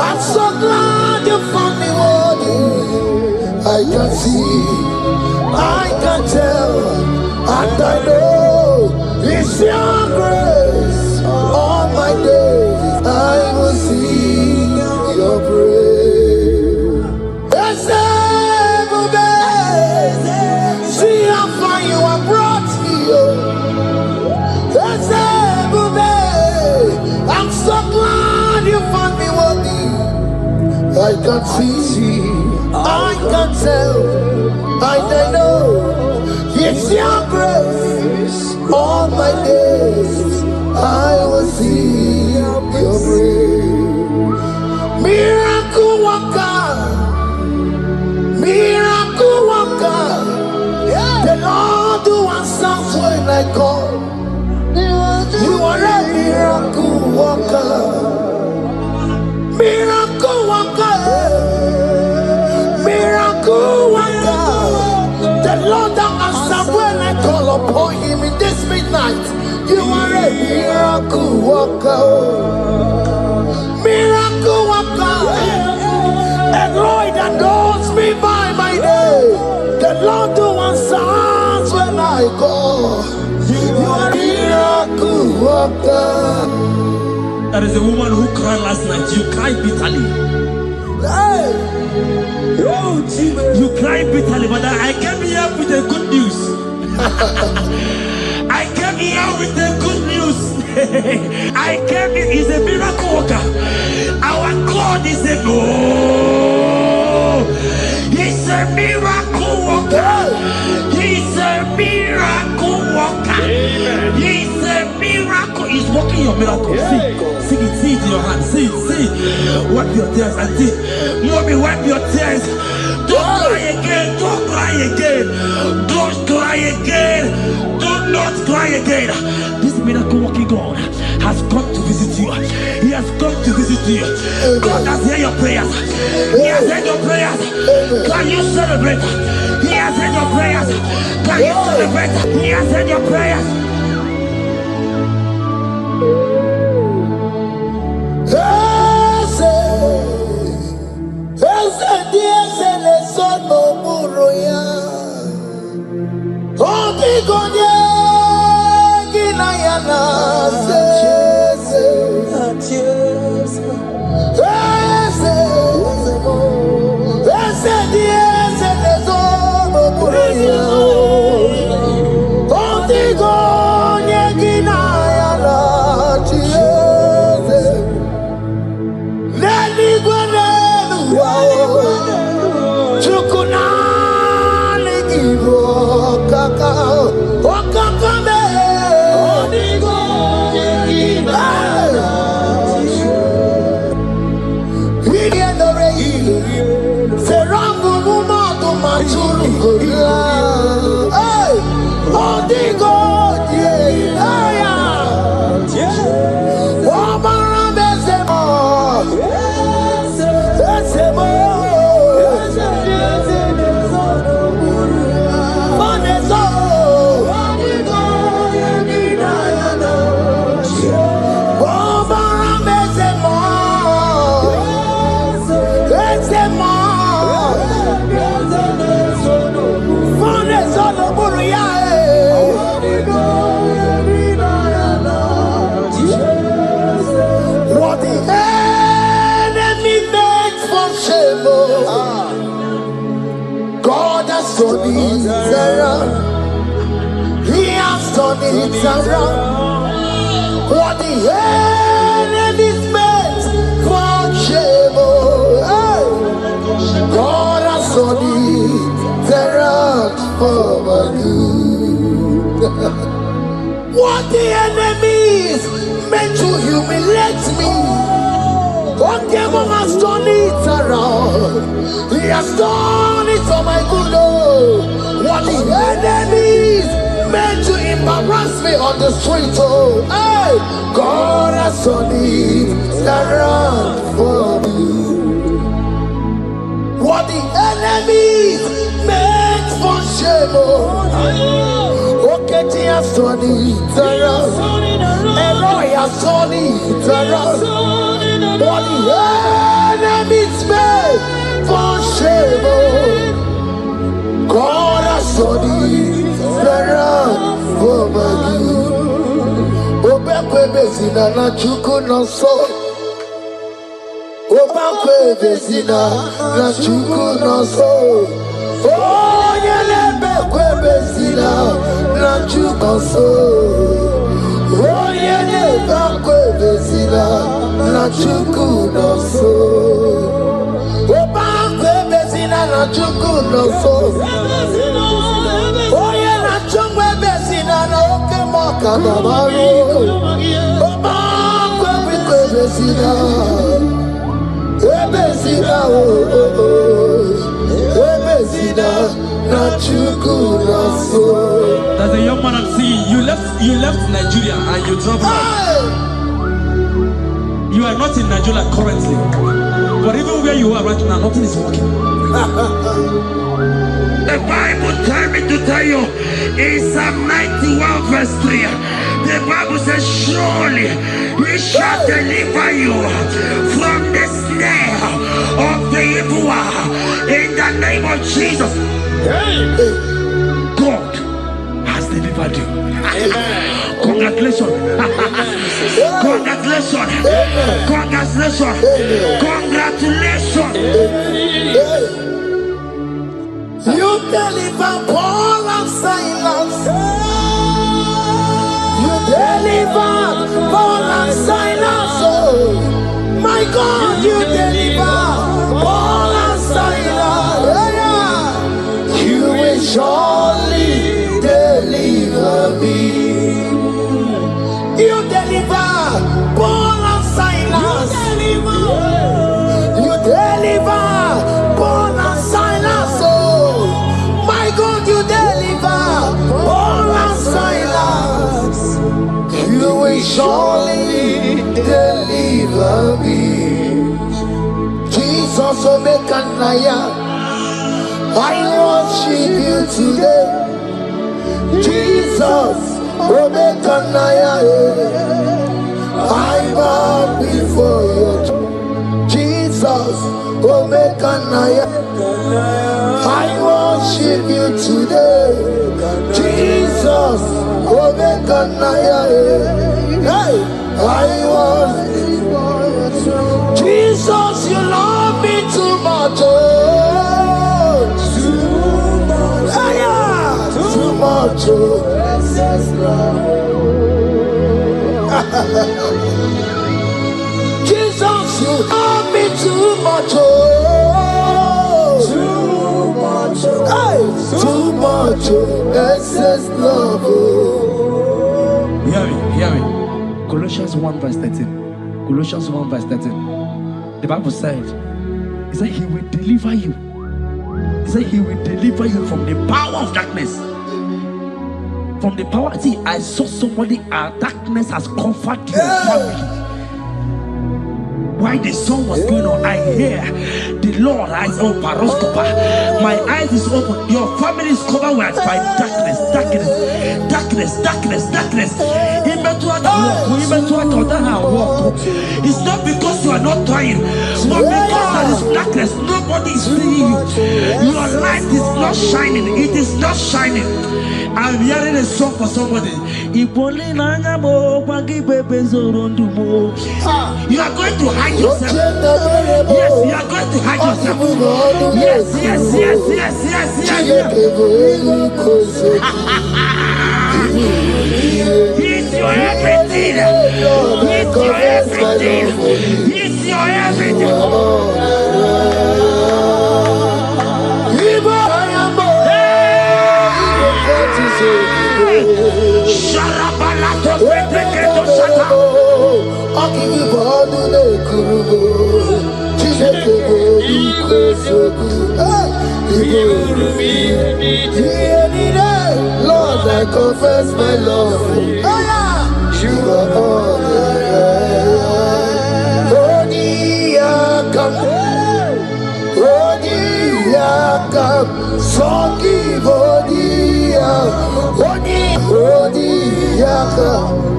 I'm so glad you found me worthy. I can see, I can tell, and I know it's your grace. All my days I will sing your praise. See how far you have brought me. I'm so glad you found me worthy. I can see, I can tell, I know it's your grace. All my days I will see your praise. Miracle worker, miracle worker. The Lord who answers when I call. You are a miracle worker. Miracle worker, miracle worker. The Lord that answers when I call upon him in this midnight. You are a miracle worker. Miracle worker. And Lord that knows me by my name. The Lord who answers when I call. You are a miracle worker. There is a woman who cried last night. You cried bitterly. Hey. You cried bitterly, but I came here with the good news. I came here with the good news. I came here, he's a miracle worker. Our God is a he's a miracle worker. He's a miracle worker. He's a miracle. He's working your miracle. See it in your hand. See it. Wipe your tears and see. Mommy, wipe your tears. Don't cry again. Don't cry again. Don't cry again. Do not cry again. This miracle working God has come to visit you. He has come to visit you. God has heard your prayers. He has heard your prayers. Can you celebrate? He has heard your prayers. Can you celebrate? He has heard your prayers. turned it around. He has turned it around. What the enemies meant for shame, hey, God has turned it around for my good. What the enemies meant to humiliate me, what devil has done it around. He has done it for my good. Oh, what the enemies meant to embarrass me on the street, oh, hey, God has done it around for me. What the enemies meant for shame, oh, okay, he has done it around. Eloi has done it around. What the enemies meant for shame, oh, God has done it around for my good. Obekwe bezina na chuku no so. Obekwe bezina na chuku no so. Oh, yelebekwe bezina na chuku no so. Oh, yelebekwe bezina na chuku no so. Obekwe bezina na chuku no so. Oh, yeah, na chungwe bezina na oke moka na baro. Obekwe bezina. Ebezina, oh, oh, oh. Ebezina na chuku no so. There's a young man I'm seeing. You left Nigeria and you traveled out. You are not in Nigeria currently, but even where you are right now, nothing is working. The Bible tells me to tell you in Psalm 91 verse 3, the Bible says, surely he shall deliver you from the snare of the evil one in the name of Jesus. God has delivered you. Congratulations. Congratulations. Congratulations. Congratulations. You deliver Paul and Silas. You deliver Paul and Silas. Oh, my God, you deliver Paul and Silas. Yeah. You will surely deliver me. You deliver Paul and Silas. You deliver Paul and Silas. Oh, my God, you deliver Paul and Silas. You will surely deliver me. Jesus, Omekanaya, I worship you today. Jesus, Omekanaya, I bow before you. Jesus, Omekanaya, I worship you today. Jesus, Omekanaya, hey, I worship you. Jesus, you love me too much. Oh, too much. Yeah, too much. Oh. Jesus, you love me too much. Oh, too much. Hey, too much. Excess love. Oh. Hear me. Colossians 1 verse 13. Colossians 1 verse 13. The Bible said, he said he will deliver you. He said he will deliver you from the power of darkness. From the power. See, I saw somebody, darkness has covered your family. While the song was going on, I hear the Lord eyes open, paroscopa. My eyes is open. Your family is covered by darkness. It's not because you are not trying, but because there is darkness, nobody is seeing you. Your light is not shining. It is not shining. I'm hearing a song for somebody. You are going to hide yourself. Yes, you are going to hide yourself. Yes. He's your everything. He's your everything. He's your everything. Lord, I confess my love. You are all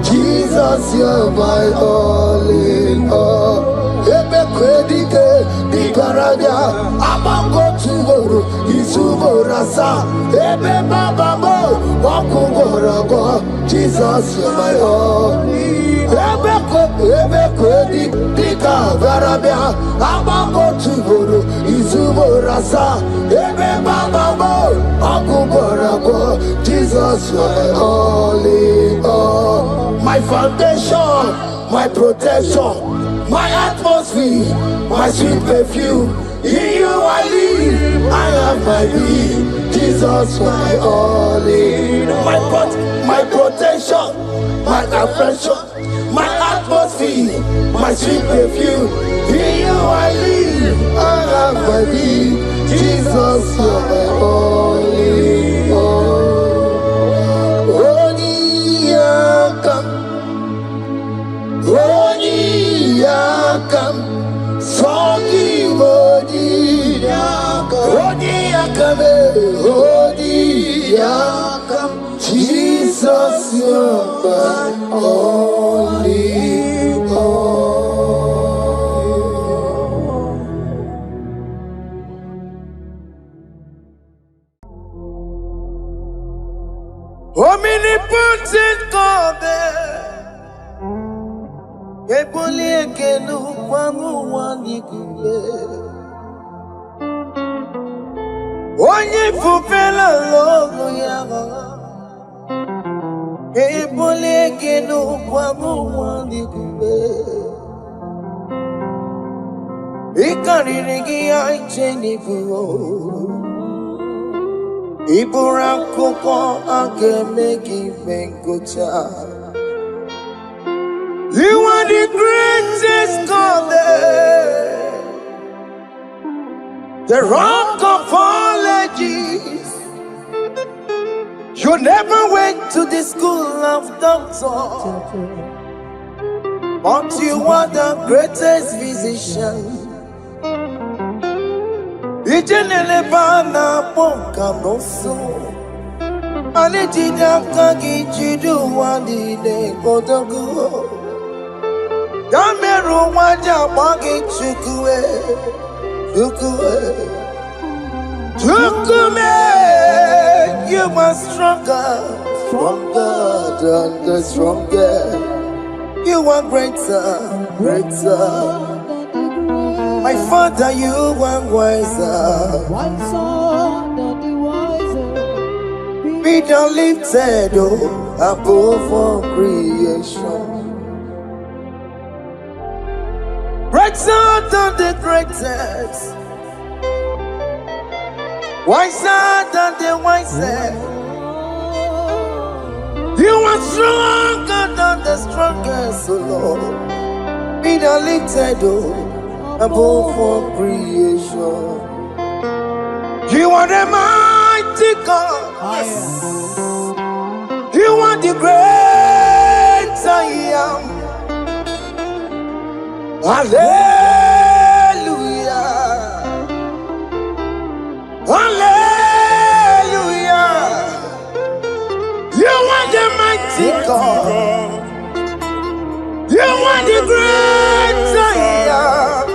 Jesus, you're my all in all. Ebe kwedike di karabia amango tugoro isumorasa ebe baba mo wakugorago. Jesus, you're my all. Ebe kwedi di karabia amango tugoro isumorasa ebe baba mo wakugorago. Jesus, you're my all in all. My foundation, my protection, my atmosphere, my sweet perfume. In you I live, I have my being. Jesus, my all in all. My protection, my affection, my atmosphere, my sweet perfume. In you I live, I have my being. Jesus, my all in all. Yakam, Sogi Odi Yakam, Jesus, you're my only all. Omnipotent God, Eboli ekelu kwangu wanikume. Onye fupela logo yaga. Eboli ekelu kwangu wanikume. Ikariri ya icheni fuo. Iburanko kwa akeme kivengocha. You are the greatest God there, the rock of all ages. You never went to the school of doctor, but you are the greatest physician. Ijenele bana ponka noso, anejida kagi jidu wandi de kodogo. Yameru waja wagi chukue, chukume. You are stronger than the strongest. You are greater. My Father, you are wiser. Be thou lifted above all creation. Greater than the greatest, wiser than the wisest. You are stronger than the strongest, O Lord. Be thou lifted above all creation. You are the mighty God. You are the great I am. Hallelujah. Hallelujah. You are the mighty God. You are the great I am.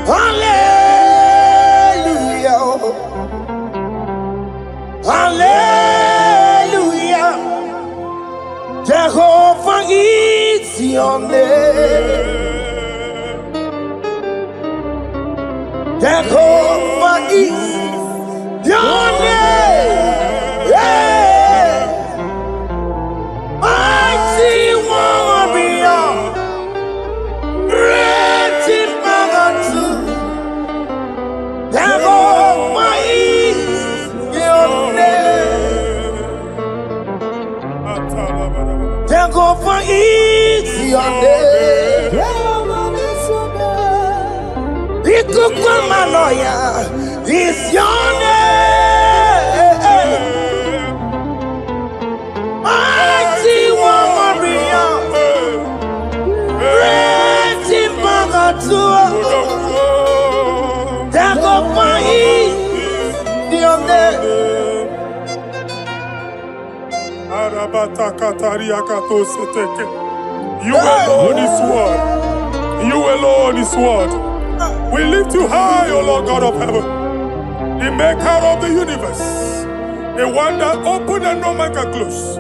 Hallelujah. Hallelujah. Jehovah is your name. Jehovah is your name. Yeah. Mighty warrior. Great in battle. Jehovah is your name. Jehovah is your name. Ikukumanoya is your name. Mighty warrior, great in battle. Jehovah is your name. You alone is word. You alone is word. We lift you high, O Lord God of heaven, the maker of the universe, the one that opened and no man can close.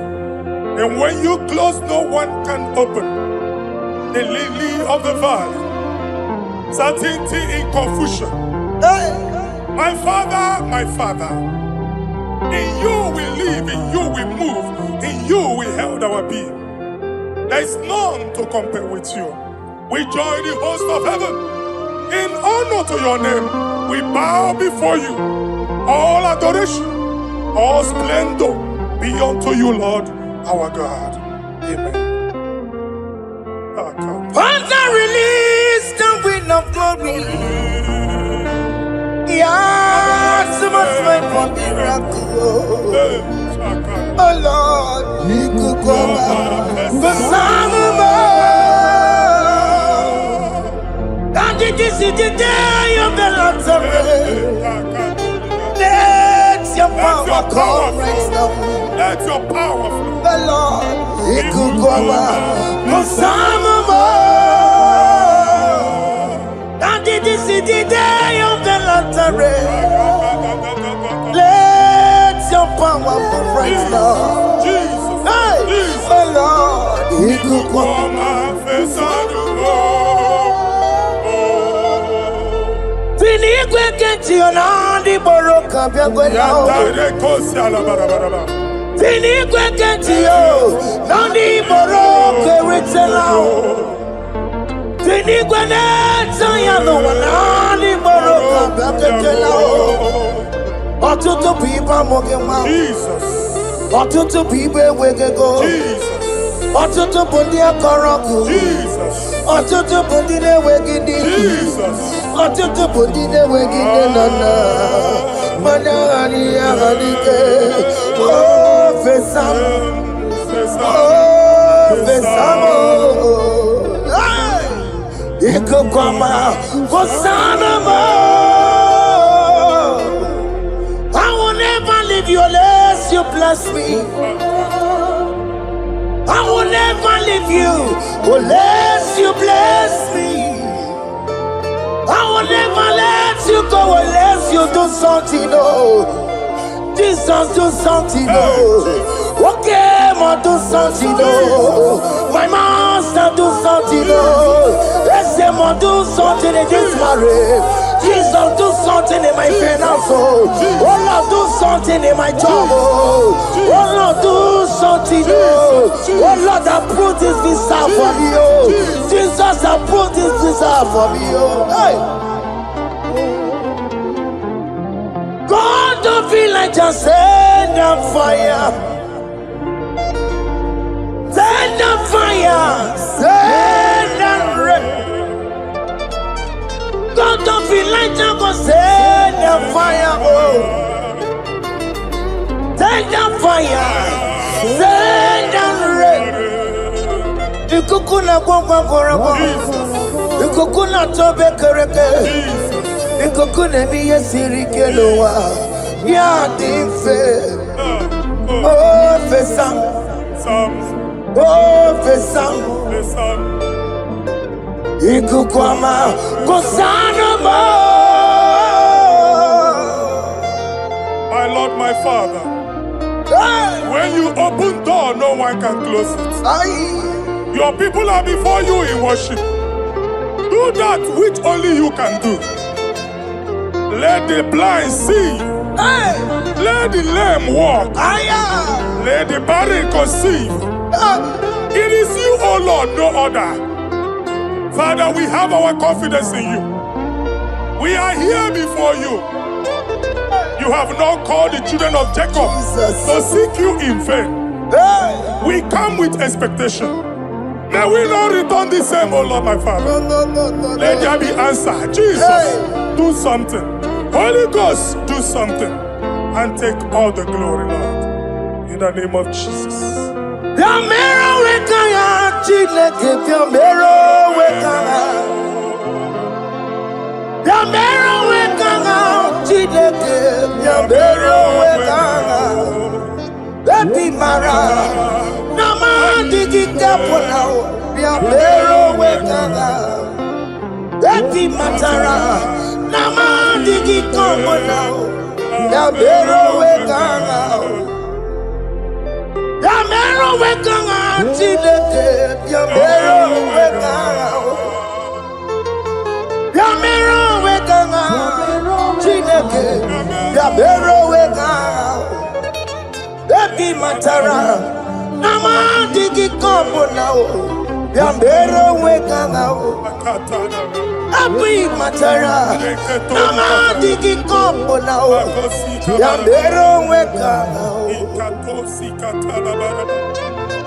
And when you close, no one can open. The lily of the valley, certainty in confusion. My Father, in you we live, in you we move, in you we held our being. There is none to compare with you. We join the host of heaven. In honor to your name, we bow before you. All adoration, all splendor be unto you, Lord, our God. Amen. Father, release the wind of glory. Yes, must wait for miracle. Oh Lord, you could come out. The Son of God. This is the day of the Lord's rain. Let your power come right now. Let your power flow. The Lord, He could come out. The Son of God. This is the day of the Lord's rain. Let your power come right now. Jesus, hey, the Lord, He could come out. Tinigwe kenti onandi boroka biagwela. Tinigwe kenti yo nandi boroka ritela. Tinigwe neta ya no nandi boroka biagwela. Otutu pipa mogema. Jesus. Otutu pipe wegego. Jesus. Otutu bundi akoroku. Jesus. Otutu bundi ne wegindi. Jesus. Otutu bundi ne wegindi nana. Mana ani ahanike. Oh fesam. Oh fesamo. Iko kwama kosanamo. I will never leave you unless you bless me. I will never leave you unless you bless me. I will never let you go unless you do something. Oh, Jesus, do something. Oh, okay, ma do something. Oh, my master, do something. Oh, let's say, ma do something in this marriage. Jesus, do something in my finance. Oh, Lord, do something in my job. Oh, Lord, do something. Oh, Lord, approve this visa for me. Oh, Jesus, approve this visa for me. Oh, hey. God, don't feel like just send a fire. Send a fire. Send a rain. God don't feel like just go send the fire, oh. Send the fire, send the rain. The kukuna gwangwa gwangwa, the kukuna tobe kereke, the kukuna miye sirike loa, ya dimfe, oh fesam, oh fesam. Ikukwama Kosanamo Father, when you open door, no one can close it. Your people are before you in worship. Do that which only you can do. Let the blind see. Let the lame walk. Let the barren conceive. It is you, O Lord, no other. Father, we have our confidence in you. We are here before you. You have not called the children of Jacob to seek you in vain. We come with expectation. May we not return the same, O Lord, my Father. Let there be answer. Jesus, do something. Holy Ghost, do something. And take all the glory, Lord. In the name of Jesus.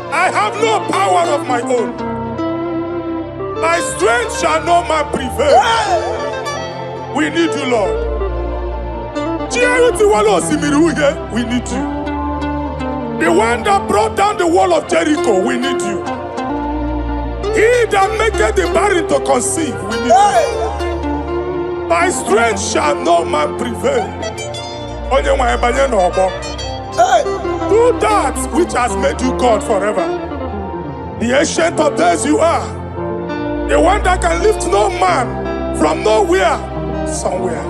I have no power of my own. My strength shall no man prevail. We need you, Lord. We need you. The one that brought down the wall of Jericho, we need you. He that maketh the barren to conceive, we need you. By strength shall no man prevail. Do that which has made you God forever. The ancient of days you are. The one that can lift no man from nowhere, somewhere.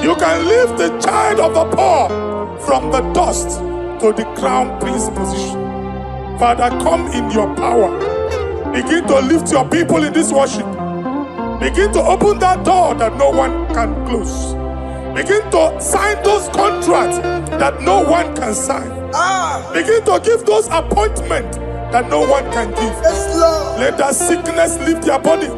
You can lift the child of the poor from the dust to the crown prince position. Father, come in your power. Begin to lift your people in this worship. Begin to open that door that no one can close. Begin to sign those contracts that no one can sign. Begin to give those appointments that no one can give. Let that sickness leave their body.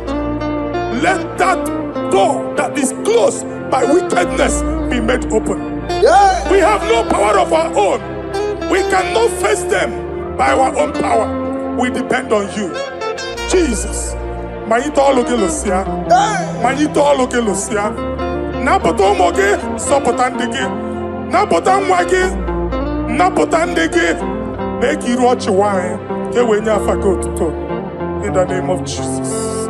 Let that door that is closed by wickedness be made open. We have no power of our own. We cannot face them by our own power. We depend on you. Jesus. Manito Logelosia. Manito Logelosia. Napotomoge, Sopotandege. Napotamwage. Napotandege. Make you watch wine. In the name of Jesus.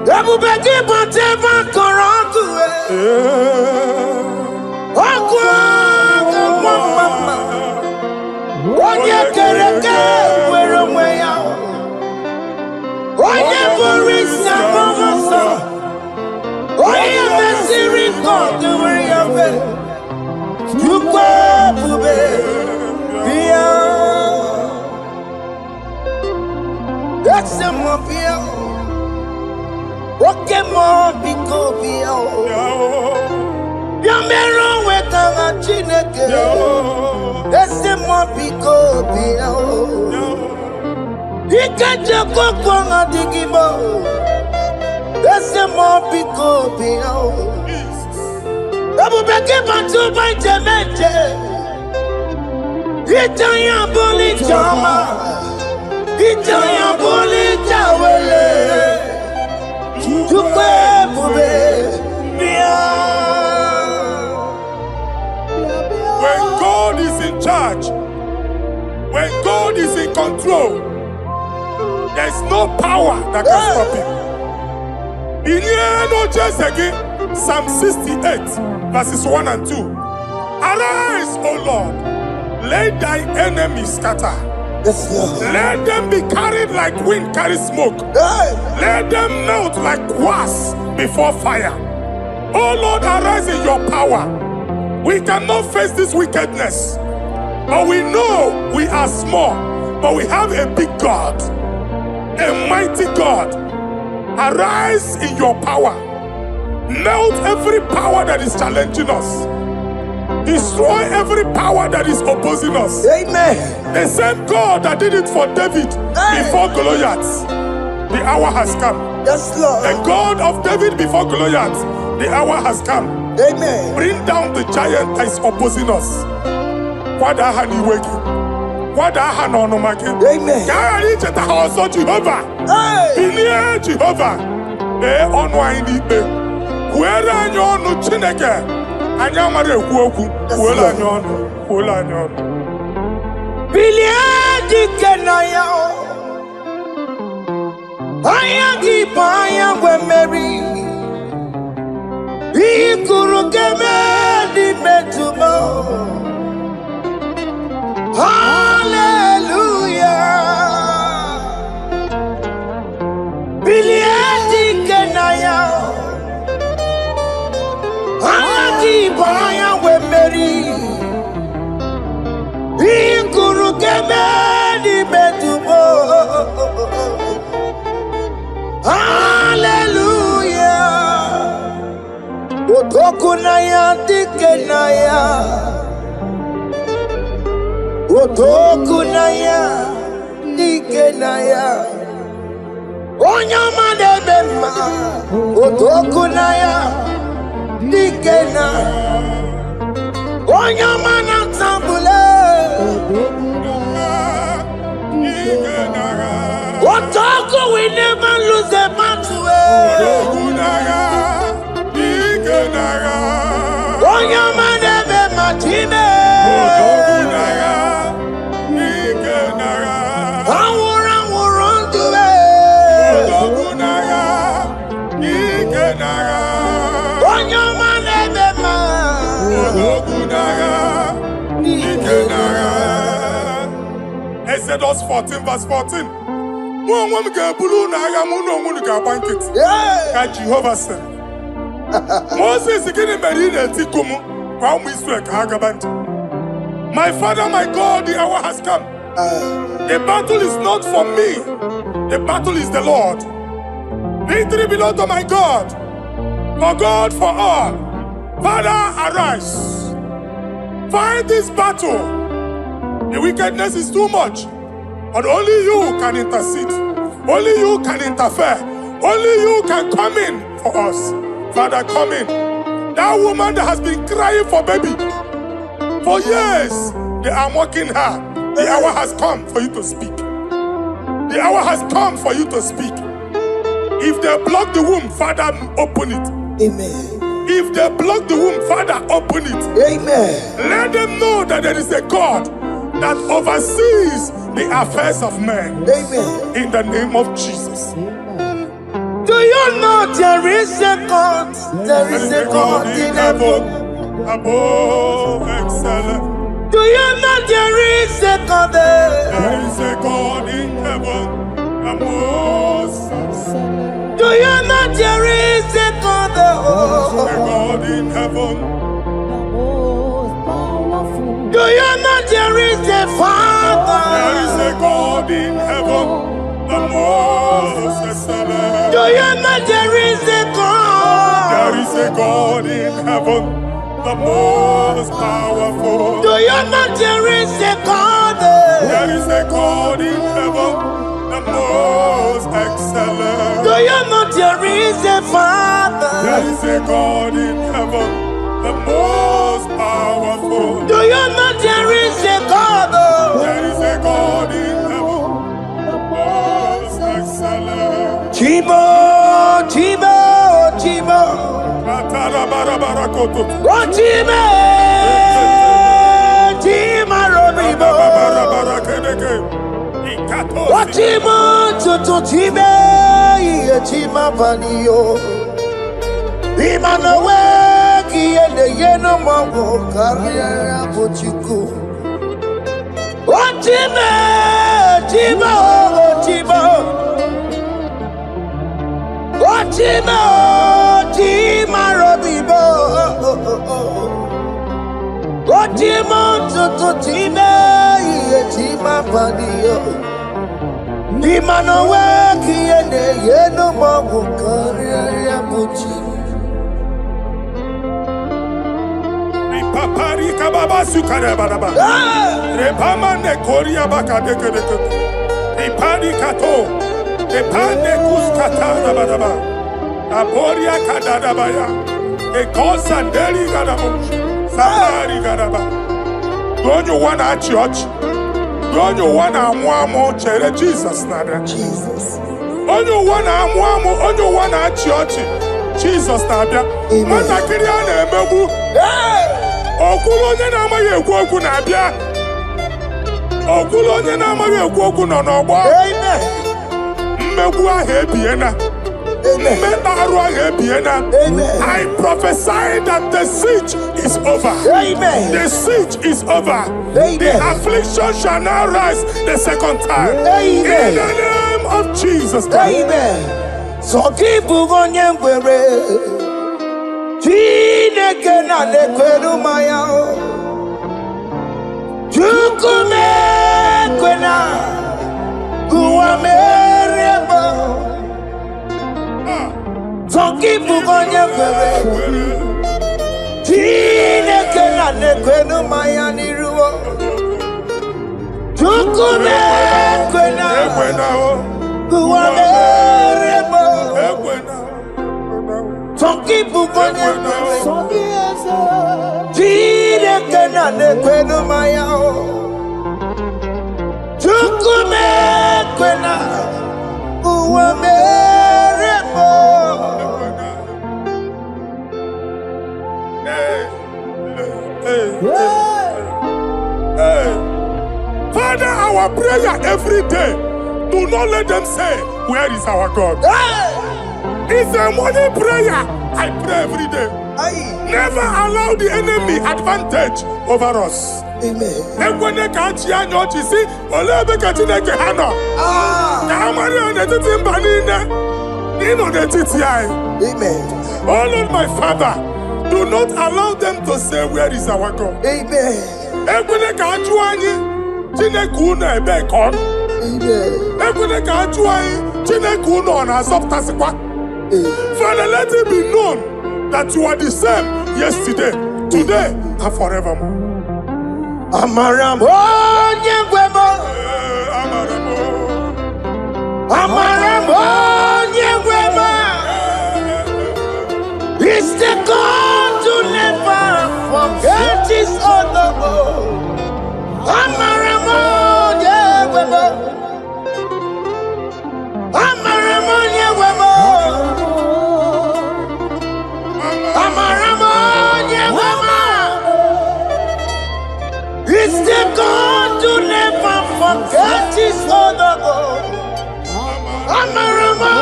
When God is in charge, when God is in control, there's no power that can stop him. In again, Psalm 68, verses 1 and 2. Arise, O Lord, let thy enemies scatter. Let them be carried like wind carries smoke. Let them melt like wax before fire. Oh Lord, arise in your power. We cannot face this wickedness. But we know we are small, but we have a big God, a mighty God. Arise in your power. Melt every power that is challenging us. Destroy every power that is opposing us. Amen. The same God that did it for David before Goliath, the hour has come. Yes, Lord. The God of David before Goliath, the hour has come. Amen. Bring down the giant that is opposing us. Amen. Hey. Jehovah. Where are you no Chineke? Anyamare kuoku, wela nyon. Biliadi kenaya, ayagi paya we Mary. Ikuru keme di metumo. Hallelujah. Biliadi kenaya. Ayagi paya we Mary. Ikuru keme di metumo. Hallelujah. Otokunaya dikenaya. Otokunaya dikenaya. Onyama de bema. Otokunaya dikena. Onyama na tambule. Otoku, we never lose a battle. Onyama de bema time. Exodus 14 verse 14. Jehovah said, Moses my father, my God, the hour has come. The battle is not for me. The battle is the Lord. Victory belongs to my God. For God, for all. Father, arise. Fight this battle. The wickedness is too much. But only you can intercede. Only you can interfere. Only you can come in for us. Father, come in. That woman that has been crying for baby for years, they are mocking her. The hour has come for you to speak. The hour has come for you to speak. If they block the womb, Father, open it. Amen. If they block the womb, Father, open it. Amen. Let them know that there is a God that oversees the affairs of men. Amen. In the name of Jesus. Do you know there is a God? There is a God in heaven. Above excellent. Do you know there is a God there? There is a God in heaven. Above excellent. Do you know there is a God there? A God in heaven. Do you know there is a Father? There is a God in heaven. The most excellent. Do you know there is a God? There is a God in heaven, the most powerful. Do you know there is a God there? There is a God in heaven, the most excellent. Do you know there is a Father? There is a God in heaven, the most powerful. Do you know there is a God? There is a God in heaven, the most excellent. Chibo, Chibo, Chibo. Oh, Chibo, Chibo, Robibo. Oh, Chibo, Tutu, Chibo, Chibo, Panio. Imanowe, Kiende, Yeno, Mongo, Carriera, Pochuku. Oh, Chibo, Chibo, Chibo. Ochimo, Chima Robibo. Ochimo, Tutu, Chime. my body. Ni mano weki ene yeno mawu kariya buchi. Ni papari kababa sukare badaba. Repama ne koria baka deke deke. Ni pari kato. Ni pane kuskata badaba. Aboria kadada baya. E kosa deri gadabo. Sabari gadaba. Don't you wanna church? Don't you wanna mwamo chere Jesus nada? Jesus. Don't you wanna church? Jesus nada. Mata kiriana emebu. Okulo nye na amaghị ekwu okwu na-abịa. Okulo onye na-amaghị ekwu okwu nọ n'ọgbọ. Mmegbu ahụ ebiena. Mmeta arụ ahụ ebiena. I prophesy that the siege is over. Amen. The siege is over. Amen. The affliction shall now rise the second time. Amen. In the name of Jesus Christ. Amen. So keep onye ngwere. Chineke na nekwenu maya. Chukume kwena. Kuwa merebo. So keep onye ngwere. Chineke na nekwenu maya niruo. Chukume kwena. Kuwa merebo. Some people go there. Chineke na nekwenu maya. Chukume kwena. Uwa merebo. Father, our prayer every day. Do not let them say, where is our God? It's a morning prayer. I pray every day. Never allow the enemy advantage over us. Amen. Amen. Oh Lord, my Father, do not allow them to say, where is our God? Amen. Father, let it be known that you are the same yesterday, today, and forevermore. Amaramo nyegwemo. Amaramo nyegwemo. It's the God to never forget his honor. Amaramo nyegwemo. Amaramo nyegwemo. Amaramo nyegwemo. It's the God to never forget his honor. Amaramo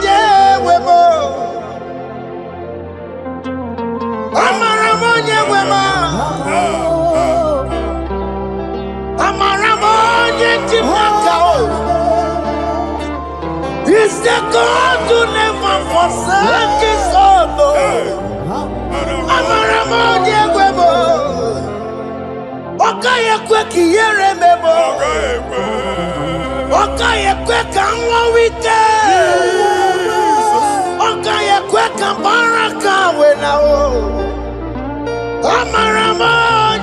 nyegwemo. Amaramo nyegwemo. Amaramo nyegwemo. It's the God to never forsake his honor. Amaramo nyegwemo. Okaye kwe kiyere memo. Okaye kwe kanwa wike. Okaye kwe kambaraka wenao. Amaramo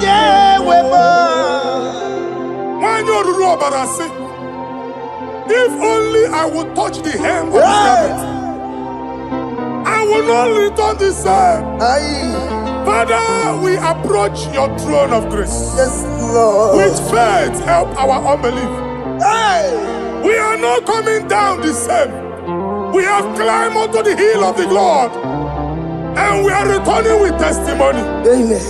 nyegwemo. If only I would touch the hem of his garment, I will not return the same. Father, we approach your throne of grace. Yes, Lord. With faith, help our unbelief. We are not coming down the same. We have climbed onto the hill of the Lord, and we are returning with testimony. Amen.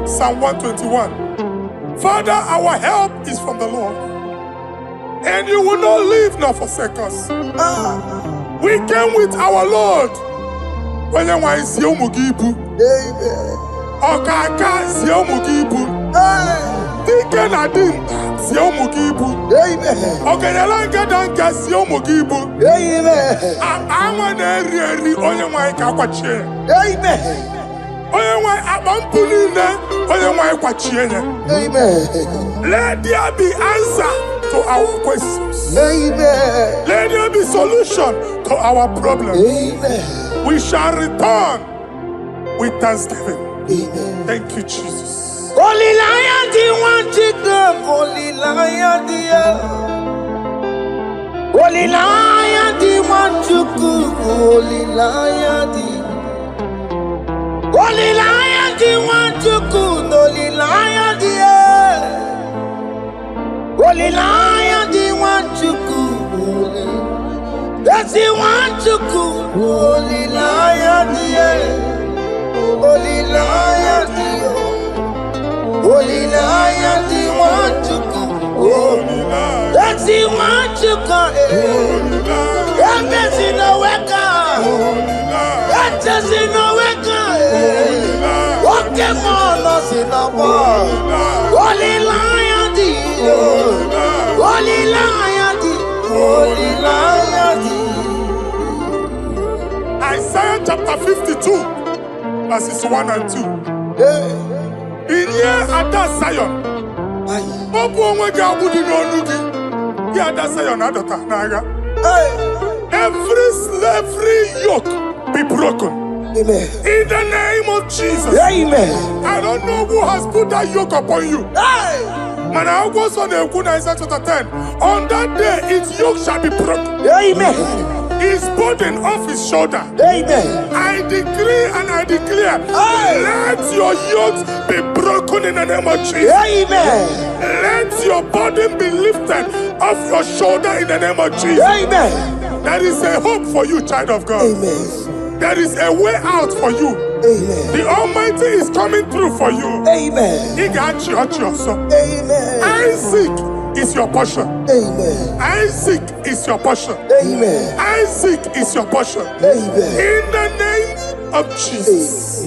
Psalm 121. Father, our help is from the Lord, and you will not leave nor forsake us. We came with our Lord. Amen. Okaka Ziomugibu. Deacon Adim sie umugibu. Amen. Ogenelanga danka sie umugibu. Amen. Amana eri onye nwai ka kwachie. Amen. Onye nwai abampuli ne onye nwai kwachie nye. Amen. Let there be answer to our questions. Amen. Let there be solution to our problems. Amen. We shall return with thanksgiving. Amen. Thank you, Jesus. Holy Lion, the one to go. Holy Lion, the Holy Lion, the one to go. Holy Lion, the Holy Lion, the one to go. Holy Lion, the Holy Lion, the one to go. That's the one to go. Holy Lion, the Holy Lion, the Holy Lion, the one to go. That's the one to go. That's in the weka. That's in the weka. Okay, man, that's in the bar. Holy Lion, the Holy Lion, the Holy Lion, the Isaiah chapter 52, verses 1 and 2. In here at that Zion, every slavery yoke be broken. Amen. In the name of Jesus. Amen. I don't know who has put that yoke upon you. And I was on the Isaiah chapter 10. On that day, its yoke shall be broken. Amen. His burden off his shoulder. Amen. I decree and I declare, let your yokes be broken in the name of Jesus. Amen. Let your burden be lifted off your shoulder in the name of Jesus. Amen. There is a hope for you, child of God. Amen. There is a way out for you. Amen. The Almighty is coming through for you. Amen. He got you out your son. Amen. Isaac is your portion. Amen. Isaac is your portion. Amen. Isaac is your portion. Amen. In the name of Jesus.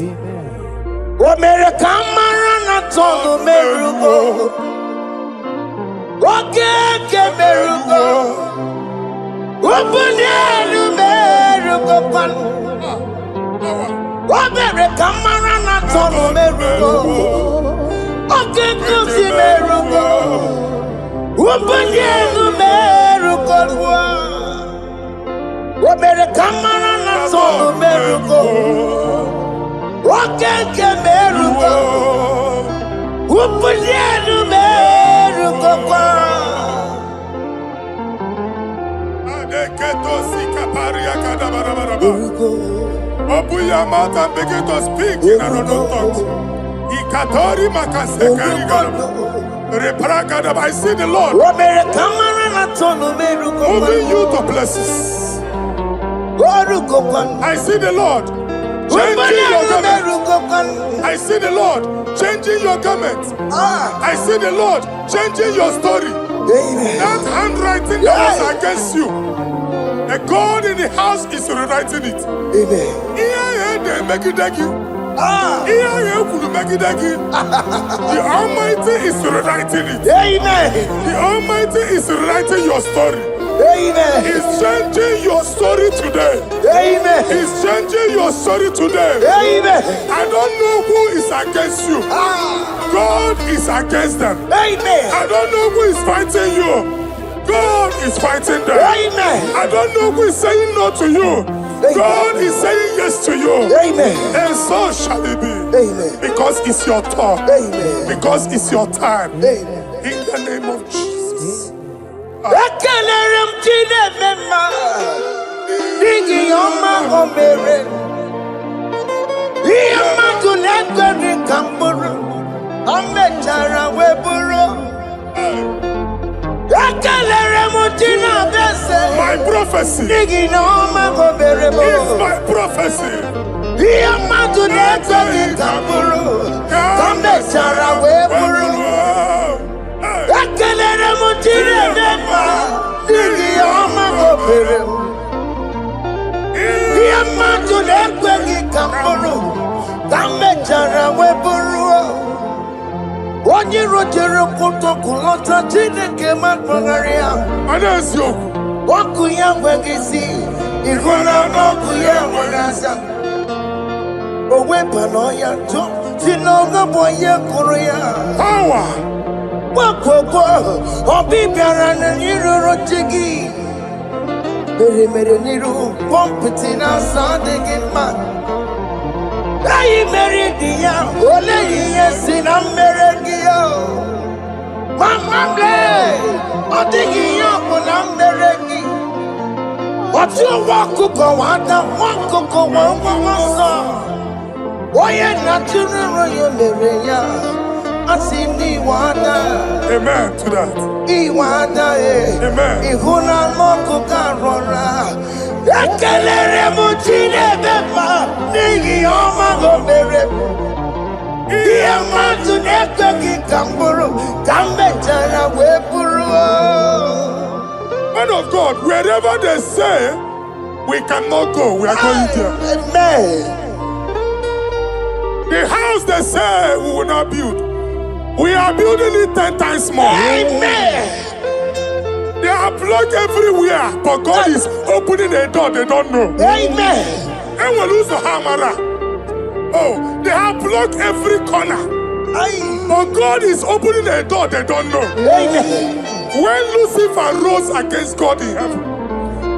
What made a camera not on the miracle? What can miracle? Open the miracle. What made a camera not on the miracle? Okay, come see miracle. Open the miracle. What made a camera not on the miracle? What can miracle? Open the miracle. Open your mouth and begin to speak in another tongue. I see the Lord moving you to places. I see the Lord changing your garment. I see the Lord changing your garment. I see the Lord changing your story. That handwriting that was against you, the God in the house is rewriting it. The Almighty is rewriting it. The Almighty is rewriting your story. He's changing your story today. He's changing your story today. I don't know who is against you. God is against them. I don't know who is fighting you. God is fighting them. I don't know who is saying no to you. God is saying yes to you. And so shall it be. Because it's your turn. Because it's your time. In the name of Jesus. My prophecy is my prophecy. What Onye rojere koto kulota Chineke makpagaria. Anesio. Waku ya wegisi. Igona waku ya wegasa. Owe panoya jo. Sinoga boye kuruya. Power. Wakwekwe. Obi biara na niroro chigi. Mere niru. Pompiti na sadegi ma. Ayi meridia, ole yesi na meregia. Mama ble, odigia na meregi. Oti wakuko wada, wakuko wawasa. Oye natural yo mereya, asini wada. Amen to that. Iwada Amen. Ihuna moko karora. Ekelere muchine beba nigi oma gomere. Dia matu neko ki kamburu kambe jana wepuru. Man of God, wherever they say we cannot go, we are going there. Amen. The house they say we will not build, we are building it 10 times more. Amen. They are blocked everywhere, but God is opening a door they don't know. Amen. And we lose the hammer. Oh, they have blocked every corner, but God is opening a door they don't know. Amen. When Lucifer rose against God in heaven,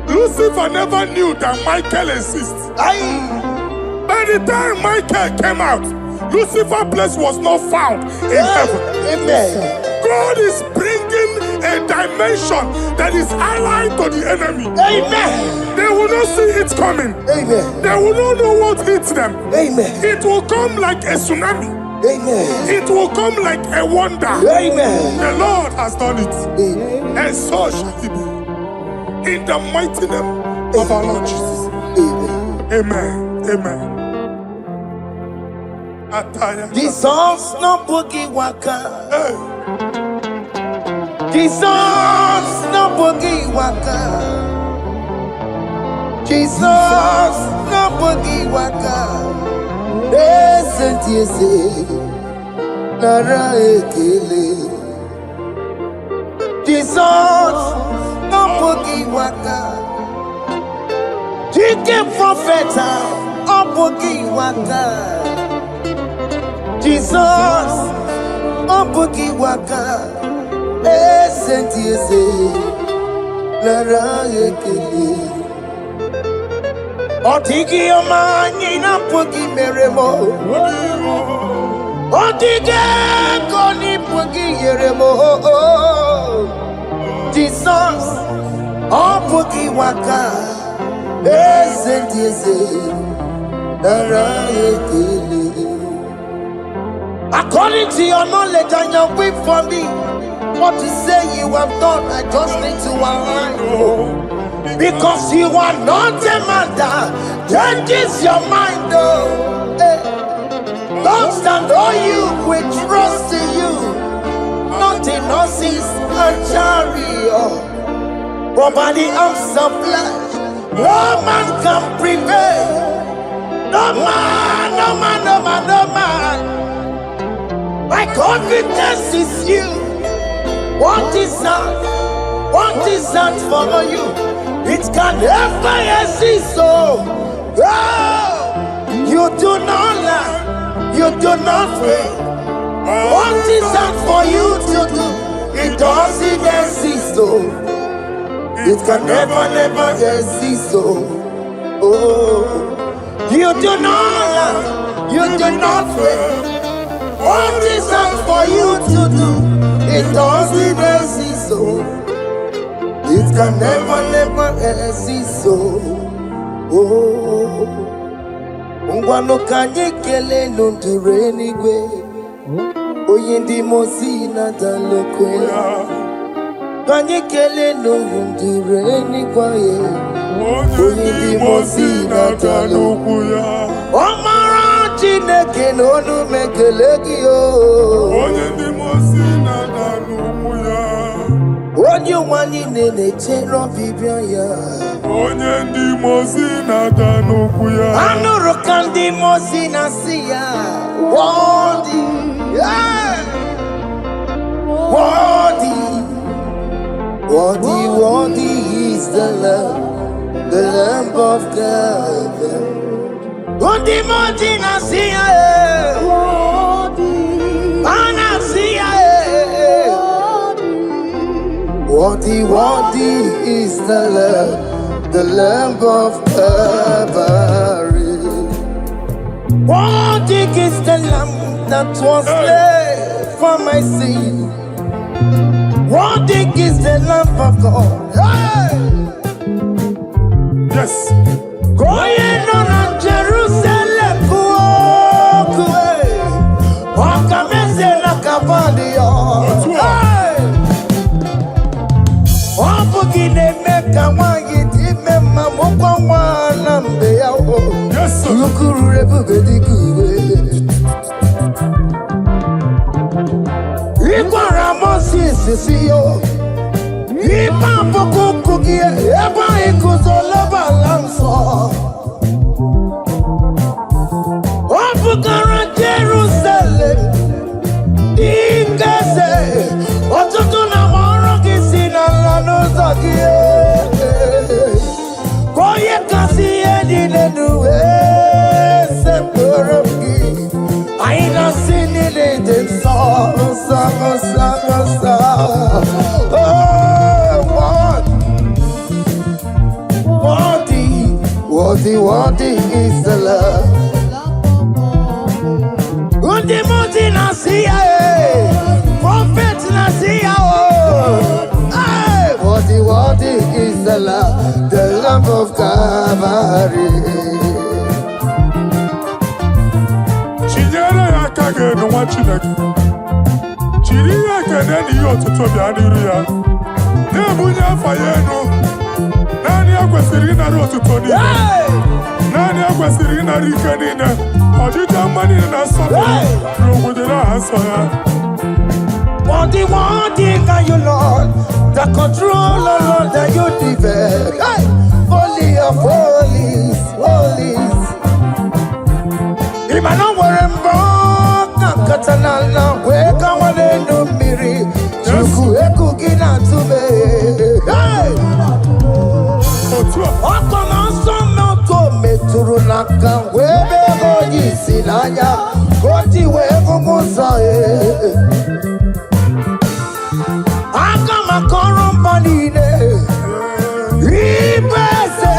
Lucifer never knew that Michael exists. By the time Michael came out, Lucifer's place was not found in heaven. Amen. God is bringing a dimension that is allied to the enemy. Amen. They will not see it coming. Amen. They will not know what hits them. Amen. It will come like a tsunami. Amen. It will come like a wonder. Amen. The Lord has done it. Amen. And so shall it be. In the mighty name of our Lord Jesus. Amen. Amen. Amen. Ataya. Jesus no boogie waka. Hey. Jesus no boogie waka. Jesus no boogie waka. Listen to you say, Nara ekele. Jesus no boogie waka. Chicken prophet no boogie waka. Jesus no boogie waka. Listen to you say, Nara ekele. Otigi omani na pogi meremo. Otige koni pogi yeremo. Jesus, oh pogi waka. Esentiese, nara ekele. According to your knowledge and your will for me, what you say you have done, I just need to align. Because you are not a man that changes your mind, though. Don't stand on you, we trust in you. Not in horses and chariot, but by the arms of flesh, no man can prevail. No man, no man, no man, no man. My confidence is you. What is that? What is that for you? It can never exist, so you do not lie, you do not fail. What is that for you to do? It doesn't exist, so it can never, never exist, so you do not lie, you do not fail. What is that for you to do? It doesn't exist, so it can never, never exist, so Ngwano kanye kele nundure nigwe Oyindi mosi na talokwela Kanye kele nundure nigwe Oyindi mosi na talokwela Omara chineke nonu mekele kiyo Oyindi mosi na talokwela Onye wani nene chero bibia ya Onye ndi mosi na tanukwu ya Anụrụ ka ndị mosi na si ya Wọdị Worthy is the Lamb of God. Worthy, worthy, Nasia. Worthy is the Lamb of Calvary. Worthy is the Lamb that was slain for my sin. Worthy is the Lamb of God. Hey! Yes. Going on Jerusalem, walk away. Walk a message like a body. Yes, sir. I don't see it song. Worthy is the Lamb. Worthy Nasia, prophet Nasia. Worthy is the Lamb of Calvary. Chinyere ya aka ga-enu nwa Chineke. Chiri ya ekene na ihe otuto bịa n'iru ya. Na-ebunye afa ya enu. Naanị ya kwesịrị ịnara otuto niile. Naanị ya kwesịrị ịnara ike niile. Ọjịja mma niile na nsọpụrụ n'obodo aha nsọ ya. Worthy can you, Lord, the control, Lord, that you develop. Hey! Holy of holies. Imano warembo, katanala, weka walenu miri, chuku eku gina tube. Hey! Okona sono kome turunaka, webe hoji silanya, koti wevu musae. Akama korombanine, ibese.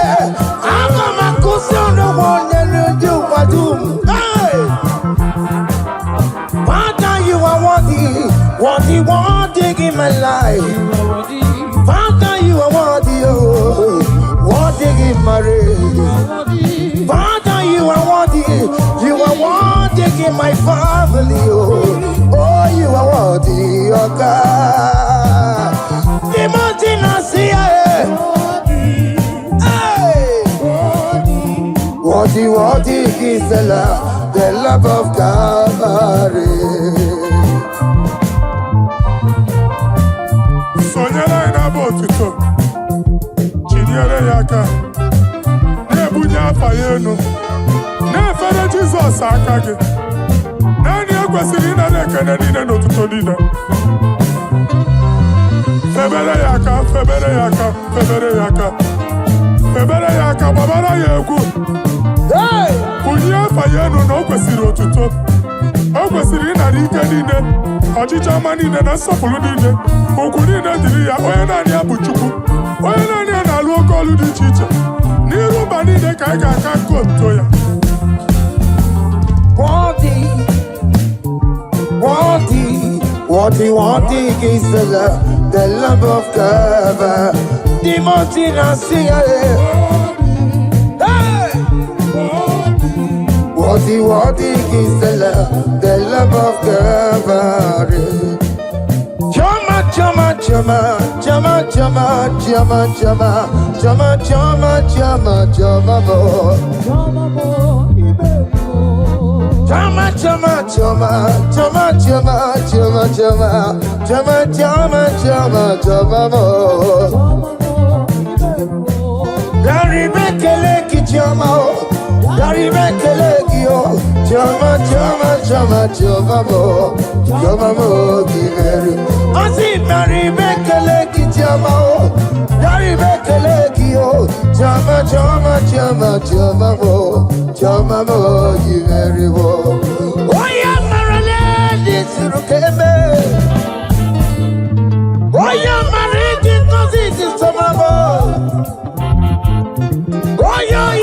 Akama kusono wonye nuju wadum. Hey, Father, you are worthy in my life. Father, you are worthy in my race. Father, you are worthy in my family. Oh, you are worthy, oh God. Imagine us here. Hey. Worthy is the love of Calvary. Sonyere na bụ otuto. Chinyere ya aka. Na-ebunye afa ya enu. Na-efere Jizọs aka gị. Naanị ya kwesịrị ịnara ekene niile n'otuto niile. Febere ya aka, febere ya aka, febere ya aka. Febere ya aka, gbabara ya egwu. Bunye afa ya enu na o kwesịrị otuto. O kwesịrị ịnara ike niile, ọchịchị ọma niile na nsọpụrụ niile. Okwu niile dịrị ya, onye naanị ya bụ Chukwu. Onye naanị ya na-alụ oke ọlụ dị iche iche. N'iru mba niile ka anyị ga-aka nke otuto ya. Worthy is the Lamb of God. The mountain I see. Hey! Worthy is the Lamb of God. Chama, Chama, Choma mo, you very well. Oh yeah, Marilyn, this is Rukeme. Oh yeah, Marilyn, this is Tomamo. Oh yeah,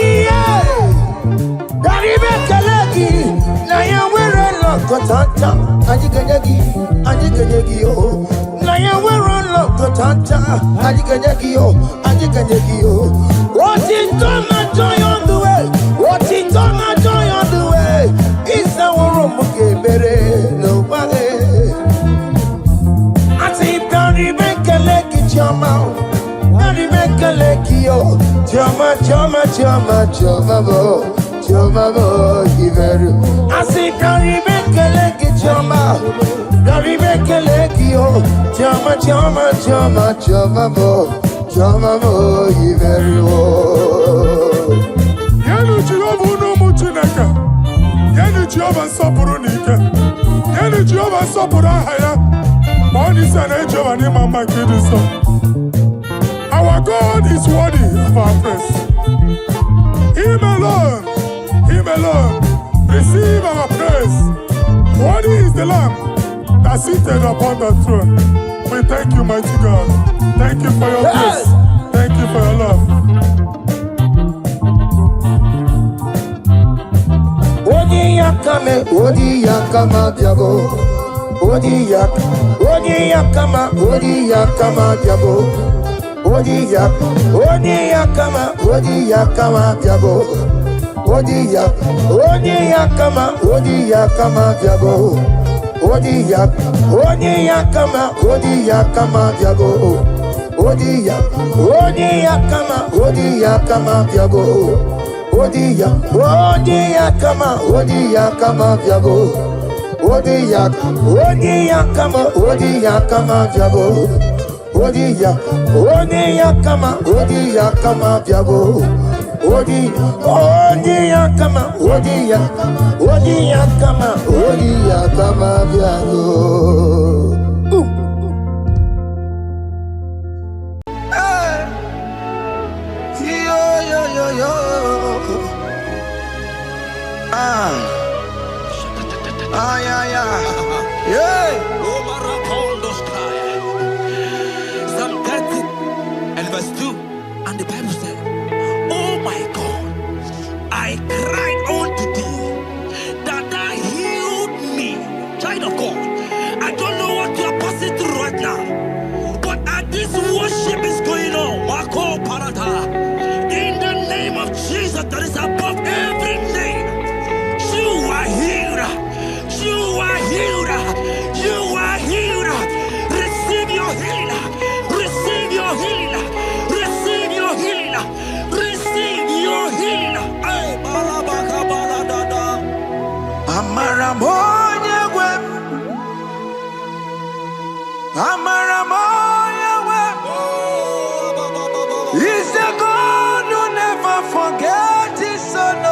Garibe Kalaki, Naya Wera Lokotanta, Ajiganyagi, oh. Naya Wera Lokotanta, Ajiganyagi, oh. What is done, joy on the way? What is done, joy on the way? It's our room, okay, better, nobody. I say, Barry, make a leg, Chama. Barry, make a leg, yo. Chama, give it. I say, Barry, make a leg, Chama. Barry, make a leg, yo. Chama, you very well. Yenu Jehova no muchineke. Yenu Jehova sopuru nike. Yenu Jehova sopuru ahaya. Monie sana Jehova ni mama kidiso. Our God is worthy of our praise. Him alone, receive our praise. Worthy is the Lamb that seated upon the throne. We thank you, mighty God. Thank you for your grace. Thank you for your love. Odi yakama diabo. Odi yakama diabo. Odi yakama diabo. Odi yakama diabo. Odi yakama diabo. Odi yakama diabo. Odi yakama diabo. Odi yakama diabo. Odi yakama diabo. Odi yakama diabo. Psalm 30 and verse 2, and the Bible said, oh my God, I cried unto thee, that thou healed me. Child of God, I don't know what you are passing through right now, but as this worship is going on, Wako Parata, in the name of Jesus that is above every name, you are healed. You are healed. You are healed. Receive your healing. Receive your healing. Receive your healing. Receive your healing. Hey, Balabaka Baladada. Amaramoya web. Amaramoya web. He's a God who never forgets his son.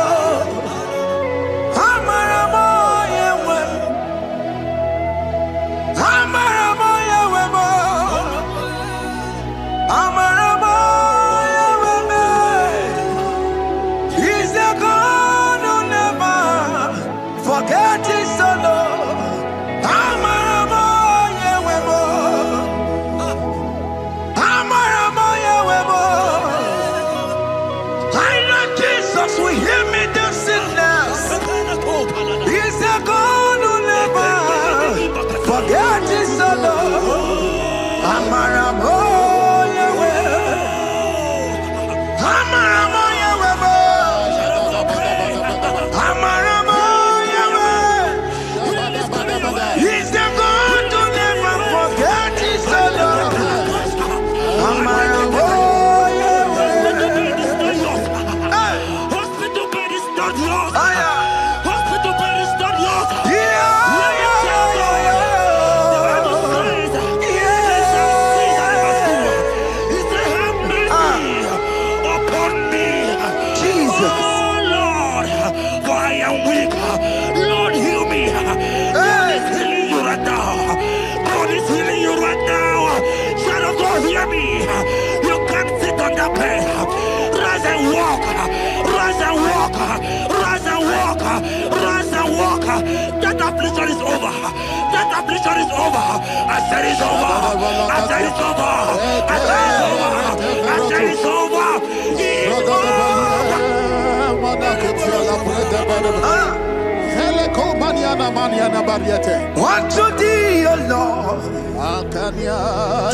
Amaramoya web. Amaramoya web. Amaramoya web. He's a God who never forgets his son. Amaramoya web. Amaramoya web. I know Jesus will hear me the sickness. He's a God who never forget his son. Amaramoya web. Amaramoya web. Amaramoya web. He's the God who never forget his son. Amaramoya web. Hospital bed is not yours. Ah, yeah. Hospital bed is not yours. Yeah, Let me tell you. The Bible says, he said, have mercy upon me. Jesus. Oh Lord, for I am weak. Lord, heal me. God is healing you right now. God is healing you right now. Child of God, hear me. You can't sit on that bed. Rise and walk. Rise and walk. Rise and walk. That affliction is over. That affliction is over. I said it's over. I said it's over. I said it's over. I said it's over. Unto thee, O Lord,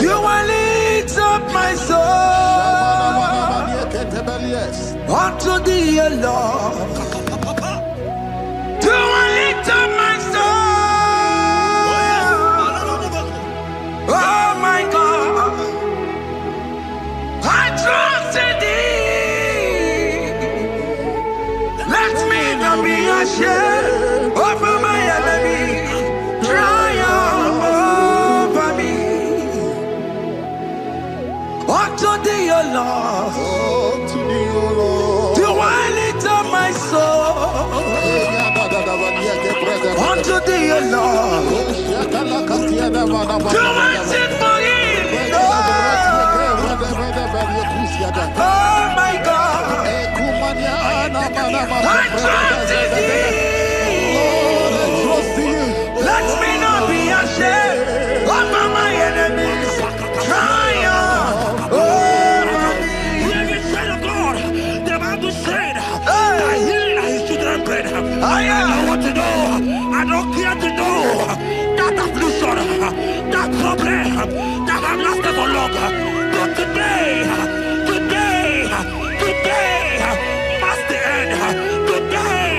do I lift up my soul. Unto thee, O Lord, do I lift up my soul. Oh my God, I trust in thee. Let me not be ashamed over my enemy. Triumph over me. Unto thee, O Lord, do I lift up my soul. Unto thee, O Lord, do I sing for him. Oh my God, I trust in thee. Let me not be ashamed over my enemies. Triumph over me. Hear the said of God. The Bible said, I heal his children bread. I don't want to know. I don't care to know. That affliction, that problem, that have lasted for long. But today, must the end. Today,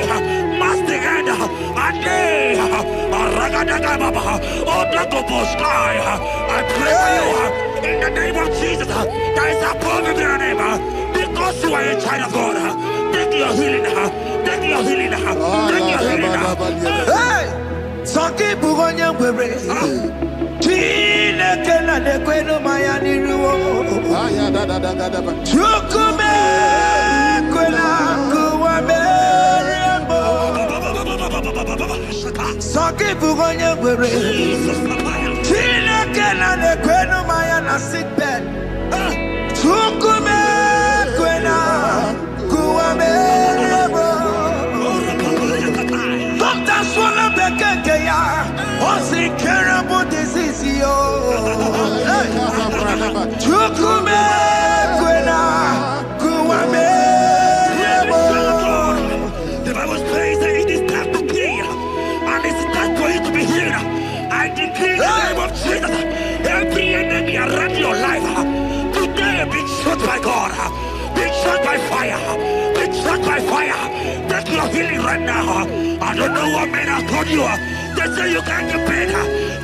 must the end. And day, I pray for you in the name of Jesus. There is a problem in your name. Because you are a child of God. Take your healing. Take your healing. Take your healing. Hey! Sanki bugonya kwere. Chine kena de kweno maya niruo. Chukume kwena kuwa merembo. Sanki bugonya kwere. Chine kena de kweno maya na sick bed. Chukume kwena kuwa merembo. Doctor swallow bekeke ya. What's incurable disease yo? Chukume kwena kuwame. The Bible says that it is time to kill, and it is time for you to be healed. I decree in the name of Jesus, every enemy around your life today be shot by God, be shot by fire, be shot by fire. Take your healing right now. I don't know what men have told you. They say you can't get paid.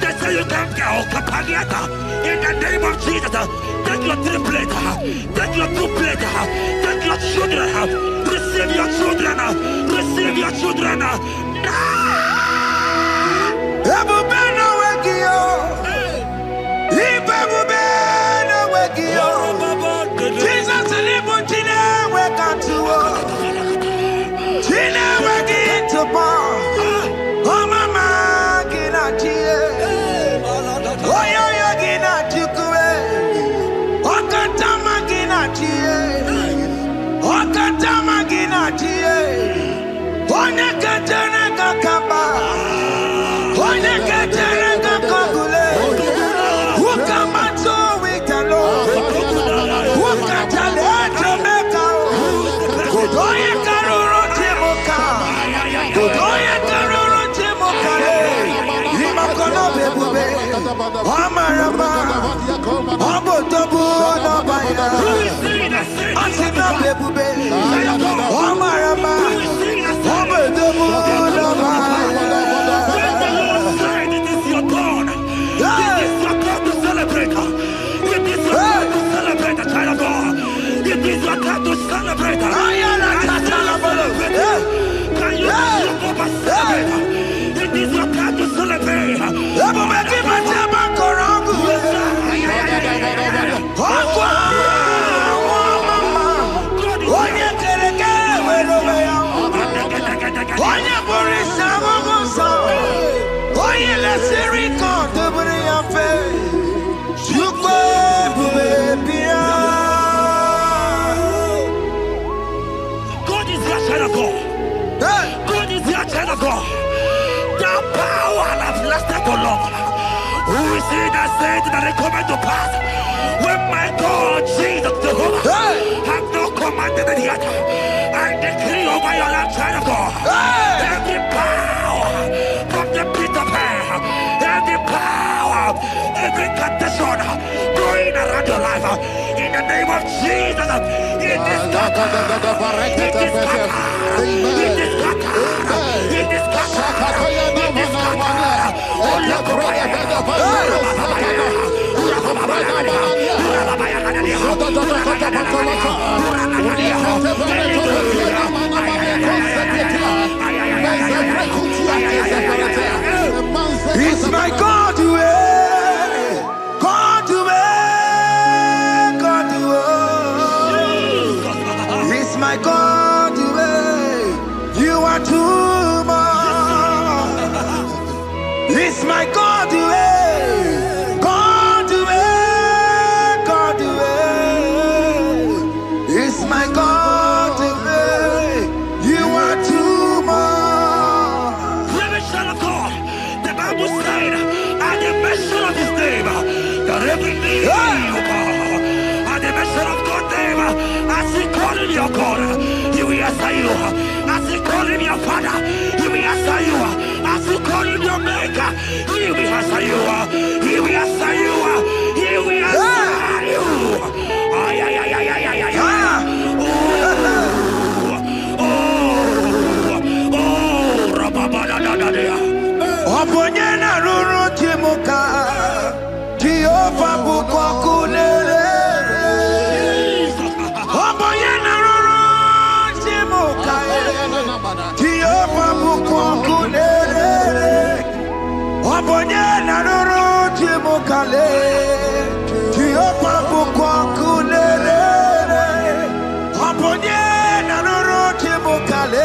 They say you can't get Okapagiata. In the name of Jesus, take your triplet, take your two-plate, take your children, receive your children, receive your children. Ebubena wekio, ibebubena wekio. Jesus libu chine wekantuo, chine wekitupo. Oh mama gina chie, oh yo yo gina chukue, oh katama gina chie, oh katama gina chie, oh nekatene kakamba. it that it come to pass. When my God, Jesus Jehovah, have not commanded it yet, I decree over your life, child of God, every power from the pit of hell, every power, every condition going around your life, in the name of Jesus, it is scattered, it is scattered, it is scattered, it is scattered, it is scattered. It's my God to God to God to it's my God to you are too much. It's my God to God to God to it's my God to you are too much. Revelation of God, the Bible said, at the mention of his name, that every knee will bow. At the mention of God's name, as he call him your God, he will answer you. As he call him your Father, he will answer you. As he call him your Maker, he will answer you. He will answer you. He will answer you. Ay, ay, ay, ay, ay, ay, ay. Oponyena ruru timuka Jehova bukwa kulele Oponyena ruru timuka Jehova bukwa kulele Oponyena ruru timuka le Jehova bukwa kulele Oponyena ruru timuka le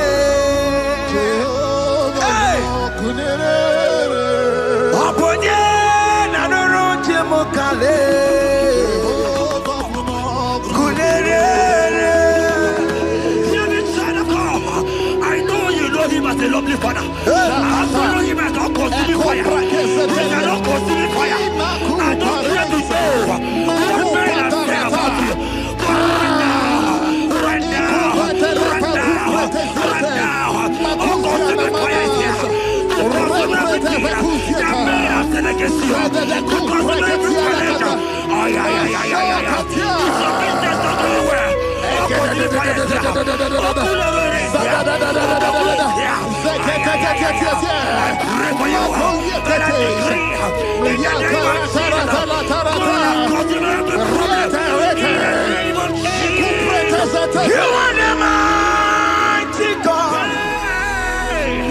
I know you know him as a lovely father. I follow him as God consuming fire. He cannot consuming fire. I don't care to say what men have said about you. But right now, oh, consuming fire is here. To consume everything that men have said against you. To consume every challenge. Ay, ay, ay, ay, ay, ay. It's your business not doing well. Oh, consuming fire is here. Oh, pull over it. You are the mighty God.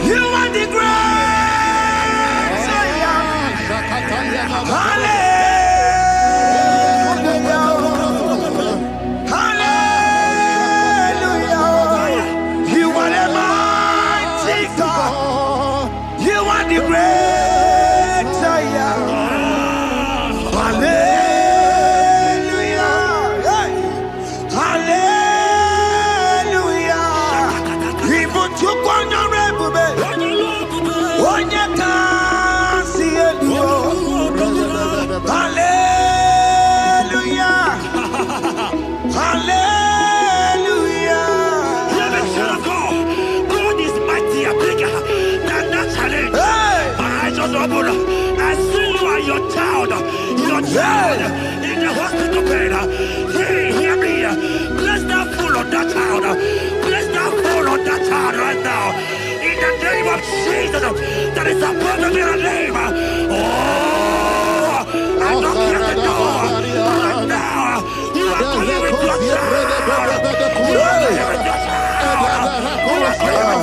You are the great Hallelujah. I see you and your child in the hospital bed. Hear me. Bless that fool on that child. Bless that fool on that child right now. In the name of Jesus, that is supposed to be a name. Oh, I knock at the door right now. You are coming with your child. You are coming with your child. You are coming with your child.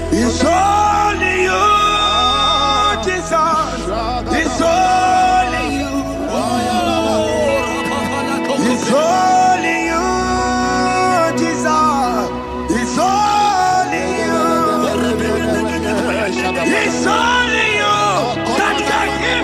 It's only you, Jesus. It's only you. It's only you, Jesus. It's only you. It's only you that can heal.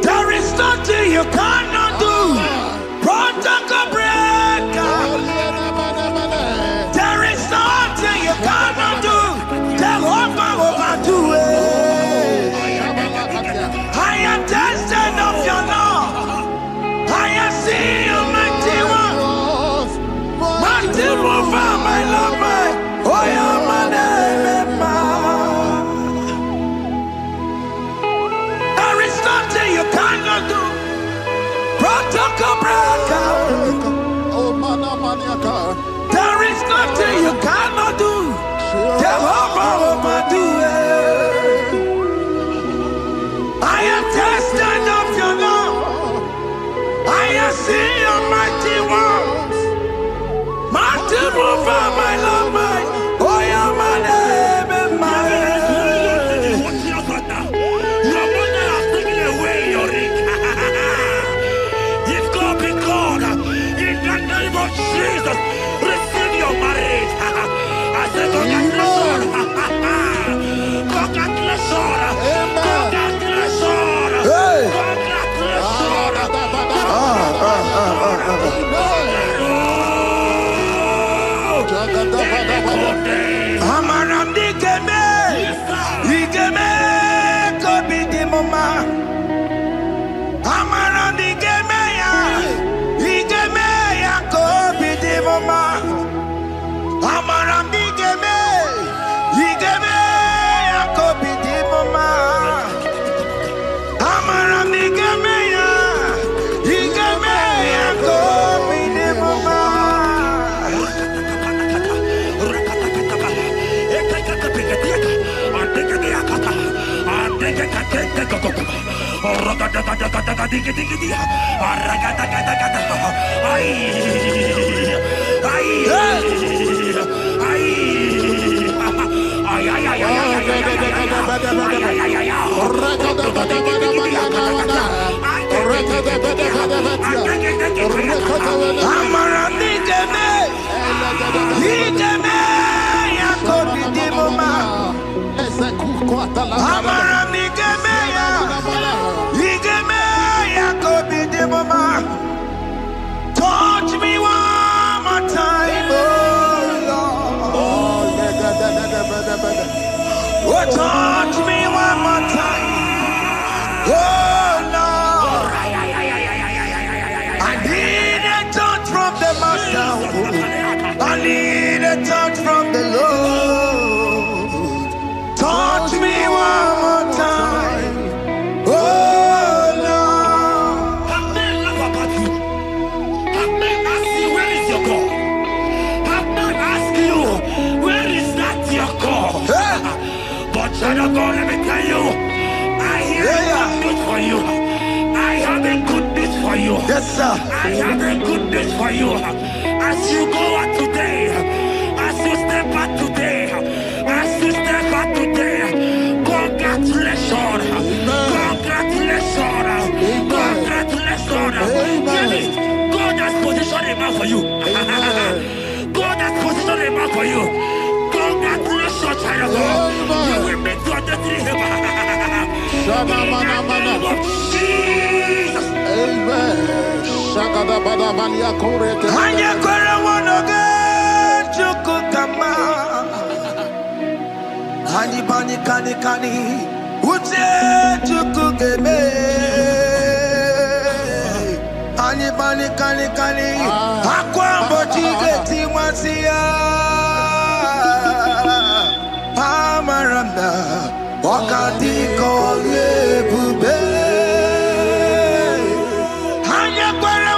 There is nothing you cannot do. Protocol breaker. There is nothing you cannot do. Jehovah overdo it. I am tested of your love. I have seen you, mighty one. Mighty mover, my love, my. Oh, yeah, my name, there is nothing you cannot do. Protocol breaker. There is nothing you cannot do. Jehovah overdo it. I am tested of your love. I have seen your mighty ones. Mighty mover, my love, my. Oh, yeah, my name and my. Jesus, receive your marriage. I said, congratulations. Congratulations. Congratulations. Congratulations. Amaram digeme, digeme, kobi di mama. Amaram digeme ya, digeme ya kobi di mama. Amaram digeme, digeme ya kobi di mama. Amaram digeme ya, digeme ya kobi di mama. Touch me one more time, oh Lord. Oh, touch me one more time, oh Lord. I need a touch from the Master. I need a touch from the Lord. Touch me one more time, oh Lord. Have men laugh about you. Have men ask you, where is your God? Have men ask you, where is that your God? But child of God, let me tell you, I have good news for you. I have a good news for you. Yes, sir. I have a good news for you. As you go out today, as you step out today, as you step out today, congratulations. Congratulations. Congratulations. Really, God has positioned a man for you. God has positioned a man for you. Congratulations, child of God. You will meet your destiny. In the name of Jesus. Amen. Hanya kwara wanoge chukukama. Hani bani kani kani uche chukugeme. Hani bani kani kani akwa mbochige timasia. Amaranda wakati kole bube. Hanya kwara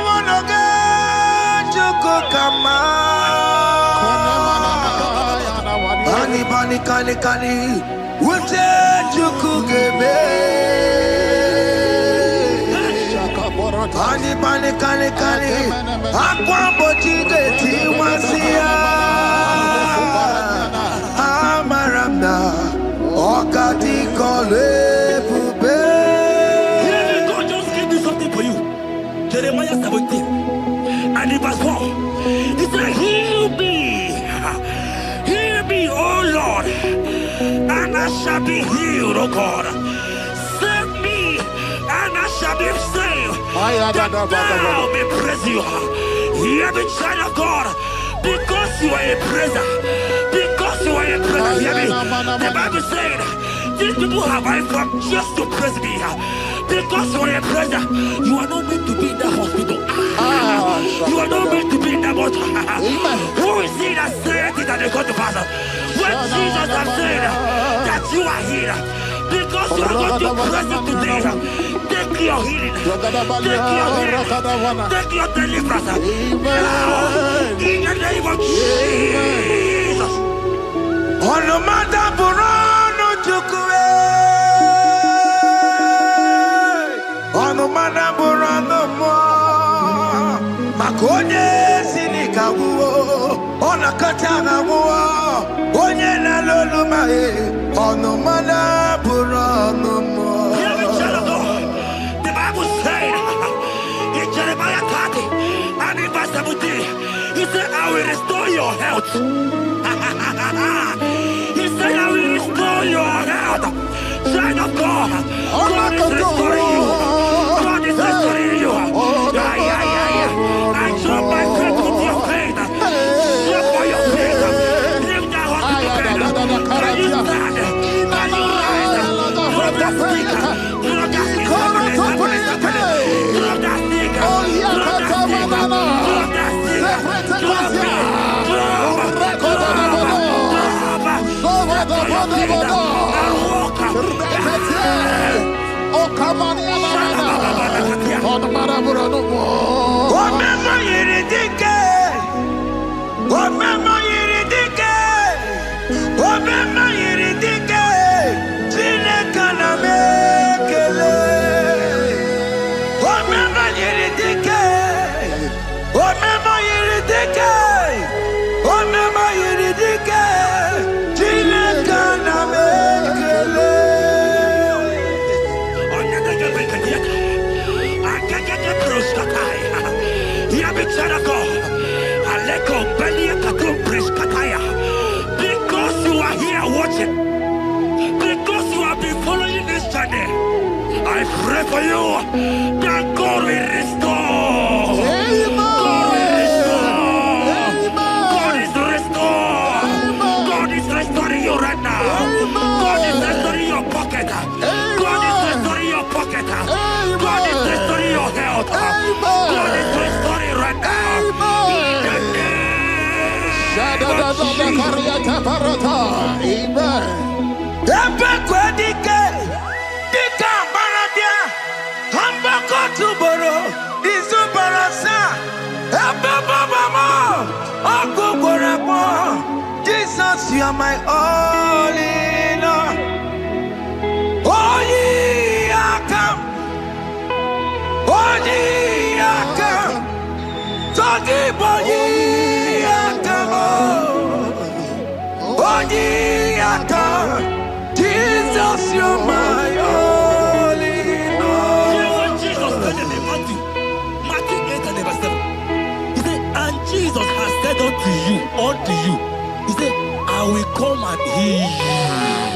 kani. Ute chukugebe. Kani. Akwa bochige tiwasia. Amaramna. Okati kole bube. God just gave me something for you. Jeremiah 17 and in verse 4. He said, heal me, O Lord, and I shall be healed, O God. Save me, and I shall be saved. That thou may praise you. Hear me, child of God, because you are a praiser. Because you are a praiser, hear me. The Bible said, these people have I come just to praise me. Because you are a praiser, you are not meant to be in the hospital. You are not meant to be in the bottle. Who is it that said it and they go to pass? When Jesus has said that you are here, because you are going to praise him today, take your healing, take your deliverance. Now, in the name of Jesus. On the matter Burano Chukwe. On the matter Burano Mo. Makonye Sinikawo. On a Katana War. Onye na Lolumae. On the matter Burano Mo. The Bible said in Jeremiah 30 and in verse 17, he said, I will restore your health. He said, I will restore your health. Child of God, God is restoring you. God is restoring you. I drop my faith with your faith. Drop for your faith. Lift that hospital bed. Can you stand? Can you rise? Drop that stick. Drop that stick. Drop that stick. Drop that stick. Drop that stick. Drop it. Because you are here watching, because you have been following this journey, I pray for you that God will restore. God will restore. God is restored. God is restoring you right now. God is restoring your pocket. God is restoring your pocket. God is restoring your health. God is restoring right now. Jesus, you are my all in all. Oh, ye are come. Oh, ye are come. Talking about ye are come. Oh, ye are come. Jesus, you are my all in all. You know what Jesus said in Matthew 8 and verse 7? He said, and Jesus has said unto you, he said, I will come and heal you.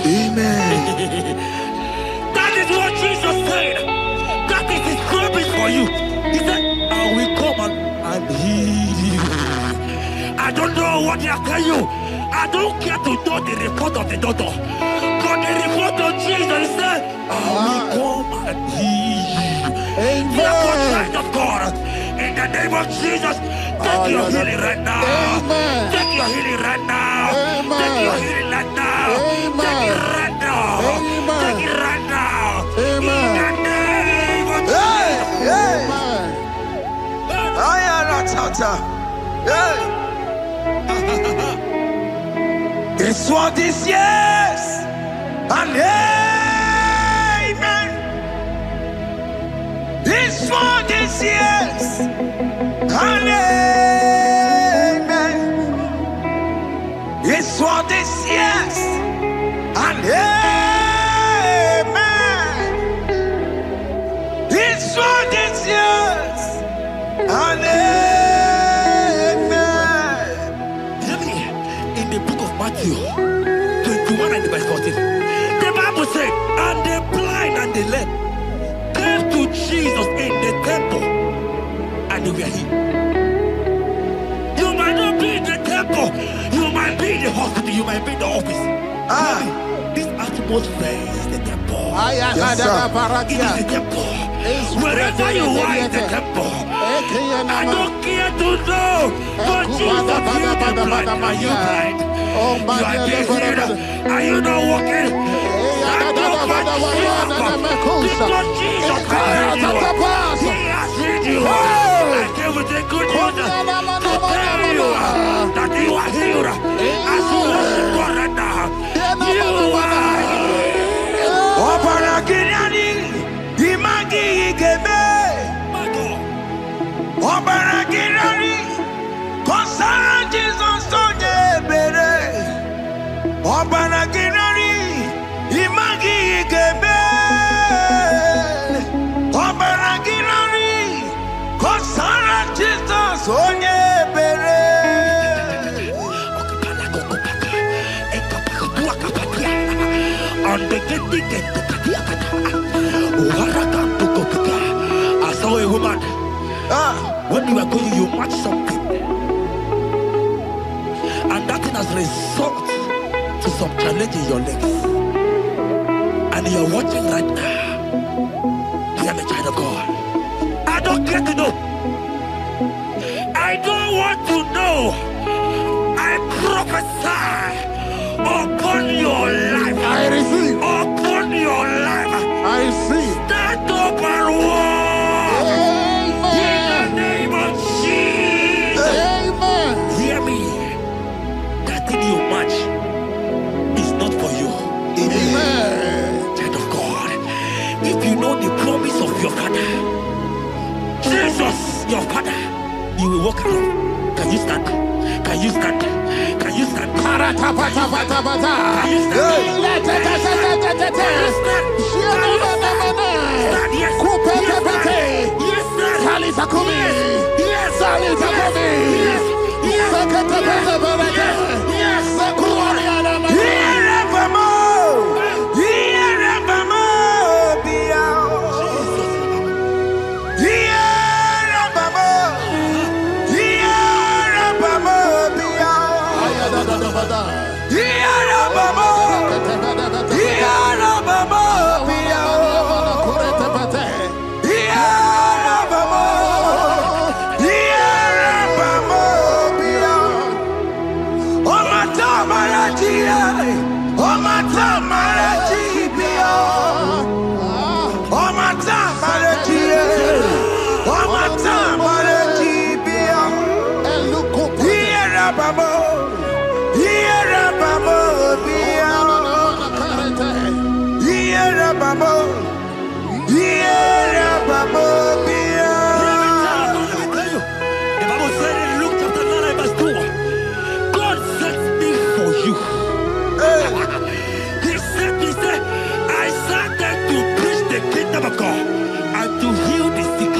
Amen. That is what Jesus said. That is his promise for you. He said, I will come and heal you. I don't know what they are telling you. I don't care to know the report of the doctor. But the report of Jesus, he said, I will come and heal you. Therefore, child of God, in the name of Jesus, take your healing right now. Amen. Take your healing right now. Amen. Take your healing right now. Amen. Take it right now. Amen. Take it right now. Amen. In the name of Jesus. Hey, Amen. I am not out. Hey. This world is yes and amen. This world is yes and amen. This world is yes and amen. This world is yes and amen. Hear me. In the book of Matthew 21 and verse 14, the Bible said, and the blind and the lame came to Jesus in the temple, and they were healed. You might not be in the temple, you might be in the hospital, you might be in the office. This atmosphere is the temple. Yes, it is the temple. Wherever you are in the temple, I don't care to know, but Jesus healed the blind. Are you blind? You are being healed. Are you not walking? Stand up and because Jesus has healed you. He has healed you. I came with the good news to tell you that you are healed. As you worship God right now, you are I saw a woman. When you are going, you match something, and that thing has resulted to some challenge in your legs, and you are watching right now. Hear me, child of God. I don't care to know. I don't want to know. I prophesy upon your life. I receive. Upon your life. I receive. Stand up and walk. In the name of Jesus. Amen. Hear me. That thing you match is not for you. Amen. Child of God. If you know the promise of your father, Jesus, your father, you will walk around. Can you stand? Can you stand? Can you stand? Can you of God and to heal the sick.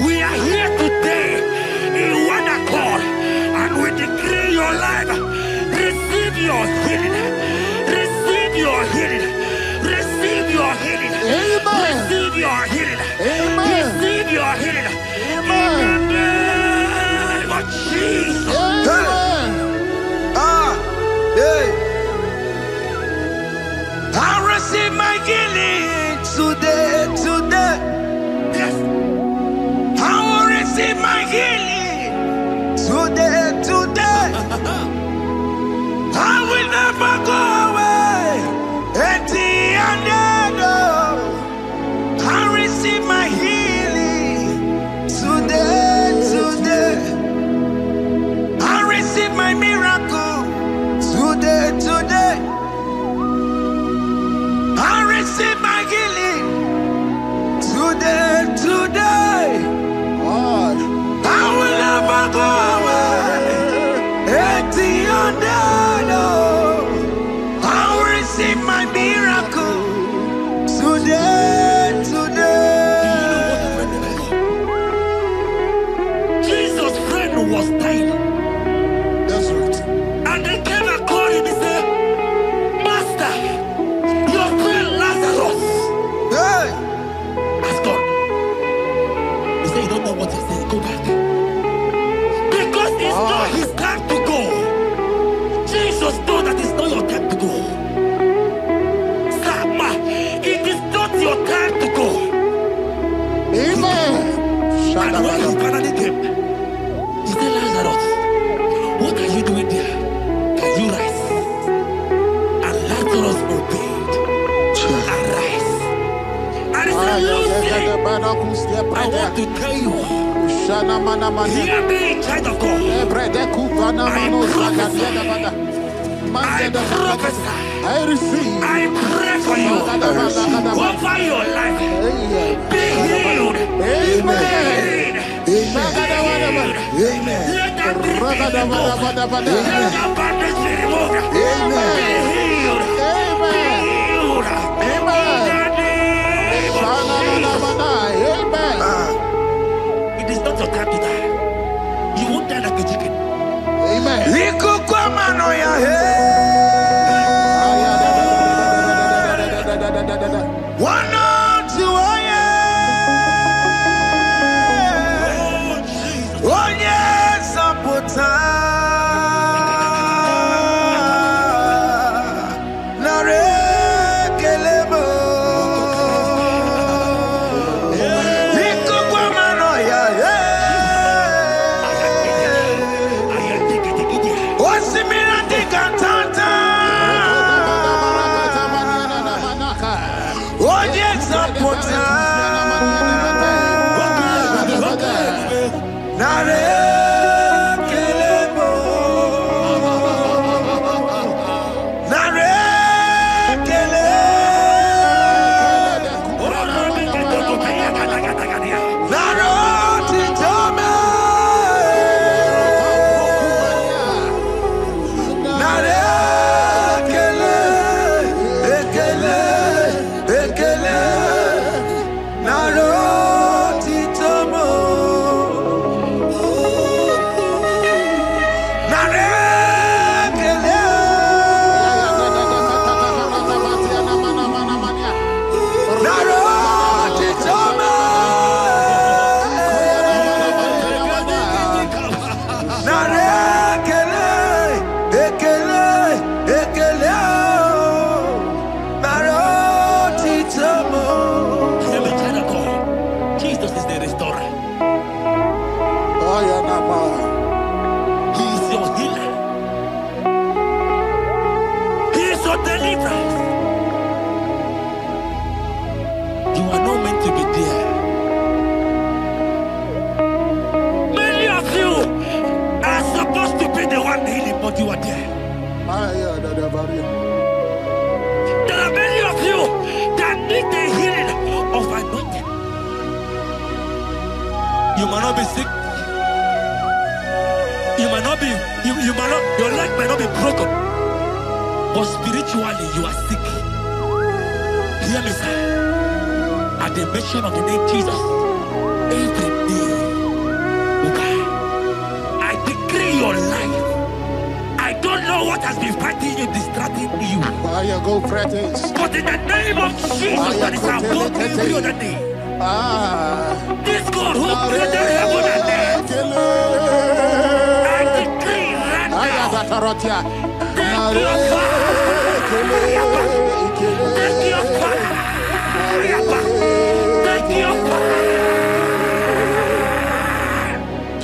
We are here today in one accord, and we decree your life. Receive your healing. Receive your healing. Receive your healing. Amen. Receive your healing. Amen. Receive your healing. Amen. In the name of Jesus. Amen. I receive my healing today. Yes. I will receive my healing today. I will never go away empty-handed. I receive my healing today. I receive my miracle today. receive my healing today. I will never go away. I will receive my miracle today. Jesus' friend was dying. That's right. And they came and called him and said, Master, your friend Lazarus has gone. He said, you don't know what he said. Go back. Because it's not his time to go. Jesus knows that it's not your time to go. Sama, it is not your time to go. Amen. And when he finally came, he said, Lazarus, what are you doing there? Can you rise? And Lazarus obeyed and rise. And he said, Lucy, I want to tell you, hear me, child of God. I prophesy. I pray for you. Over your life. Be healed. Amen. Amen. Let that be removed. Let that bandage be removed. Amen. Be healed. Amen. It is not your time to die. You won't die like a chicken. Amen. You might not be sick. You might not be, your leg might not be broken. But spiritually, you are sick. Hear me, sir. At the mention of the name Jesus, every day, okay, I decree your life. I don't know what has been fighting you, distracting you. But in the name of Jesus, that is above every other name. This God who created heaven and earth, I decree right now, take your fire, take your fire, take your fire.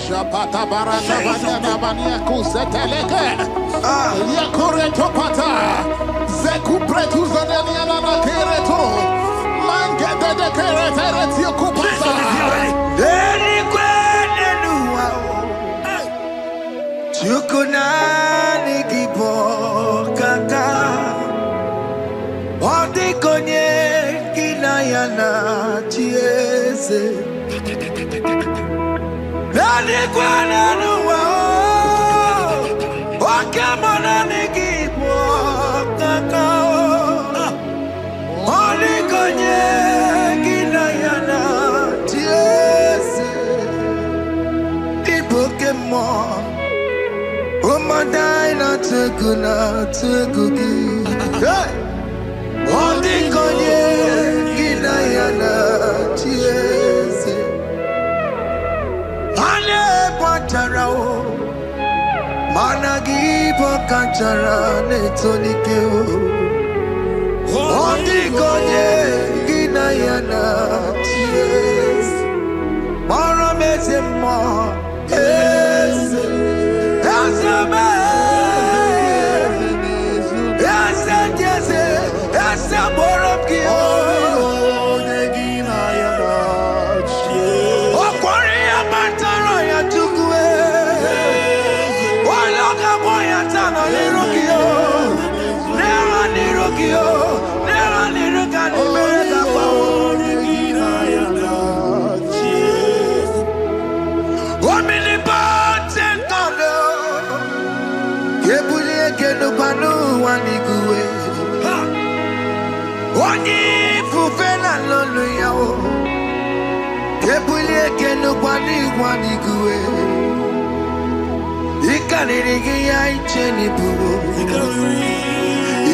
Shapata barata banyana banya kuseteleke. Yakore topata. Zeku pretu zaneliana na kereto. Mangete de kerete yokupasa. Deni kwene nuwa. Chukunani gibo kaka. Odi konye. yana chiese nani kwana nuwa wakamana nikipo kakao oli konye gina yana chiese ibokemo omadai na tegugi oli konye gina yana chiese ale patarao managi pokachara netonike oli konye gina yana chiese mara mezemo eze azame eze borobki negina yana okwari amataro ya tukwe waloga boya tano nirukio nera niruka nimereka kwa negina yana omnipotent God kebulie kenupanu waniguwe Onye fufela lolo yao kebulie kenupanu waniguwe ikanirigi ya icheni buwo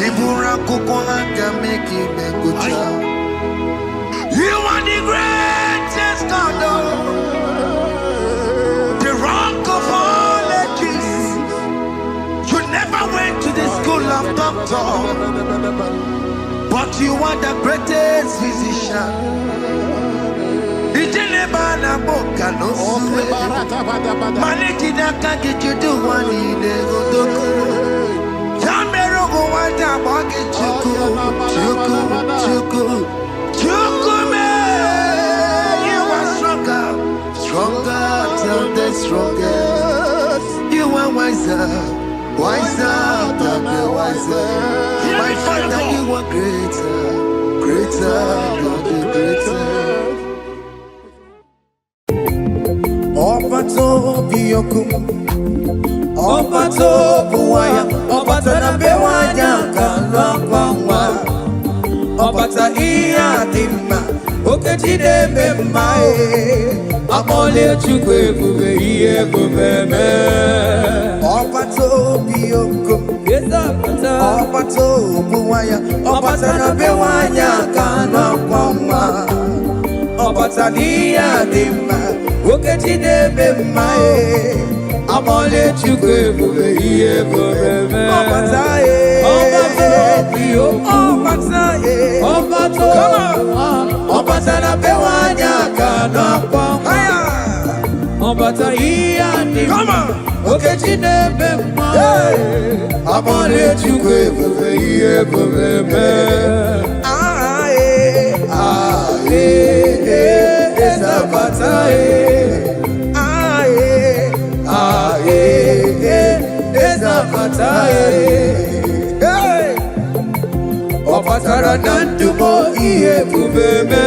ibura kuko anga meki mekucha. You are the greatest God, the rock of all ages. You never went to the school of doctor, but you are the greatest physician. Ijelebana boka no suwe Maliki daka kichudu wani negodoku Jamero go wata bagi chuku me. You are stronger than the strongest. You are wiser than the wiser. My Father, you are greater than the greatest. Obato biyokum, obato buwaya, obata na bewanya kalwa, obata iya dimma, okechide bemae, amole chukwe bube iye bubeme. Obato biyokum, obato buwaya, obata na bewanya kalwa, obata iya dimma. Okechide bemae, amole chukwe bube iye bubeme. Obata na bewanya kana kwamba. Obata iya ni. Okechide bemae, amole chukwe bube iye bubeme. Opatara nandumo iye bubeme.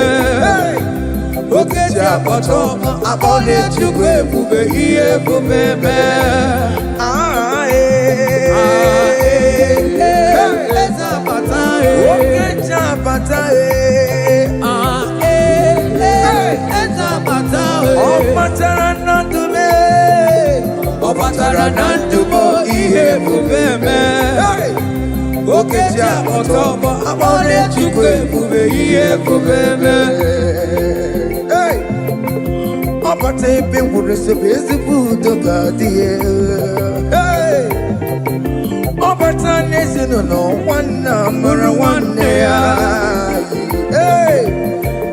Okeja botoma abole chukwe bube iye bubeme. Eza batae. Okeja batae. Eza batae. Opatara nandume. Opatara nandumo iye bubeme. Okeja otomo abole chukwe bube iye bubeme. Opate bingure sebezi budo gadie. Opata nesino no wana mara wane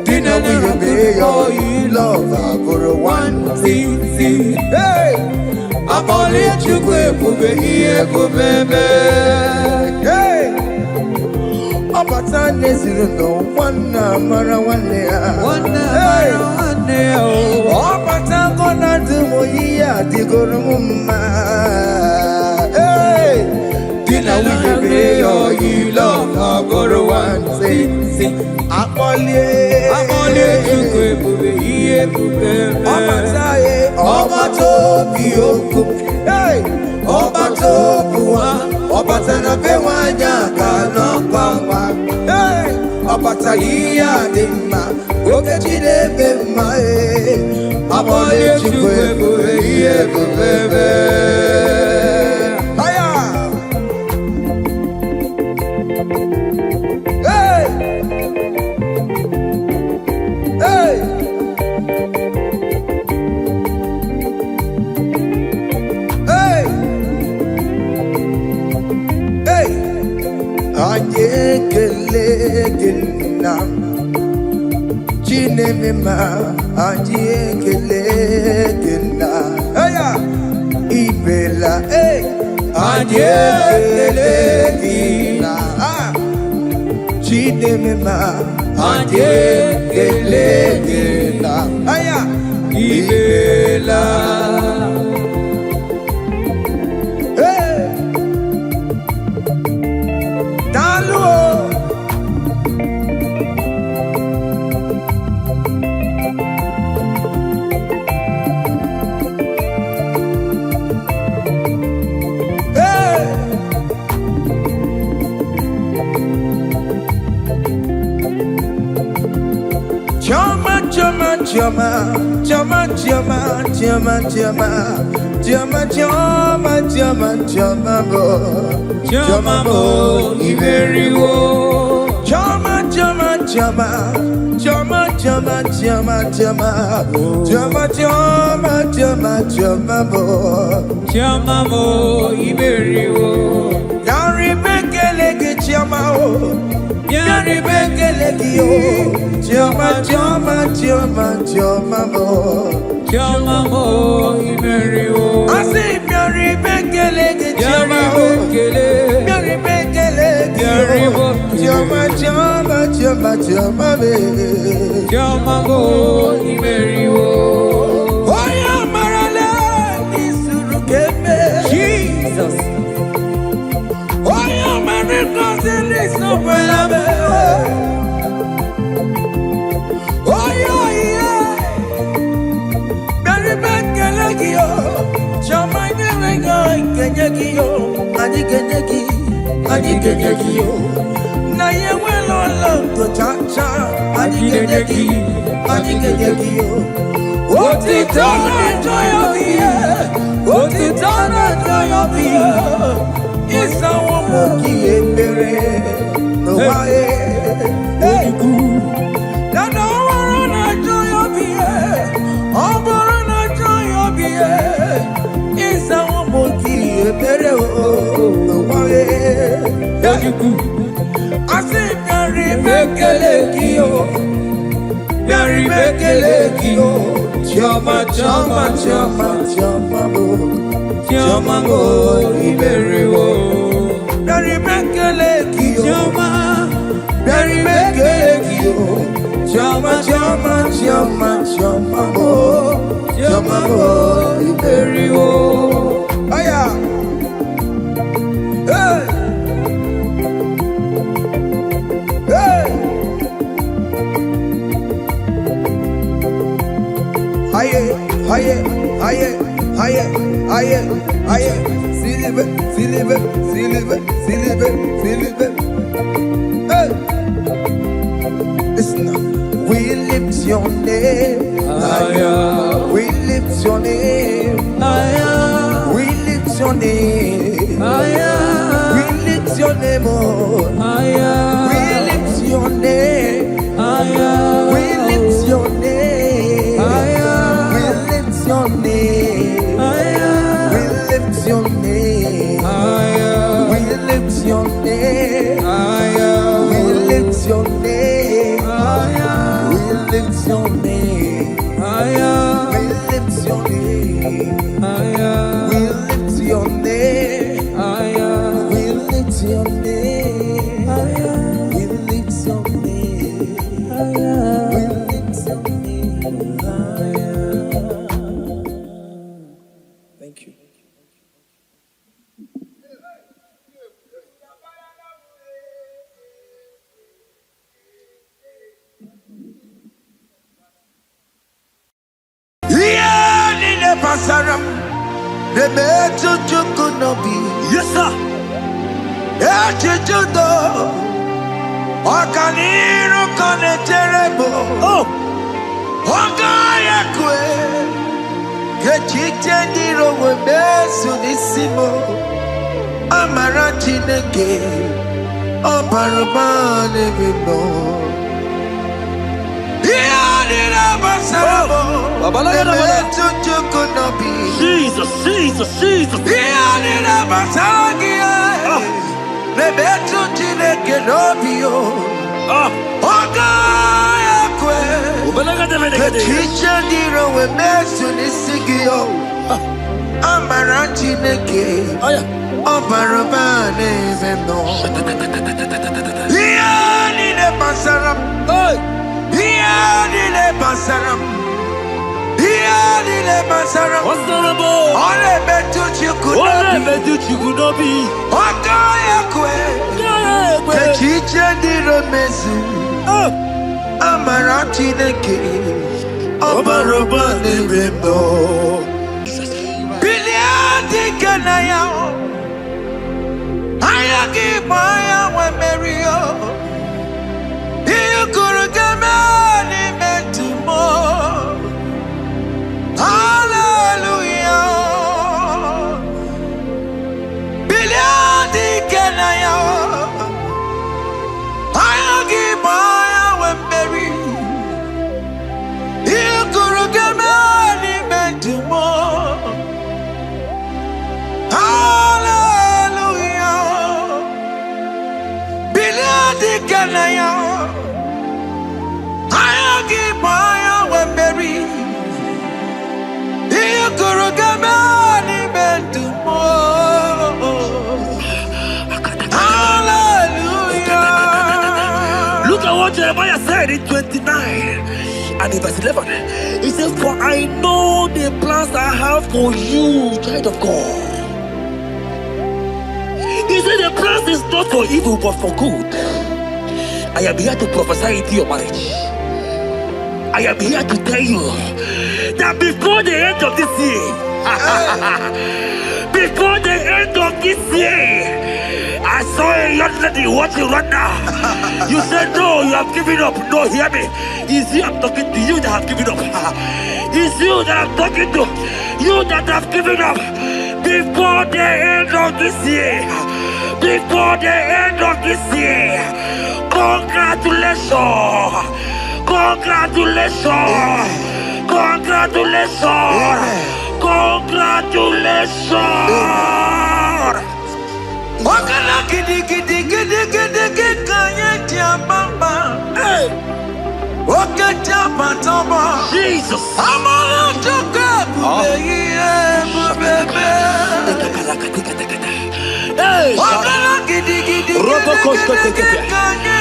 Dina wibe yo ilova buru wanzizi. Abole chukwe bube iye bubeme. Opata nesino no wana mara wane Opata kona dumo iya digoro mumma. Dina Now we pray all you love our God one. Sing. Akole chukwe iye buke. Ọba tó bí òkú. Ọba tó bù wá. Ọba tẹ̀lé fẹ́ wá jà kàná pàmpà. Ọba tàyí àdé mà. Òkè jíde bẹ́ mà. Akole chukwe iye buke bẹ́. Ajekelegena Chinemema Ajekelegena Aya Ibela Ajekelegena Chinemema Ajekelegena Aya Ibela Chama mo iberiwo. Chama mo iberiwo. Yari bekele ke chama o. Yari bekele ki o. Chama mo. Chama mo iberiwo. Asi yari bekele ke chama o. Yari bekele ki o. Chama me. Chama mo iberiwo. Oya marale nisuru keme. Jesus. Oya marikos in this nobelabe. Oya yeah. Beri bekele ki o. Chama nyenga kenyeki o. Ani kenyeki o. Na yewe lolo to cha. Ani kenyeki o. Oti tana joy of ye. Oti tana joy of ye. Isa womo ki ebere. No wae. Na no na joy of ye. Oboro na joy of ye. Isa womo ki ebere o. No wae. Asi yari bekele ki o. Yari bekele ki o. Chama mo iberiwo. Yari bekele ki o. Yari bekele ki o. Chama mo iberiwo. Aya. Aye. Silve. Hey. Listen now. We lift your name. We lift your name. We lift your name. We lift your name. We lift your name. We lift your name. We lift your name. We lift your name. We lift your name. We lift your name. We lift your name. We lift your name. We lift your name. We lift your name. We lift your name. We lift your name. Thank you. basaram. The meto chukunobi. Yes, sir. Echichudo. Wakaniru kone terebo. Oh. Wakayakwe. Kechite niro webesu nisimo. Amarati neke. Oparubane bino. Jesus, Jesus, Jesus. What's the rubble? Ole betu chikunobi. Wakaya kwe. Kechiche diro mezu. Amarati neke. Obaroba nebendo. Biliadi kanaya. Ayagi maya wa merio. Iyukuru gamani metumo. Hallelujah. Biliadi kanaya. Ayagi maya wa meri. Iyukuru gamani metumo. Hallelujah. Biliadi kanaya. Ayagi maya wa meri. Look at what Jeremiah said in 29 and in verse 11. He says, for I know the plans I have for you, child of God. He said the plans is not for evil but for good. I am here to prophesy into your marriage. I am here to tell you that before the end of this year, before the end of this year, I saw a young lady watching right now. You said no, you have given up. No, hear me. It's you I'm talking to, you that have given up. It's you that I'm talking to, you that have given up. Before the end of this year, before the end of this year, congratulations. Congratulations! Congratulations! Congratulations! Wakala gidi gidi gidi gidi gidi kanya bamba. Wakaja batamba. Jesus! Amala toka bubeye. Wakala gidi gidi gidi gidi kanya.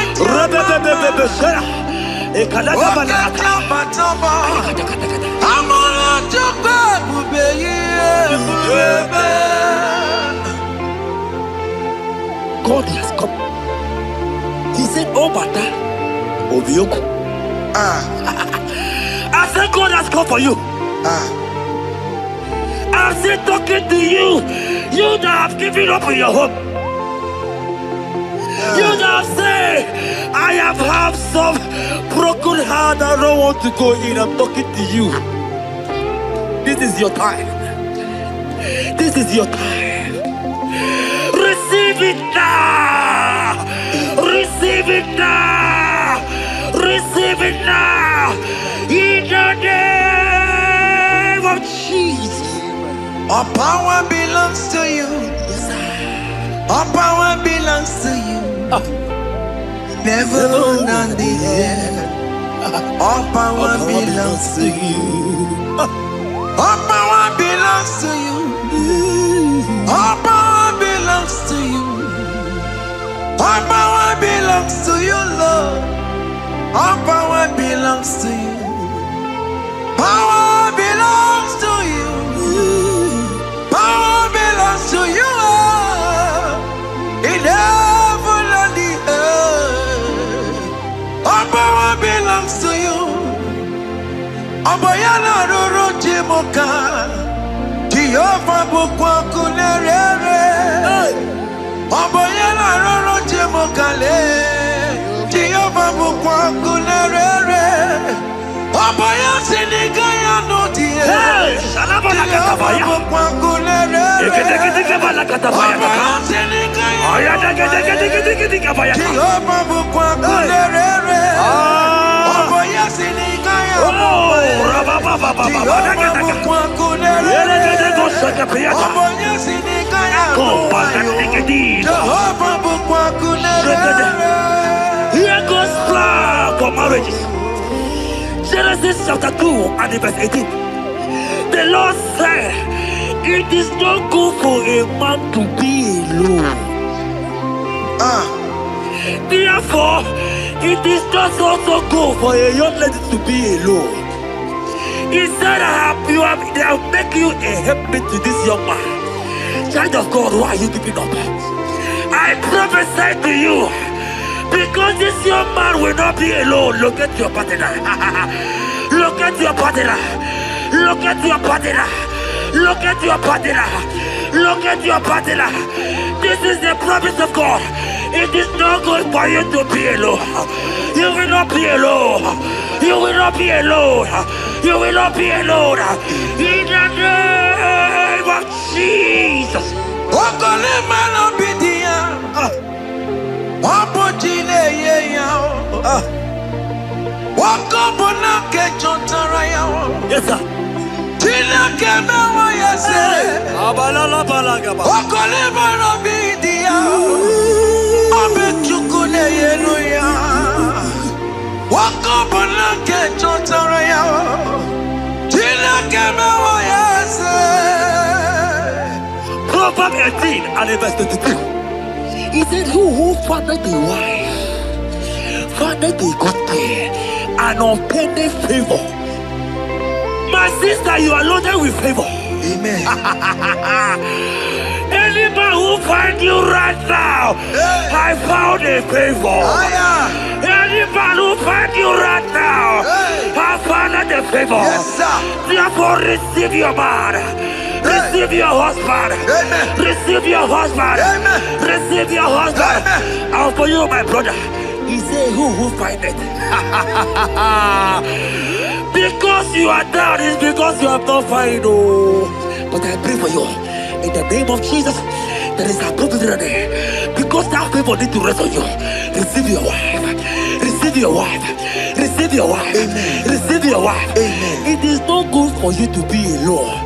God has come. He said, oh, Bata, Obioku. I said, God has come for you. I'm still talking to you. You that have given up on your hope. You that say, I have had some broken heart, I don't want to go in. I'm talking to you. This is your time. This is your time. Receive it now. Receive it now. Receive it now. In the name of Jesus. All power belongs to you. All power belongs to you. Never on the air. All power belongs to you. All power belongs to you. All power belongs to you. All power belongs to you, Lord. All power belongs to you. Power belongs to you. Power belongs to you. In heaven and the earth. All power belongs to you. Abayana Roro Jimoka. Jehovah bukwakulerere. Oboyela roro jemokale. Jehovah bukwakulerere. Oboya sinigaya no die. Salama la katabaya. Bukwakulerere. Ekete katabaya. Jehovah bukwakulerere. Oboya sinigaya no die. Here goes plan for marriages. Genesis chapter 2 and verse 18. The Lord said, it is not good for a man to be alone. Therefore, it is not also good for a young lady to be alone. He said, they have make you a helpmate to this young man. Child of God, why are you giving up? I prophesy to you, because this young man will not be alone. Look at your partner. Look at your partner. Look at your partner. Look at your partner. Look at your partner. This is the promise of God. It is not good for you to be alone. You will not be alone. You will not be alone. You will not be alone. In the name of Jesus. Yes, sir. Proverbs 18 and verse 22. He said, who findeth a wife, findeth a good thing, and obtaineth favor. My sister, you are loaded with favor. Amen. Any man who finds you right now, I found a favor. Any man who finds you right now, I found a favor. Yes, sir. Therefore, receive your man. Receive your husband. Amen. Receive your husband. Amen. Receive your husband. Amen. And for you, my brother, he said, who find it? Because you are down, it's because you have not found. Oh. But I pray for you. In the name of Jesus, there is a opportunity. Because that favor need to rest on you. Receive your wife. Receive your wife. Receive your wife. Amen. Receive your wife. Amen. It is not good for you to be alone.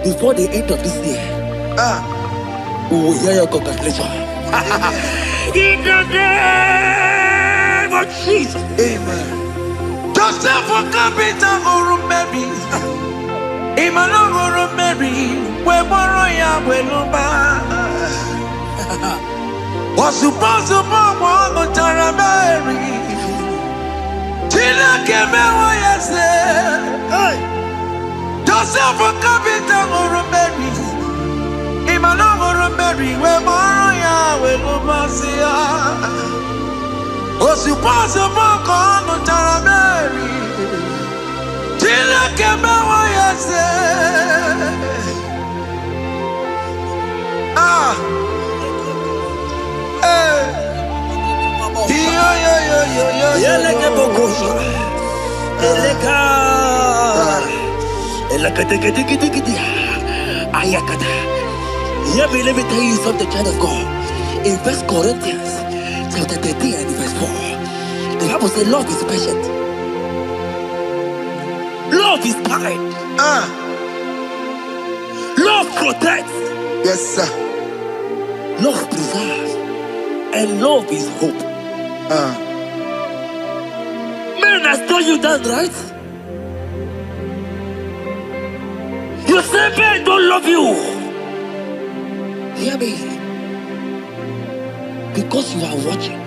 Before the end of this year, we will hear your congratulations. In the name of Jesus. Amen. Joseph for capital or Mary. Emmanuel or Mary. Where Moroya Weluba. Was supposed to bomb on Taramari. Tina Kemewa, yes. Joseph for capital or Mary. Emmanuel or Mary. Where Moroya Weluba. Was supposed to bomb on Taramari. Tina Kemewa, yes. Let me tell you something, child of God. In 1 Corinthians chapter 13 and verse 4, the Bible says love is patient. Love is kind. Love protects. Yes, sir. Love preserves. And love is hope. Men has told you that, right? You say men don't love you. Hear me. Because you are watching.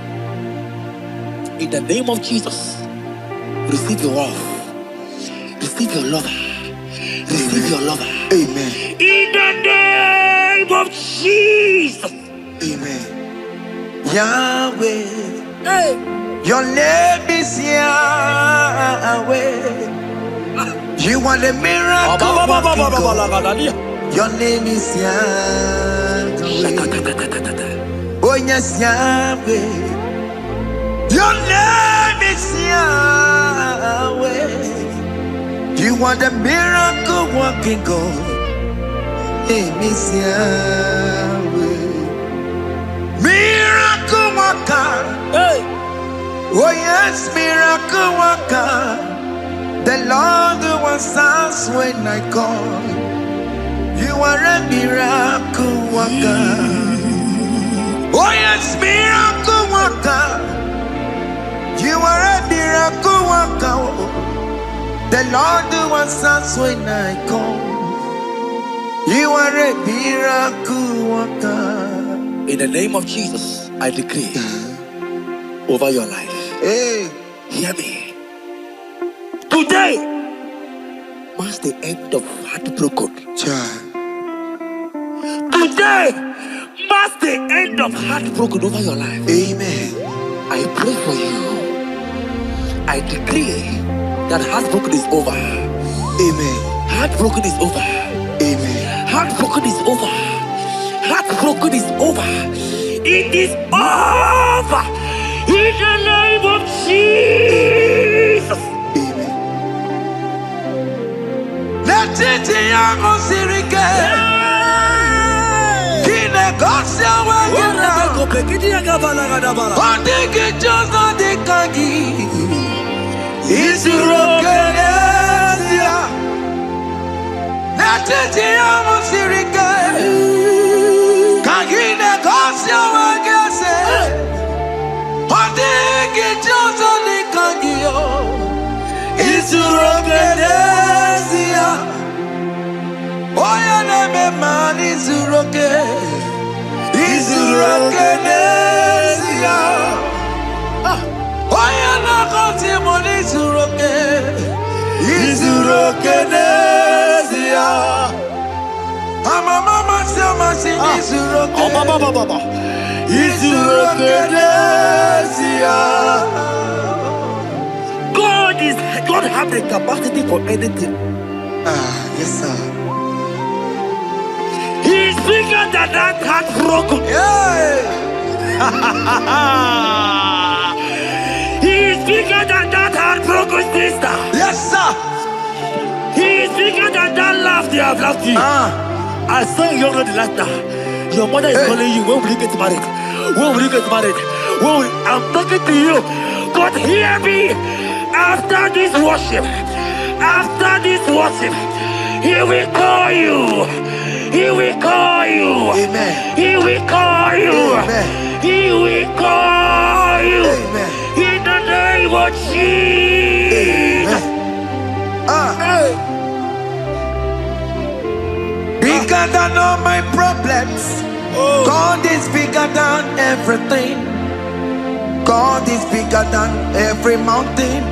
In the name of Jesus, receive your love. Receive your lover. Receive your lover. Amen. In the name of Jesus. Amen. Yahweh. Hey. Your name is Yahweh. You are the miracle. Your name is Yahweh. Oh yes, Yahweh. Your name is Yahweh. You are the miracle working God. Name is Yahweh. Miracle worker. Hey. Oh yes, miracle worker. The Lord who answers when I call. You are a miracle worker. Oh yes, miracle worker. You are a miracle worker. The Lord who answers when I call. You are a miracle worker. In the name of Jesus, I decree over your life. Hey, hear me. Today marks the end of heartbroken. child. Today marks the end of heartbroken over your life. Amen. I pray for you. I decree that heartbroken is over. Amen. Heartbroken is over. Amen. Heartbroken is over. Heartbroken is over. It is over. In the name of Jesus. Amen. Let it be your sirike. Kine gosia wagina. Ondigi jozo dikagi. Isurokenesia. Let it be your sirike. Kine gosia wagese. Ondigi jozo dikagi. Isurokenesia. Oya neme man isuroke. Isurokenesia. Oya na Testimonies isuroke. Isurokenesia. Mama sama sing isuroke. Isurokenesia. God have the capacity for anything. Yes sir. He is bigger than that heartbroken. Yeah. He is bigger than that heartbroken sister. Yes sir. He is bigger than that laugh they have laughed you. I saw you younger than that. Your mother is calling you. When will you get married? When will you get married? I'm talking to you. But hear me. After this worship, he will call you. He will call you. Amen. He will call you. Amen. He will call you. Amen. In the name of Jesus. Bigger than all my problems. God is bigger than everything. God is bigger than every mountain.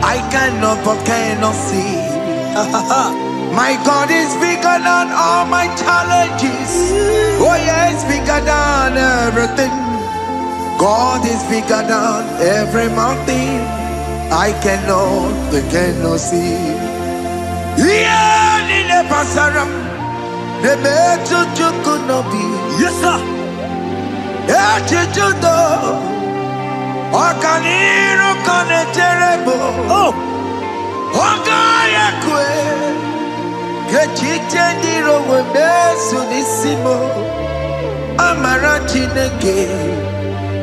I cannot but cannot see. My God is bigger than all my challenges. Oh yes, bigger than everything. God is bigger than every mountain. I cannot but cannot see. Yeah, in the pasaram, the better could not be. Yes, sir. Yeah, Okaniro kane terrible. Ogaya kwe. Kechite ndiro webesu nisimo. Amara chineke.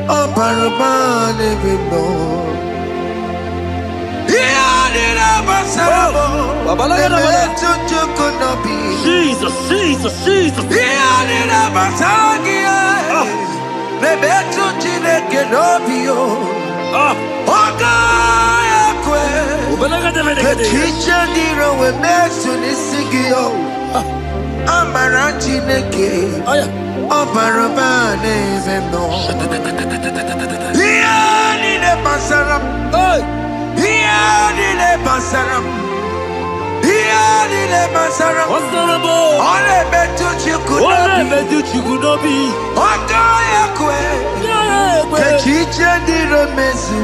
Oparubane bimbo. Iyadira basarabo. Nebetu chukunobi. Jesus. Iyadira basagia. Nebetu chineke nobio. Ogaya kwe. Kechicha ndiro webesu nisigio. Amara chineke. Oparubane bimbo. Iyadira basaram. Iyadira basaram. Ole betu chikunobi. Ogaya kwe. Kechiche ndiro mezu.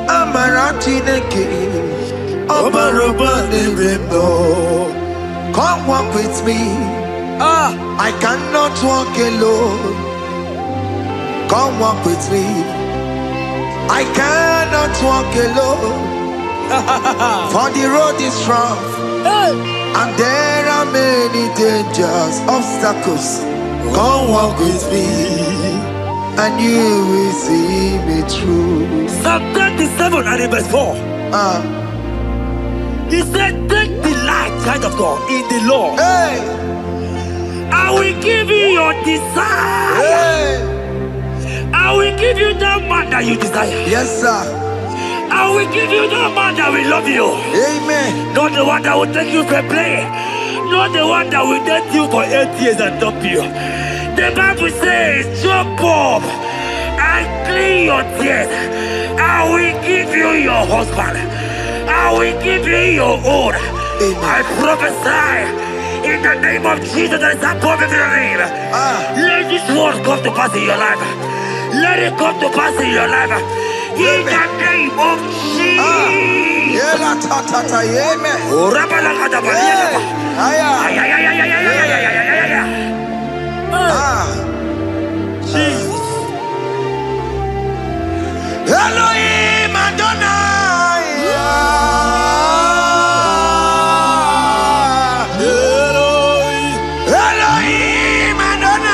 Amara chineke. Obarubane bimbo. Come walk with me. I cannot walk alone. Come walk with me. I cannot walk alone. For the road is rough, and there are many dangers, obstacles. Come walk with me, and you will see me through. Psalm 37 and verse 4. He said, take delight, child of God, in the Lord. Hey, I will give you your desire. hey. I will give you that man that you desire. Yes, sir. I will give you that man that will love you. Amen. Not the one that will take you for play. Not the one that will date you for 8 years and dump you. The Bible says, jump up and clean your tears. I will give you your husband. I will give you your own. I prophesy in the name of Jesus that is above every name. Let this word come to pass in your life. Let it come to pass in your life. In the name of Jesus. Jesus. Elohim Adonai. Elohim Elohim Adonai.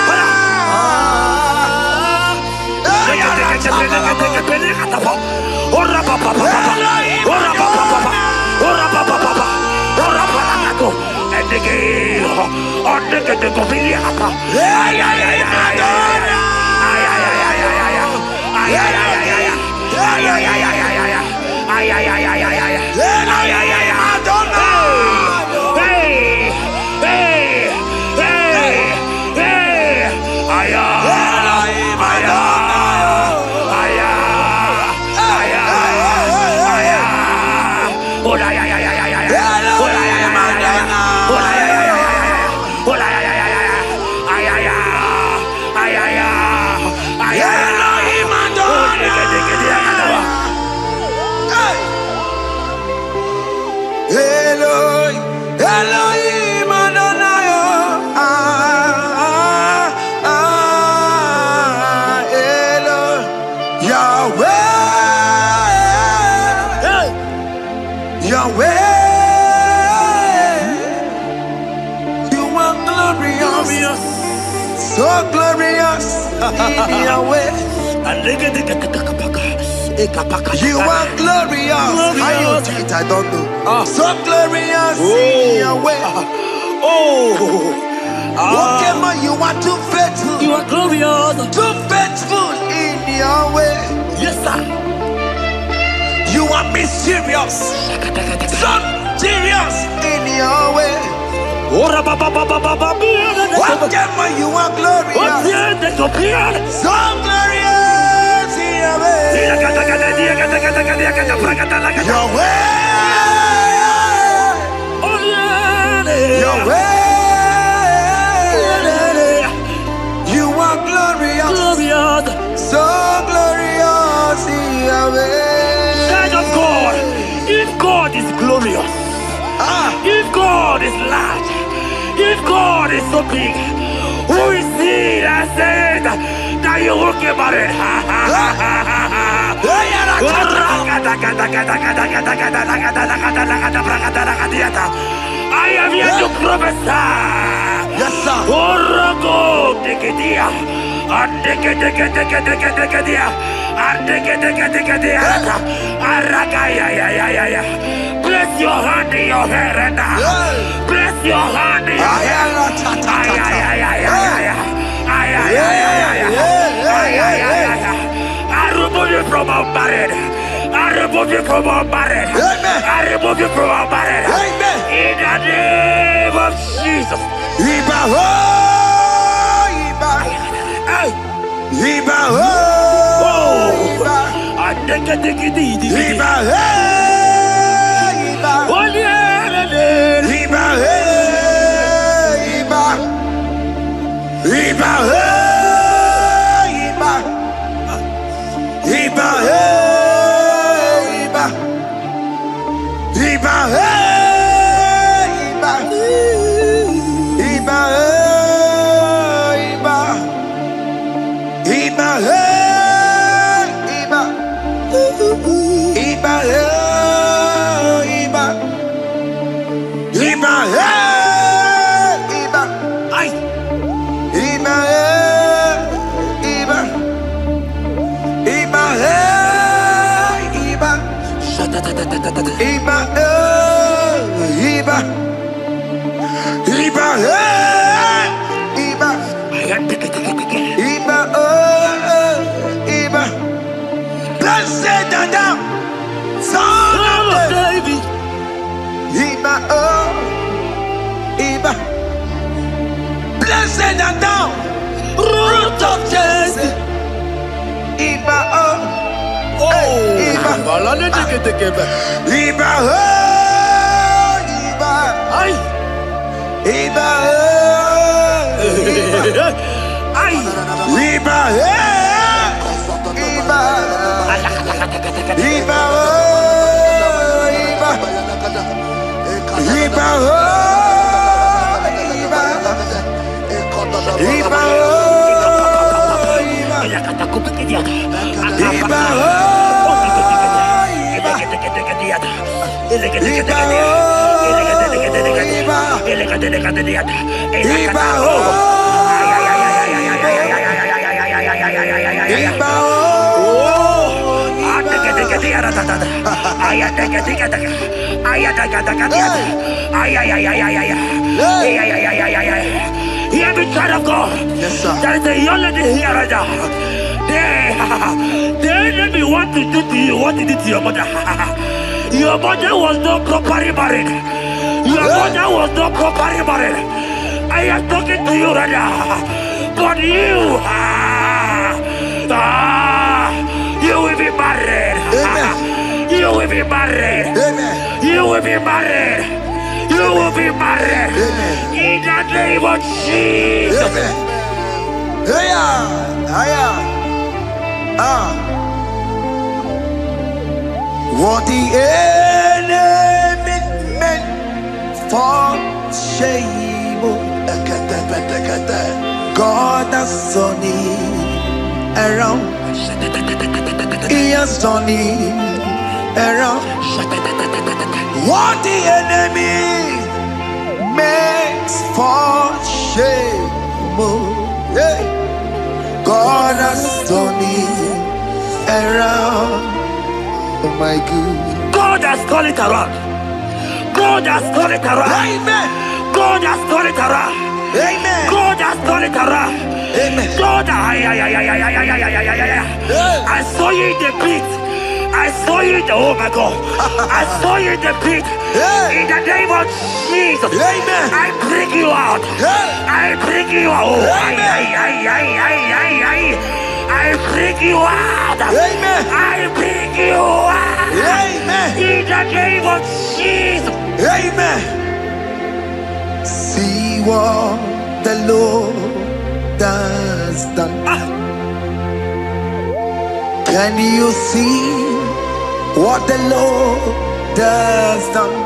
Yahweh, you are glorious, so glorious in Yahweh. You are glorious. How you do it, I don't know. So glorious in Yahweh. Lokogoma, you are too faithful. You are glorious. Too faithful in Yahweh. Yes, sir. You are mysterious. So serious in Yahweh. Lokogoma, you are glorious. So glorious in Yahweh. Yahweh. Yahweh. You are glorious. So glorious in Yahweh. Child of God, if God is glorious, if God is large, if God is so big, who is he that said that you will get married? I am here to prophesy. Yes, sir. Place your hand in your hair right now. Place your hand in your hair. I remove you from our marriage. I remove you from our marriage. I remove you from our marriage. In the name of Jesus. Iba ho, Iba. Iba ho, Iba. Iba hey, Iba. Iba hey, Iba. Iba hey, Iba. Iba hey, Iba. Iba hey, Iba. Iba, Iba, Iba, Iba, Iba, Iba. Blessed and down, son of David. Iba, Iba. Blessed and down, root of Jesse. Iba, Iba, Iba, Iba, Iba, Hear me, child of God. Yes, sir. There is a young lady here right now. The enemy want to do to you what he did to your mother. Your mother was not properly married. Your mother was not properly married. I am talking to you right now. But you, you will be married. Amen. You will be married. Amen. You will be married. You will be married. Amen. In the name of Jesus. Amen. What the enemy meant for shame, God has turned it around. He has turned it around. What the enemy makes for shame, God has turned it around. Oh my God. God has turned it around. God has turned it around. Amen. God has turned it around. Amen. God has turned it around. Amen. God, I saw you in the pit. I saw you in the, oh my God. I saw you in the pit. In the name of Jesus. Amen. I bring you out. I bring you out. Oh, I bring you out. Amen. I bring you out. Amen. In the name of Jesus. Amen. See what the Lord has done. Can you see what the Lord has done?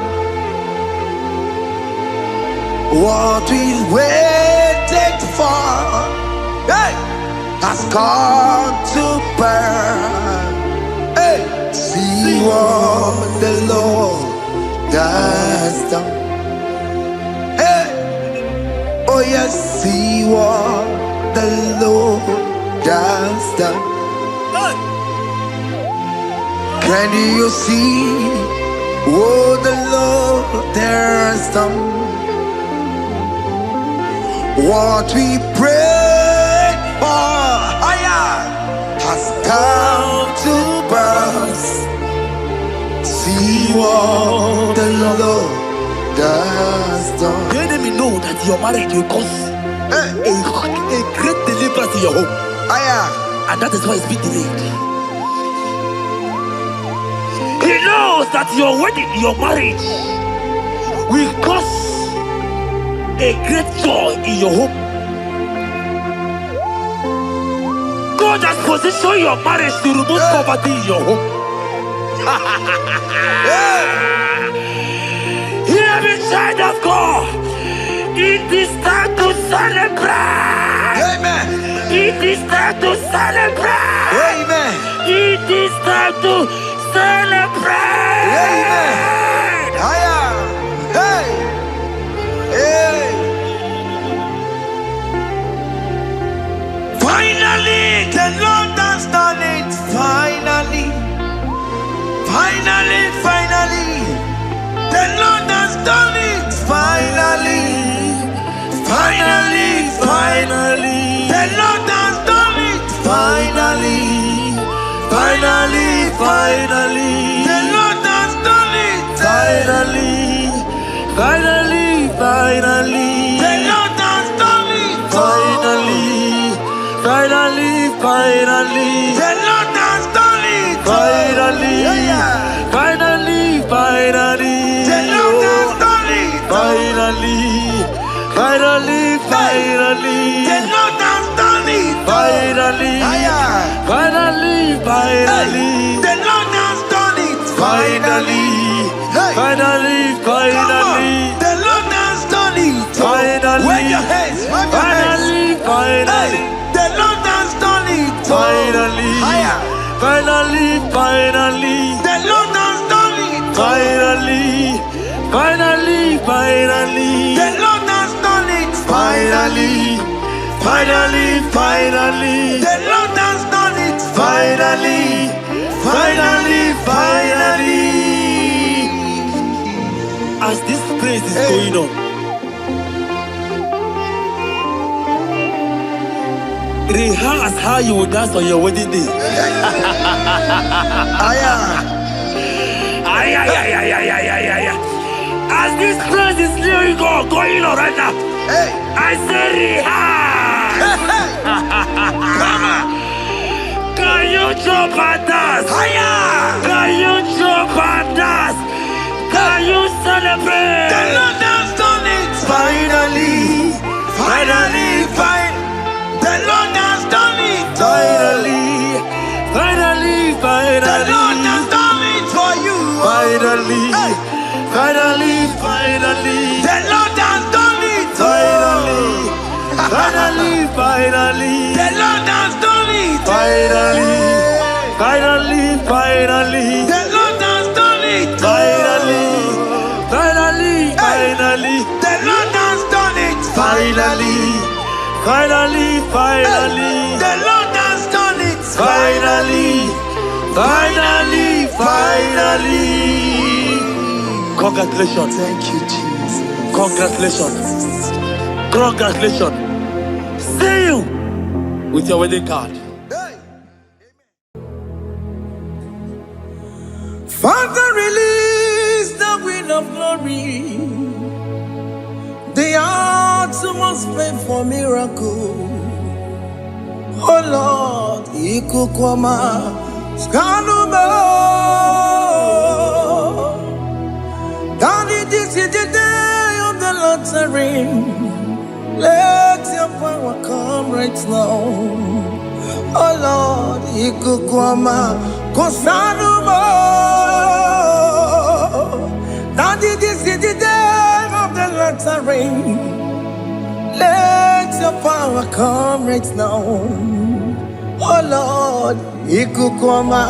What we waited for, hey, has come to pass. Hey, see what the Lord has done. Hey, oh yes, see what the Lord has done. Can you see what the Lord has done? What we prayed for has come to pass. See what the Lord has done. The enemy know that your marriage will cause a great deliverance in your home. And that is why it's been delayed. He knows that your wedding, your marriage will cause a great joy in your home. God has positioned your marriage to remove poverty in your home. Hear me, child of God. It is time to celebrate. Amen. It is time to celebrate. Amen. It is time to celebrate. Amen. Hey. Hey. Finally, the Lord has done it. Finally. The Lord has done it. Finally. Finally. Finally. The Lord has done it. Finally. Finally. Finally. The Lord has done it. Finally. Finally. Finally. The Lord has done it. Finally. Finally. Finally. The Lord has done it. Finally. Finally. Finally. The Lord has done it. Finally. Finally. Finally. The Lord has done it. Finally. Finally. Finally. The Lord has done it. Finally. Finally. Finally. The Lord has done it. Finally. Wave your hands. Finally. Finally. The Lord has done it. Finally. Finally. Finally. The Lord has done it. Finally. Finally. Finally. The Lord has done it. Finally. Finally. Finally. The Lord has done it. Finally. Finally. Finally. As this praise is going on, rehearse how you will dance on your wedding day. As this praise is going on right now, I say rehearse. Can you jump and dance? Can you jump and dance? Can you celebrate? The Lord has done it. Finally. Finally. The Lord has done it. Finally. Finally. Finally. The Lord has done it for you. Finally. Finally. Finally. The Lord has done it. Finally. Finally. Finally. The Lord has done it. Finally. Finally. Finally. The Lord has done it. Finally. Finally. Finally. The Lord has done it. Finally. Finally. Finally. The Lord has done it. Finally. Finally. Finally. Congratulations. Thank you, Jesus. Congratulations. Congratulations. See you with your wedding card. Father, release the wind of glory. The heart must pray for miracle. Oh Lord, Ikukwama, Skanuma. Daddy, this is the day of the lottery. Let your power come right now. Oh Lord, Ikukwama, Kosanuma. Daddy, this is the day of the lottery. Let your power come right now. Oh Lord, Ikukwama,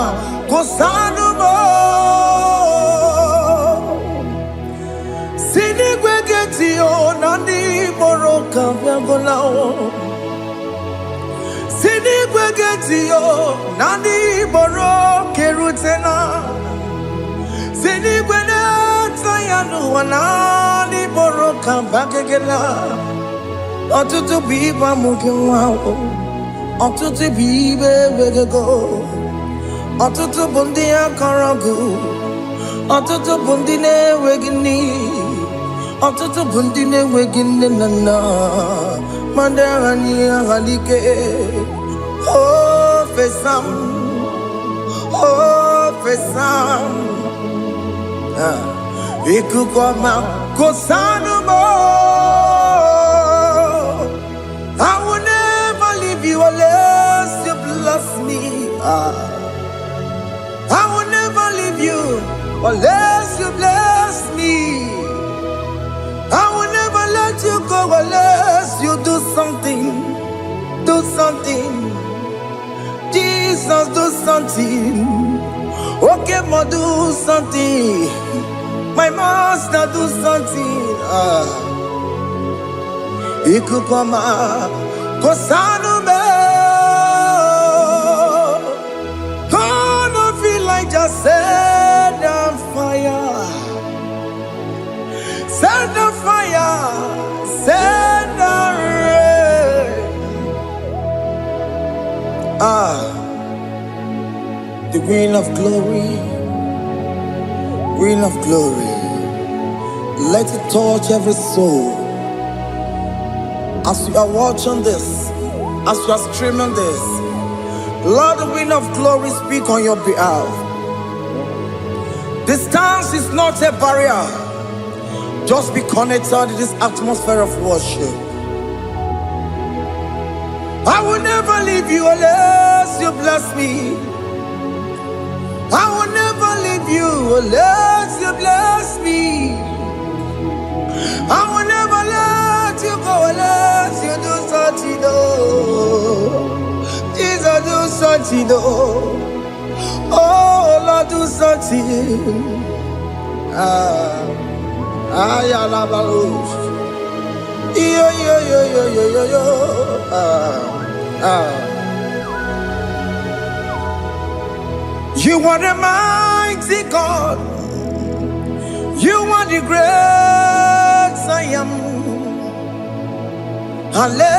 Kosanuma. Sinigwegetio, Nandi Boroka, Viagolao. Sinigwegetio, Nandi Boroke Rutena. Sinigwena, Tayanu, Nandi Boroka, Bagagela. Otutu biba mukiwao. Otutu bibe wegego. Otutu bundia karagu. Otutu bundine wegini. Otutu bundine wegine nana. Mandarani halike. Oh fesam. Oh fesam. Ikukwama kosanuma. I will never leave you unless you bless me. I will never leave you unless you bless me. I will never let you go unless you do something. Do something. Jesus, do something. Okay, ma, do something. My master, do something. Ikukwama, Kosanume. Gonna feel like just set on fire. Queen of glory, Queen of glory, let it touch every soul. As you are watching this, as you are streaming this, Lord, the Queen of glory, speak on your behalf. Distance is not a barrier. Just be connected to this atmosphere of worship. I will never leave you unless you bless me. I will never leave you unless you bless me. I will never let you go unless you do something. Jesus, do something. Oh, Lord, do something. You are the mighty God. You are the great I am. Hallelujah.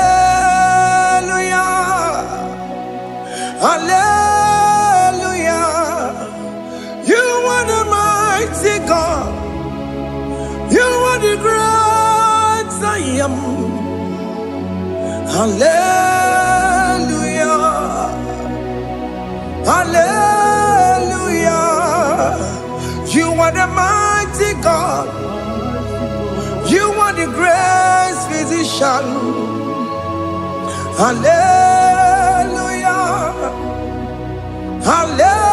Hallelujah. You are the mighty God. You are the great I am. Hallelujah. Hallelujah. You are the mighty God. You are the great physician. Hallelujah. Hallelujah.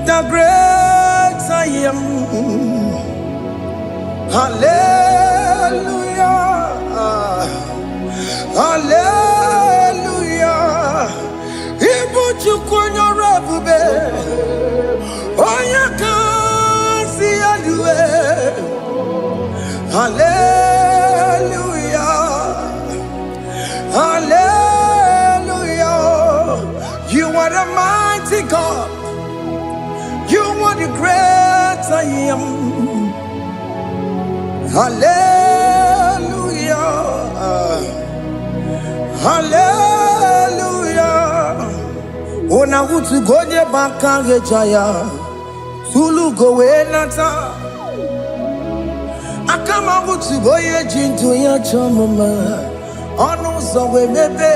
The great I am. Hallelujah. Hallelujah. Ibu chukwenyo rebube. Oya kasi alue. Hallelujah. Hallelujah. You are the mighty God. You are the great I am. Hallelujah. Hallelujah. Ona utu goje baka gejaya. Sulu gowe nata. Akama utu goye jintu ya chomama. Onu sowe mebe.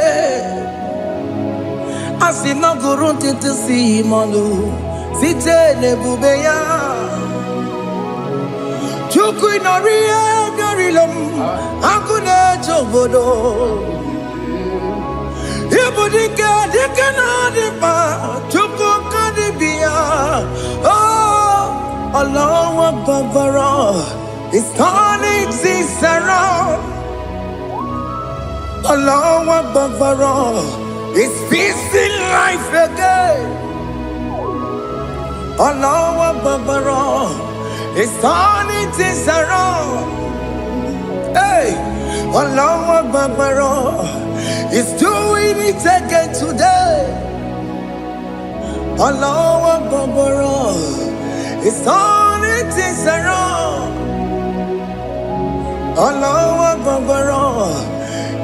Asina gurunti tisi manu. Site nebubeya Chuku inoria garilom Akune chobodo Ibudika dikana dipa Chuku kadibia Oh Allah Akbar It's turning things around Allah Akbar It's fixing life again Allah Akbar, it's turning things around. Hey, Allah Akbar, it's doing it again today. Allah Akbar, it's turning things around. Allah Akbar,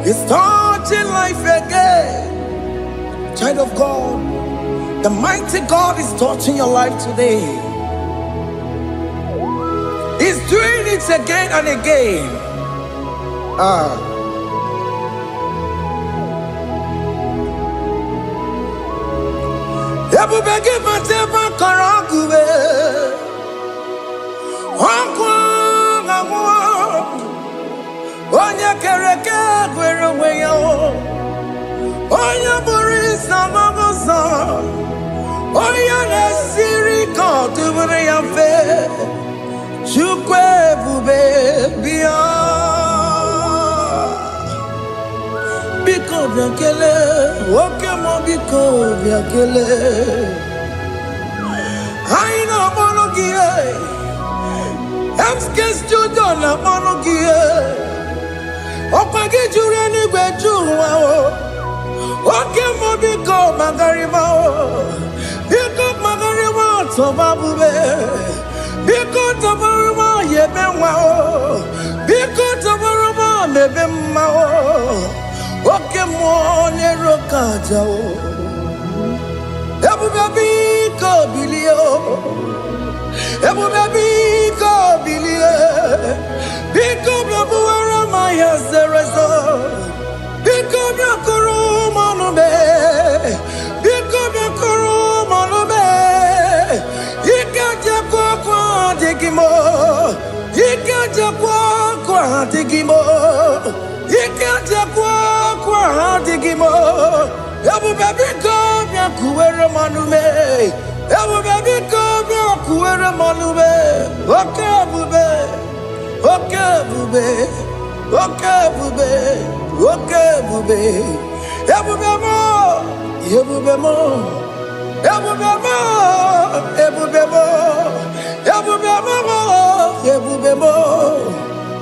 it's touching life again. Child of God, the mighty God is touching your life today. He's doing it again and again. Oya na siri ko tubure ya fe chukwe bube bia biakele, oke mo biko biakele. Aina monogie, MSK studio na monogie. Opagi jure ni gwejuwa o. Oke mo biko magariba o. Biko magariba tobabube. Biko tobaruba yebenwa o. Biko tobaruba mebemma o. Oke mo nero kaja o. Ebu baby ko bilio. Ebu baby ko bilio. Biko babu ara maya zerezo. Biko biakuru manube. Biko biakuru manube. Ikaja kwa digimo. Ikaja kwa digimo. Ikaja kwa digimo. Ebu baby ko biakuere manume. Ebu baby ko biakuere manume. Oke bube. Oke bube. Oke bube. Oke bube. Ebu bemo. Ebu bemo. Ebu bemo. Ebu bemo. Ebu bemo. Ebu bemo.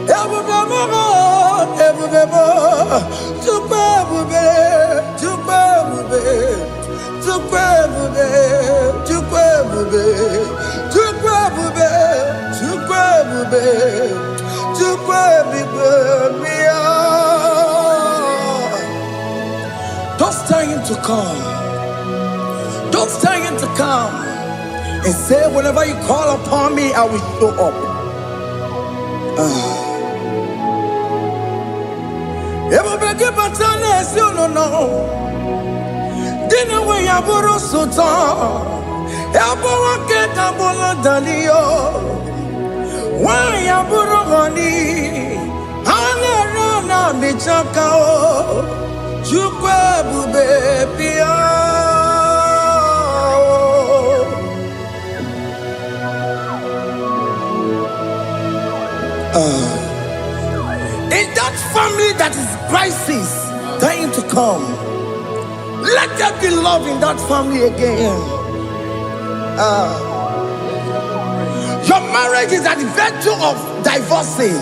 Ebu bemo. Ebu bemo. Tukwe bube. Tukwe bube. Tukwe bube. Tukwe bube. Tukwe bube. Tukwe bube. Tukwe bube. Don't stay him to come. Don't stay him to come. And say, whenever you call upon me, I will show up. Everybody but you don't know. Dinner way aburo sultan. Aburo keta bolo dalio. Why aburo honey? Anerona michaka o. Chukwe bube pia. In that family that is crisis, dying to come, let there be love in that family again. Your marriage is at the verge of divorcing.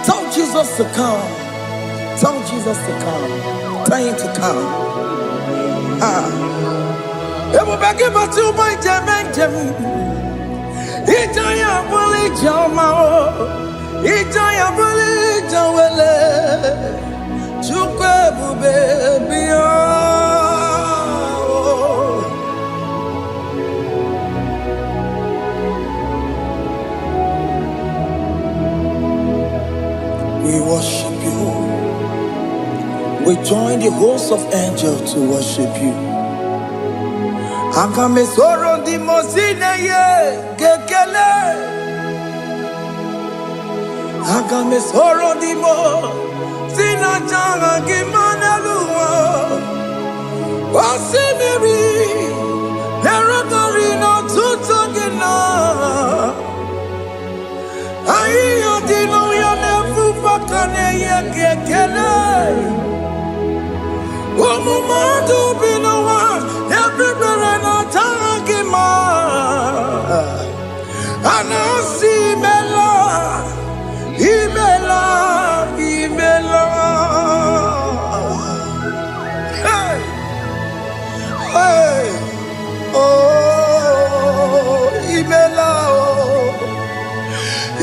Tell Jesus to come. Tell Jesus to come. Dying to come. Everybody but you by Jemen. Ijaya buli jamao. Ijaya buli jawele. Chukwe bube biya. We worship you. We join the host of angels to worship you. Akame soro di mosine ye kekele. Akame soro di mo sina changa kimana luwa. Wasimiri nerotari no tutogina. Ayo dino ya nefu fakane ye kekele. Omumadu binowa everywhere na tangima. Anasi mela, imela, imela. Hey, hey, oh, imela, oh,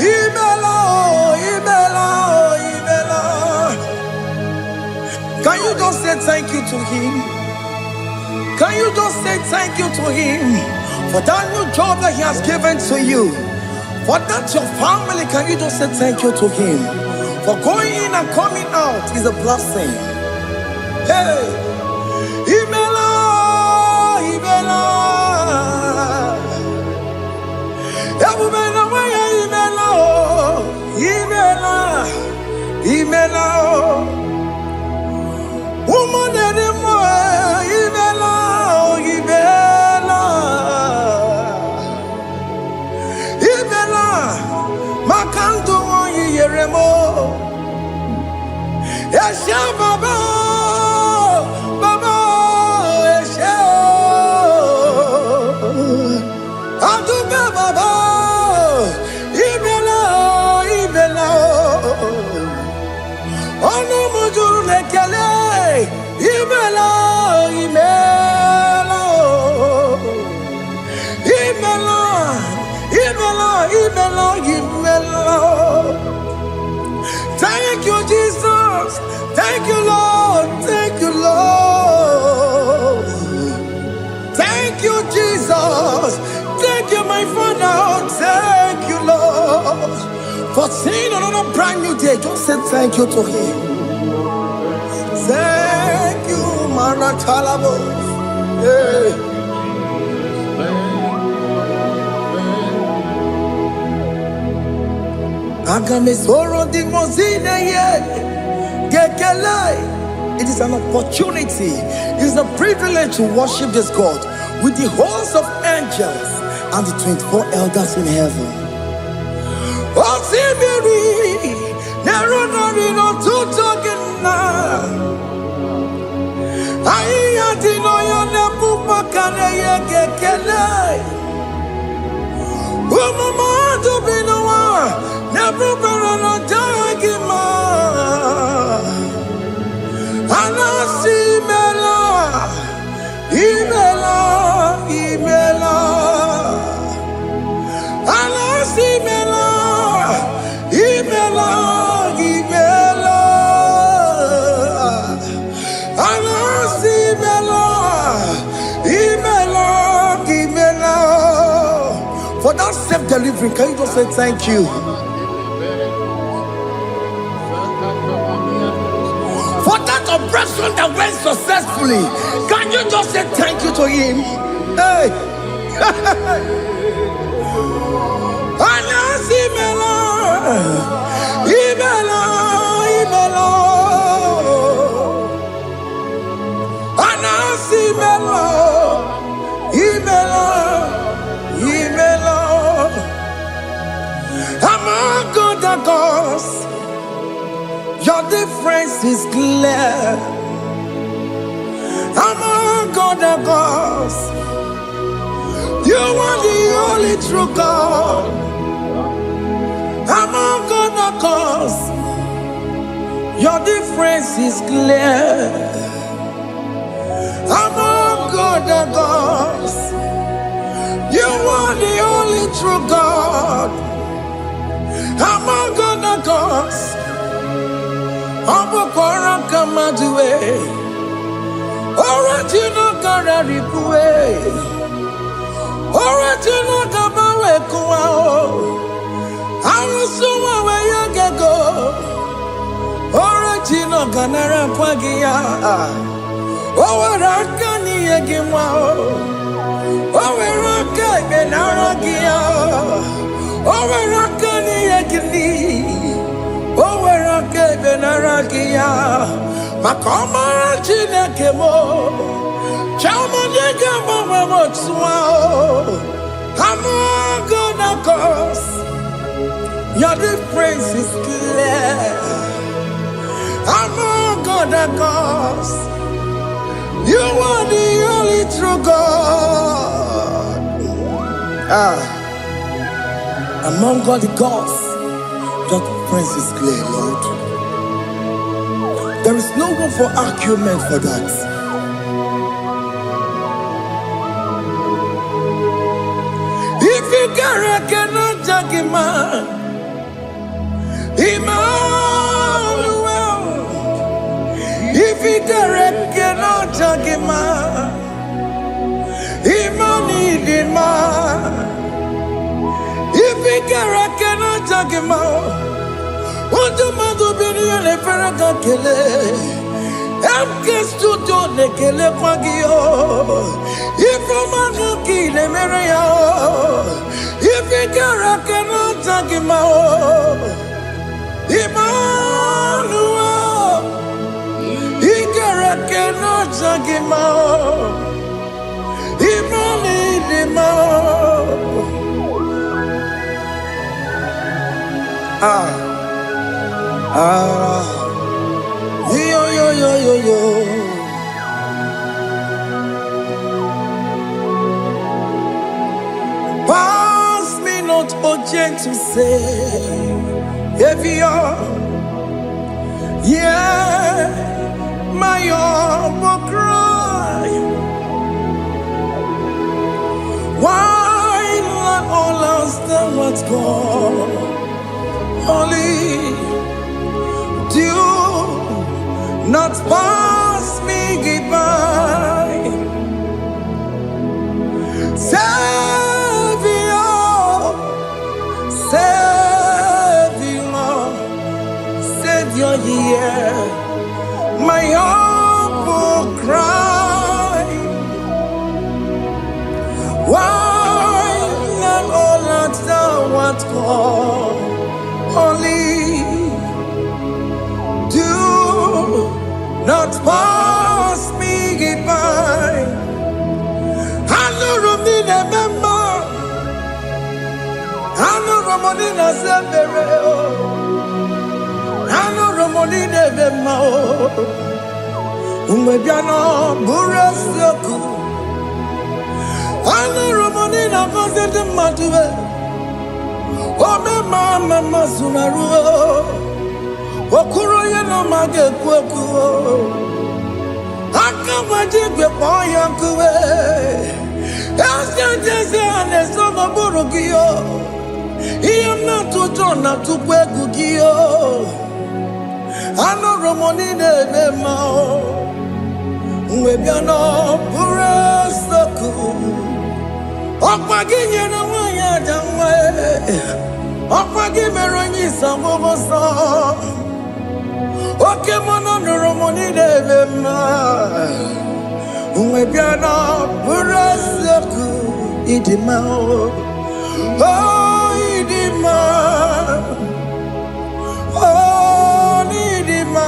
imela, oh, imela, oh, imela. Can you just say thank you to him? Can you just say thank you to him for that new job that he has given to you? For that your family, can you just say thank you to him? For going in and coming out is a blessing. Hey, Imela, Imela, Imela, Imela, Imela. Woman anymore, Ibela, Ibela, Ibela, Makanto, Yeremo, Yasha Baba. a brand new day, just say thank you to him. Thank you, Maratalabo. Yeah. It is an opportunity, it is a privilege to worship this God with the host of angels and the 24 elders in heaven. For that self-delivery, can you just say thank you? For that operation that went successfully, can you just say thank you to him? Hey! Among other gods, your difference is clear. Among other gods, you are the only true God. Among other gods, your difference is clear. Among other gods, you are the only true God. Among other gods, Abukora Kamadue, original Kararipue, original Kabawe Kuao, Arusuma Wayagago, original Ganara Kwagia, Owarakani Yagimao, Owaraka Benaragia. Owarakani yagini, owarake benarakia, makoma chine kemo, chama nega mama motswao. Among other gods, your difference is clear. Among other gods, you are the only true God. Among all the gods, your difference is clear, Lord. There is no room for argument for that. If you cannot judge him, Emmanuel. If you cannot judge him, Emmanuel. If we cannot talk him out, what the mother be in a paraga kele? I'm guest to do the kele pagio. If a man kill a maria, if we cannot talk him out, Emmanuel, he cannot talk him out, Emmanuel. Yo. Pass me not, O gentle Savior. Yeah, my humble cry. Why all else than what's gone? Only do not pass me by. Savior, only do not pass me by. Hano Romney member, Hano Romney na Zebere, Hano Romney member, Umebiano Burasoku, Hano Romney na Vazende Matue. Ome mama sunaruo, okuro ye no mage kuo, akamaje gbe poya kuwe, ese jese ane somo burugio, iye na tuto na tukwe gugio, ano romoni ne mao, umebiano pura soku, okpagi nye na wanya jamwe. Okpagi meronyi sangogo sa. Oke mono nuromoni devema. Umebiana buraseku idima. Oh idima. Oh idima.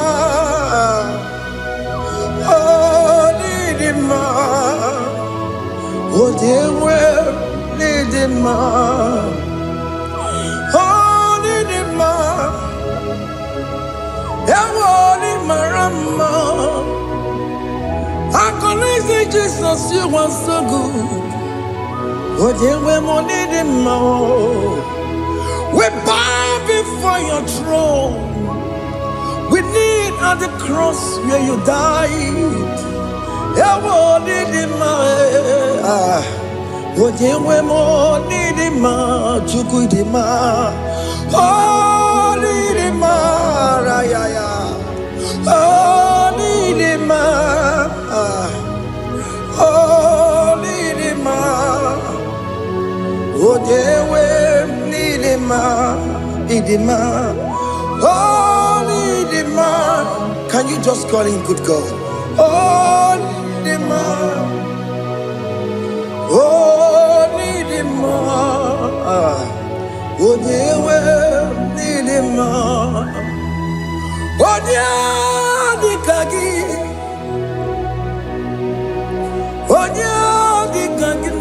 Oh idima. Oh dewe idima. Holy Dima, Holy Marama. I can say Jesus, you are so good. Oh, dear, we're Monie Dima. We bow before your throne. We kneel at the cross where you died. Holy Dima. Ojewe Monie Dima, Chuku Dima, Holy Dima, Rayaya, Holy Dima, Holy Dima, Ojewe Dima, Idima, Holy Dima. Can you just call him good God? Holy Dima. Oh, need him more. Oh, dear, well, need him more. Oh, dear, the kagi. Oh, dear, the kagi.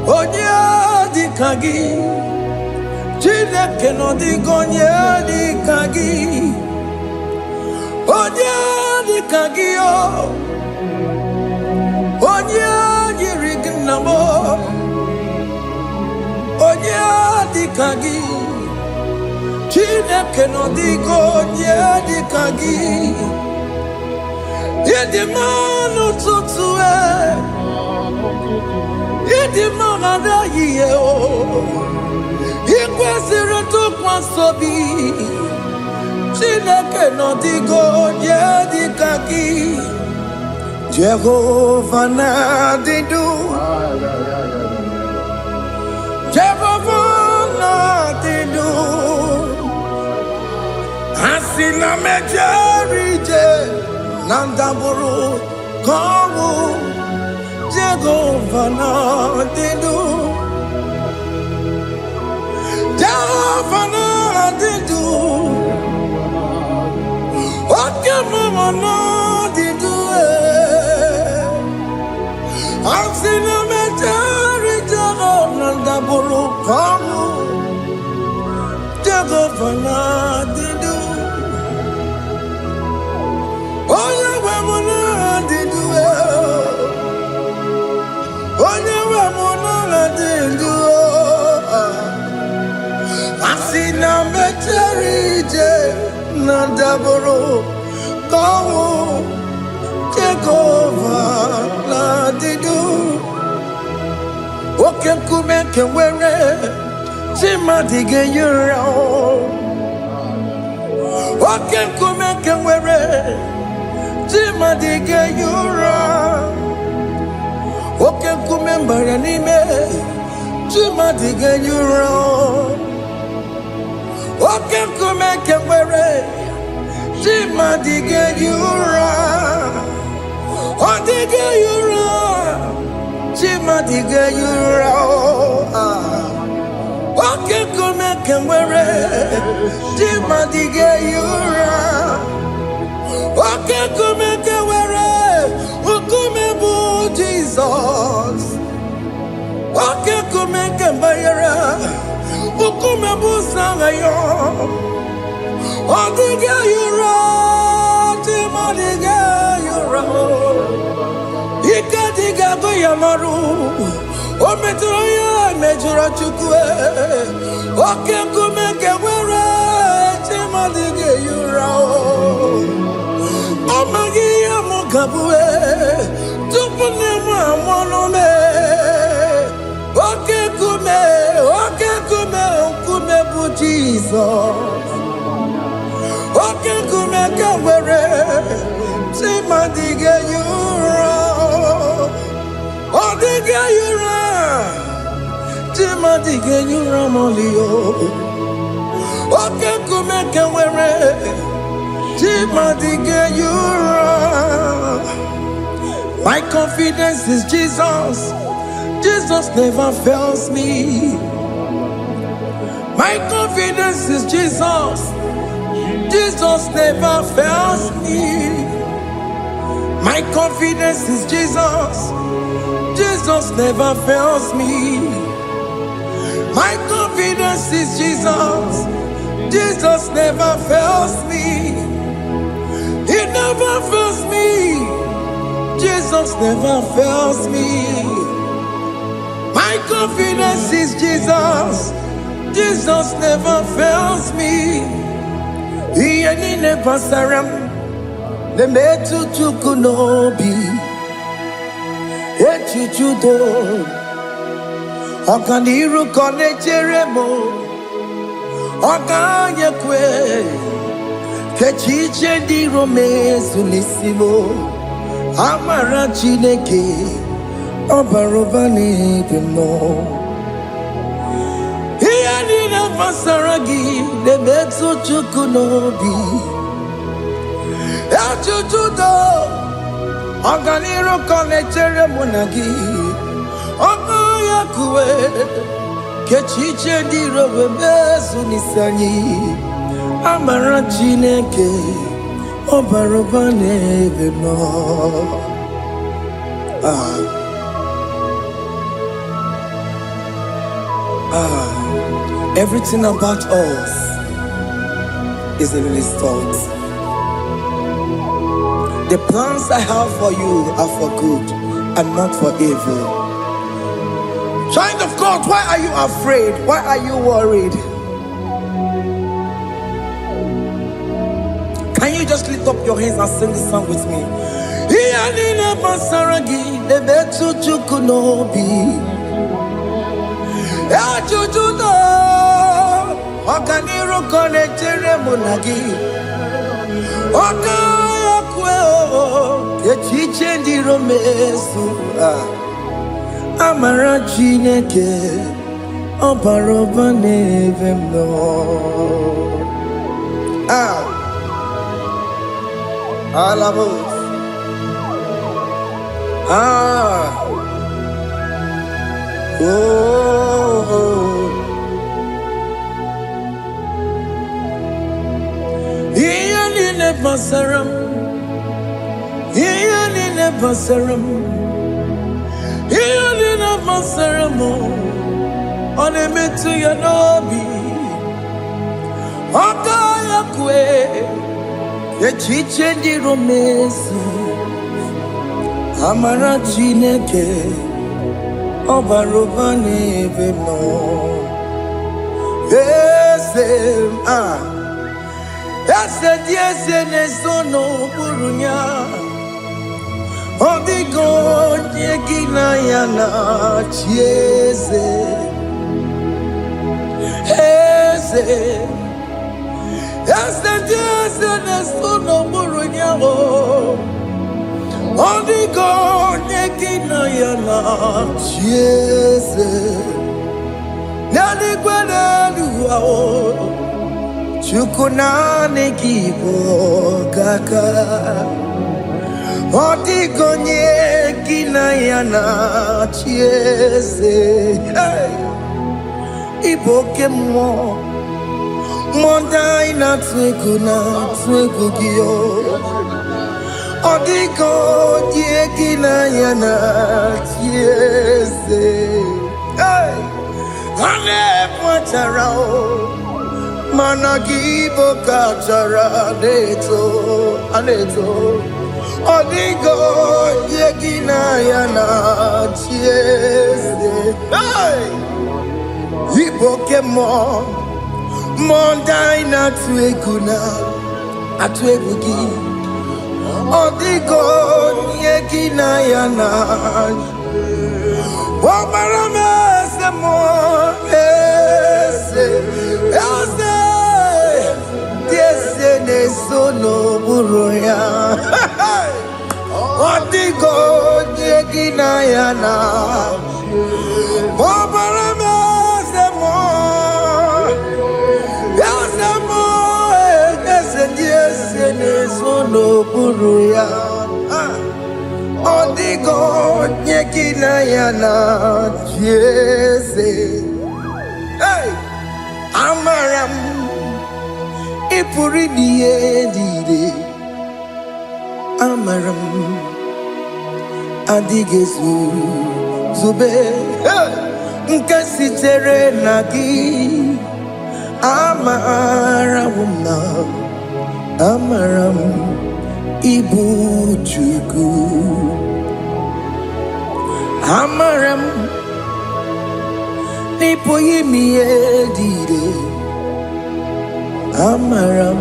Oh, dear, the kagi. Chile cannot go near the kagi. Oh, dear, the kagi. Oh. Onya yirignamo, Onya dikagi, Chine kenodigo nya dikagi, Yedimano tutsue, Yedimana da yeo, Ikwesire tukwa sobi, Chine kenodigo nya dikagi. Jehovah Nadidu, Jehovah Nadidu, Asina Mejerije, Nandaburu, Komu, Jehovah Nadidu, Jehovah Nadidu, Okemama Nadidu. I've seen a majority of Nandaburu Kamu, Jehovah Didu. Oh, yeah, Wamona Didu. Oh, yeah, Wamona Didu. I've seen a majority Nandaburu Kamu. Jehovah Nadidu, Oken Kumeke Were, Timadige Yura, Oken Kumeke Were, Timadige Yura, Oken Kumember Anime, Timadige Yura, Oken Kumeke Were, Timadige Yura. Diga yura, Chima diga yura. can wear it. Jimadige yura. Okay, come can wear it. Ukume bu Jesus. Okay, come can wear it. Ukume bu sangayo. Odige yura. Jimadige yura. Ikadiga goyamaru. O metroya mejura chukwe. Oke kumeke wera chimadige yura. O magiya mukabwe. Tupune monome. Oke kume bu Jesus. Oke kumeke wera chimadige yura. Odige yura. Jimadige yura molio. Oke kumeke were. Jimadige yura. My confidence is Jesus. Jesus never fails me. My confidence is Jesus. Jesus never fails me. My confidence is Jesus. Jesus never fails me. My confidence is Jesus. Jesus never fails me. He never fails me. Jesus never fails me. My confidence is Jesus. Jesus never fails me. He ain't never saram. The metu chukunobi. Echichudo Okaniru kone cheremo Okanye kwe Kechiche di rome sunisimo Amara chineke Obarobane demo Hiya nina pasaragi Nebetu chukunobi Echichudo Oganiro konechere monagi Oya kuwe Kechiche diro bebezu nisani Amara chineke Obarobane bemo Everything about us is in His thoughts. The plans I have for you are for good and not for evil. Child of God, why are you afraid? Why are you worried? Can you just lift up your hands and sing this song with me? Amara chineke Obaroba nevemno Alabos Iyani pasaram Iyani pasaramo Onemetu ya nobi Okaya kwe Echiche di romesu Amara chineke Obaroba nevemno Ese nesono burunya Odigo nyegina yana chieze Ese nesono burunya Odigo nyegina yana chieze Nani kwenu Chukunane kibo kaka Odigonye kinayana chiese Ibo kemo Mondai na twegu gio. Odiko dieki na yana tiese. Hey, ane pwacharao. Managibo kachara aneto. Odiko dieki na yana tiese. Hey, Ibokemo. Mondai na atwegu gi. Odigo yeki na yana. Omarame se mo ese tiese ne sono buruya. Odigo yeki na yana. Omarame se mo. No buruya Odigo nyekina yana jese. Hey, amaram ipuri diye amaram adigezu zube nkasi tere nagi amarawuna amaram Ibu Chuku amaram nipo yimi edide amaram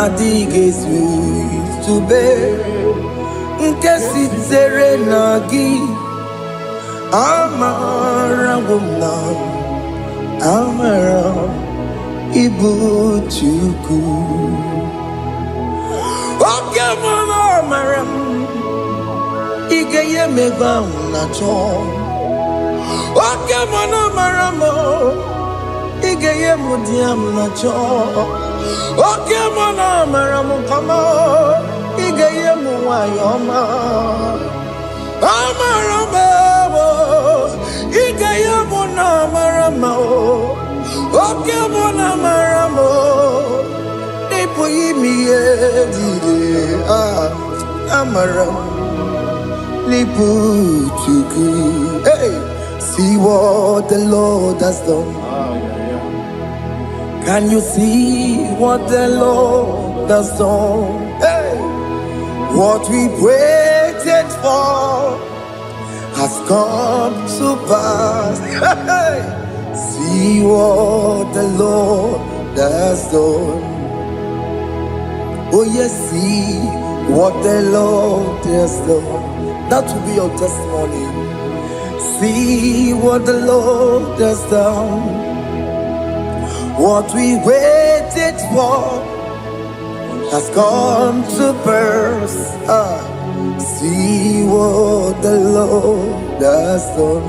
adigezu tube nkesi tere nagi amarawuna amaram Ibu Chuku. Okay, mama, maram. Igeye meba unacho. Okay, mama, maramo. Igeye mudiam nacho. Okay, mama, maramo kama. Igeye muwayoma. Amaramo. Igeye muna maramo. Okay, mama, maramo. Amaram Lipu Chuku. Hey, see what the Lord has done. Can you see what the Lord has done? Hey, what we waited for has come to pass. Hey, see what the Lord has done. Oh yes, see what the Lord has done. That will be your testimony. See what the Lord has done. What we waited for has come to pass. See what the Lord has done.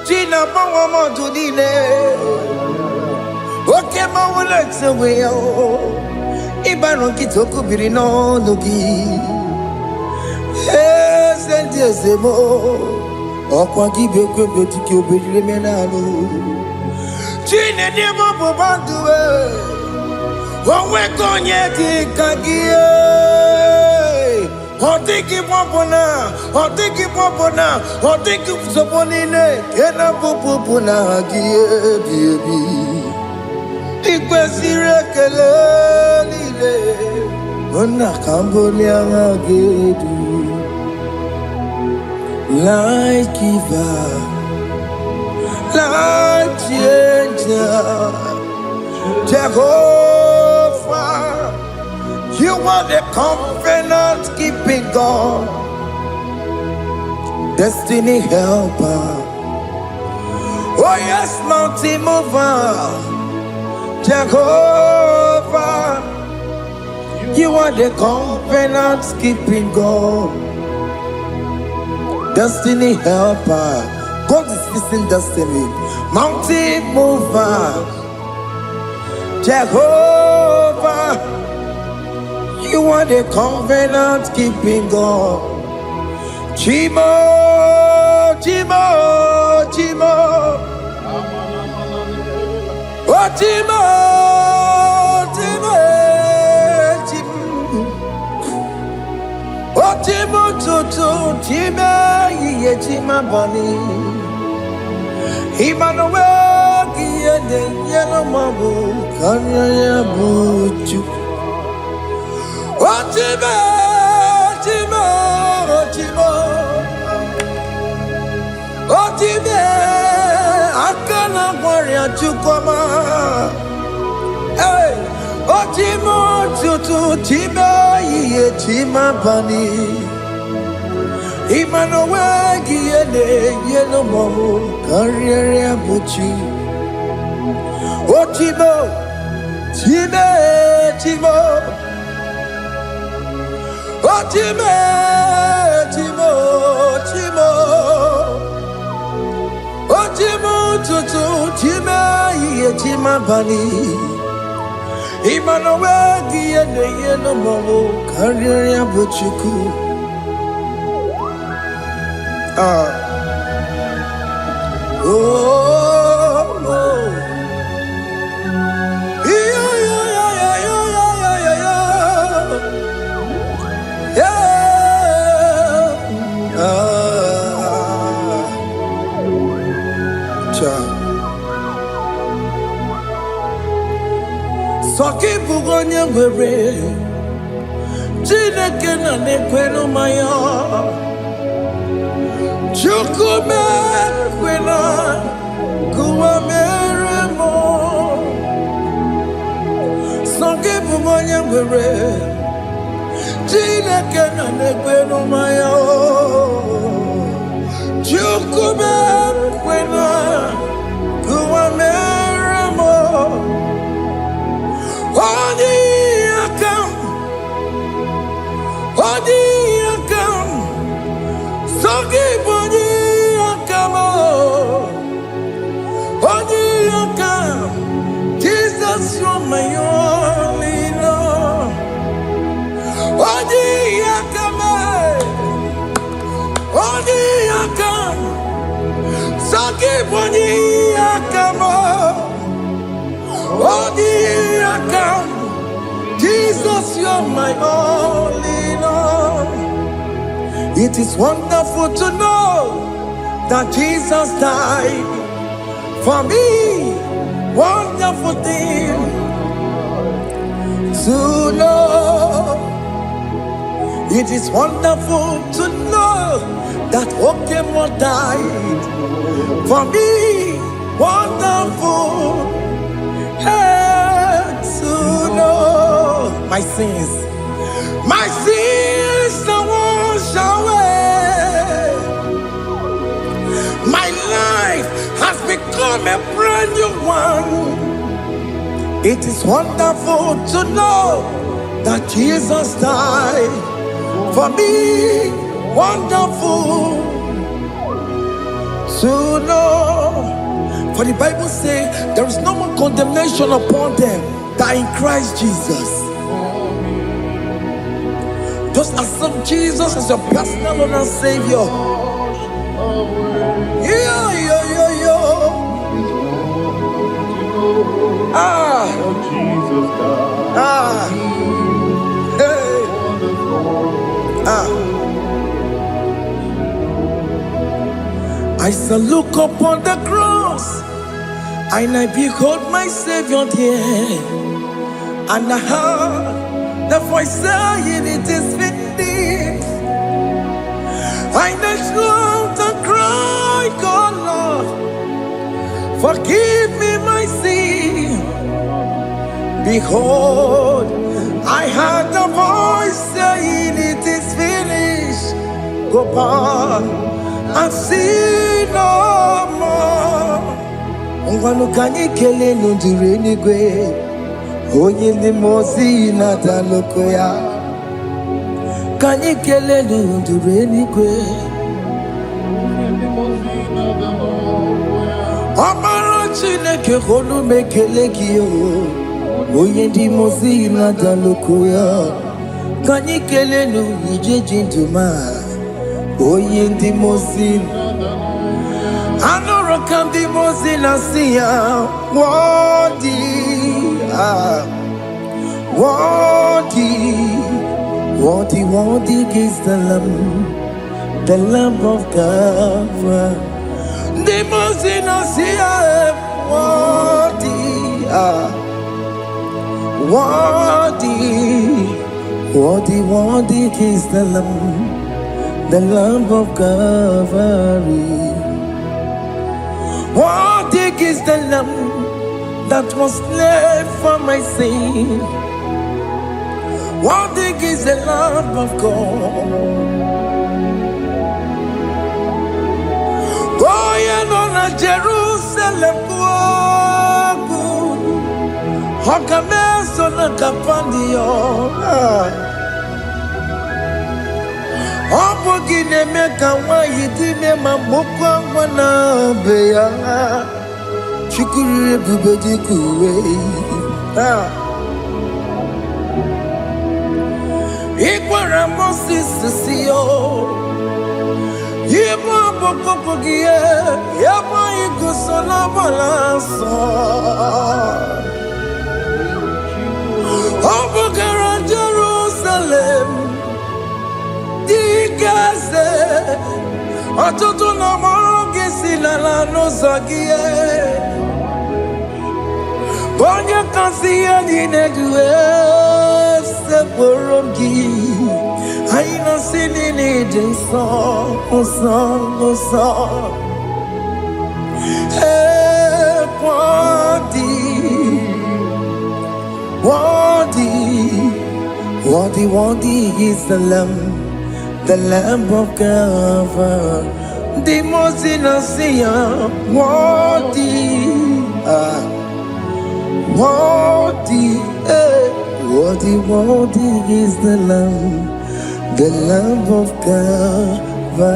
China Pawamo Tudine. Okay, Mawalex away. Ibaron Kitoku Birino Nugi. Yes, and yes, Emo. Okwagi Beko Betiki Bimenalo. China Demo Bobandue. One Konyeti Kagia. Otiki Popona, Otiki Popona, Otiki Soponine, Kena Popona, Baby. Ikwesire kelele, Ona Cambodia Gedu. Light giver, light changer, Jehovah. You are the covenant keeping God, destiny helper. Oh yes, mountain mover, Jehovah. You are the covenant keeping God, destiny helper. God is fixing destiny. Mountain mover, Jehovah. You are the covenant keeping God. Chimo Chimo, Chimo. Oh, Chimo, Chimo, Chimo. Oh, Chimo, Toto, Chimo, Ye, Chima, Bunny. Emmanuel, Giede, Yellow Mabu, Kanya, Buchu. Oh, Chimo, Chimo, Chimo. Oh, Chimo, Akana, Warrior, Chukoma. Hey, oh, Chimo, Toto, Chimo, Ye, Chima, Bunny. Emmanuel, Giede, Yellow Mabu, Kanya, Buchu. Oh, Chimo, Chimo, Chimo. Oh, Chimo, Chimo, Chimo. Oh, Chimo, Tutu, Chimo, Ye, Chima, Bunny. Emmanuel, Giede, Yellow Mabu, Kanya, Buchu. Oh, oh. Soki bugonye ngwere Chineke na nekwenu maya Chukume kwena Kuwa meremo Soki bugonye ngwere Chineke na nekwenu maya Chukume kwena Kuwa meremo Odi akam, Sogi boni akam, Odi akam, Jesus you're my only love. Odi akam, Sogi boni akam, Odi akam. Jesus, you're my only Lord. It is wonderful to know that Jesus died for me. Wonderful thing to know. It is wonderful to know that Okemo died for me. Wonderful. Hey, to know my sins are washed away. My life has become a brand new one. It is wonderful to know that Jesus died for me. Wonderful to know. For the Bible says there is no more condemnation upon them that in Christ Jesus. Just accept Jesus as your personal Lord and Savior. Yeah. Hey. I shall look upon the cross, and I behold my Savior there, and I heard the voice saying, "It is finished." I knelt and cried, "God, Lord, forgive me my sin." Behold, I heard the voice saying, "It is finished." Go back and sin no more. Ongwanu kanyi kele nundure nigwe, onye ndi mozi na daloko ya. Kanyi kele nundure nigwe, Amara Chineke honu mekele kiyo, onye ndi mozi na daloko ya. Kanyi kele nu ije jinduma, onye ndi mozi. How can the most innocent worthy, worthy is the Lamb of God. The most innocent worthy, worthy is the Lamb of Calvary. Worthy is the Lamb that was slain for my sin. Worthy is the Lamb of God. Going on a Jerusalem, Hokameso na kapandio. Obogi ne meka wa yidime mamokwa wana beya. Chukuri bubedi kuwe. Ikwara Moses siyo. Yebo bokopogie, yebo igusola balanso. Obogara Jerusalem, Digaze, Atoto na mogesi la no zagie. Bonya kansiya ni nedue se porogi. Aina sini ni jinso, osa. Worthy is the Lamb of God. The most innocent, worthy is the Lamb of Calvary.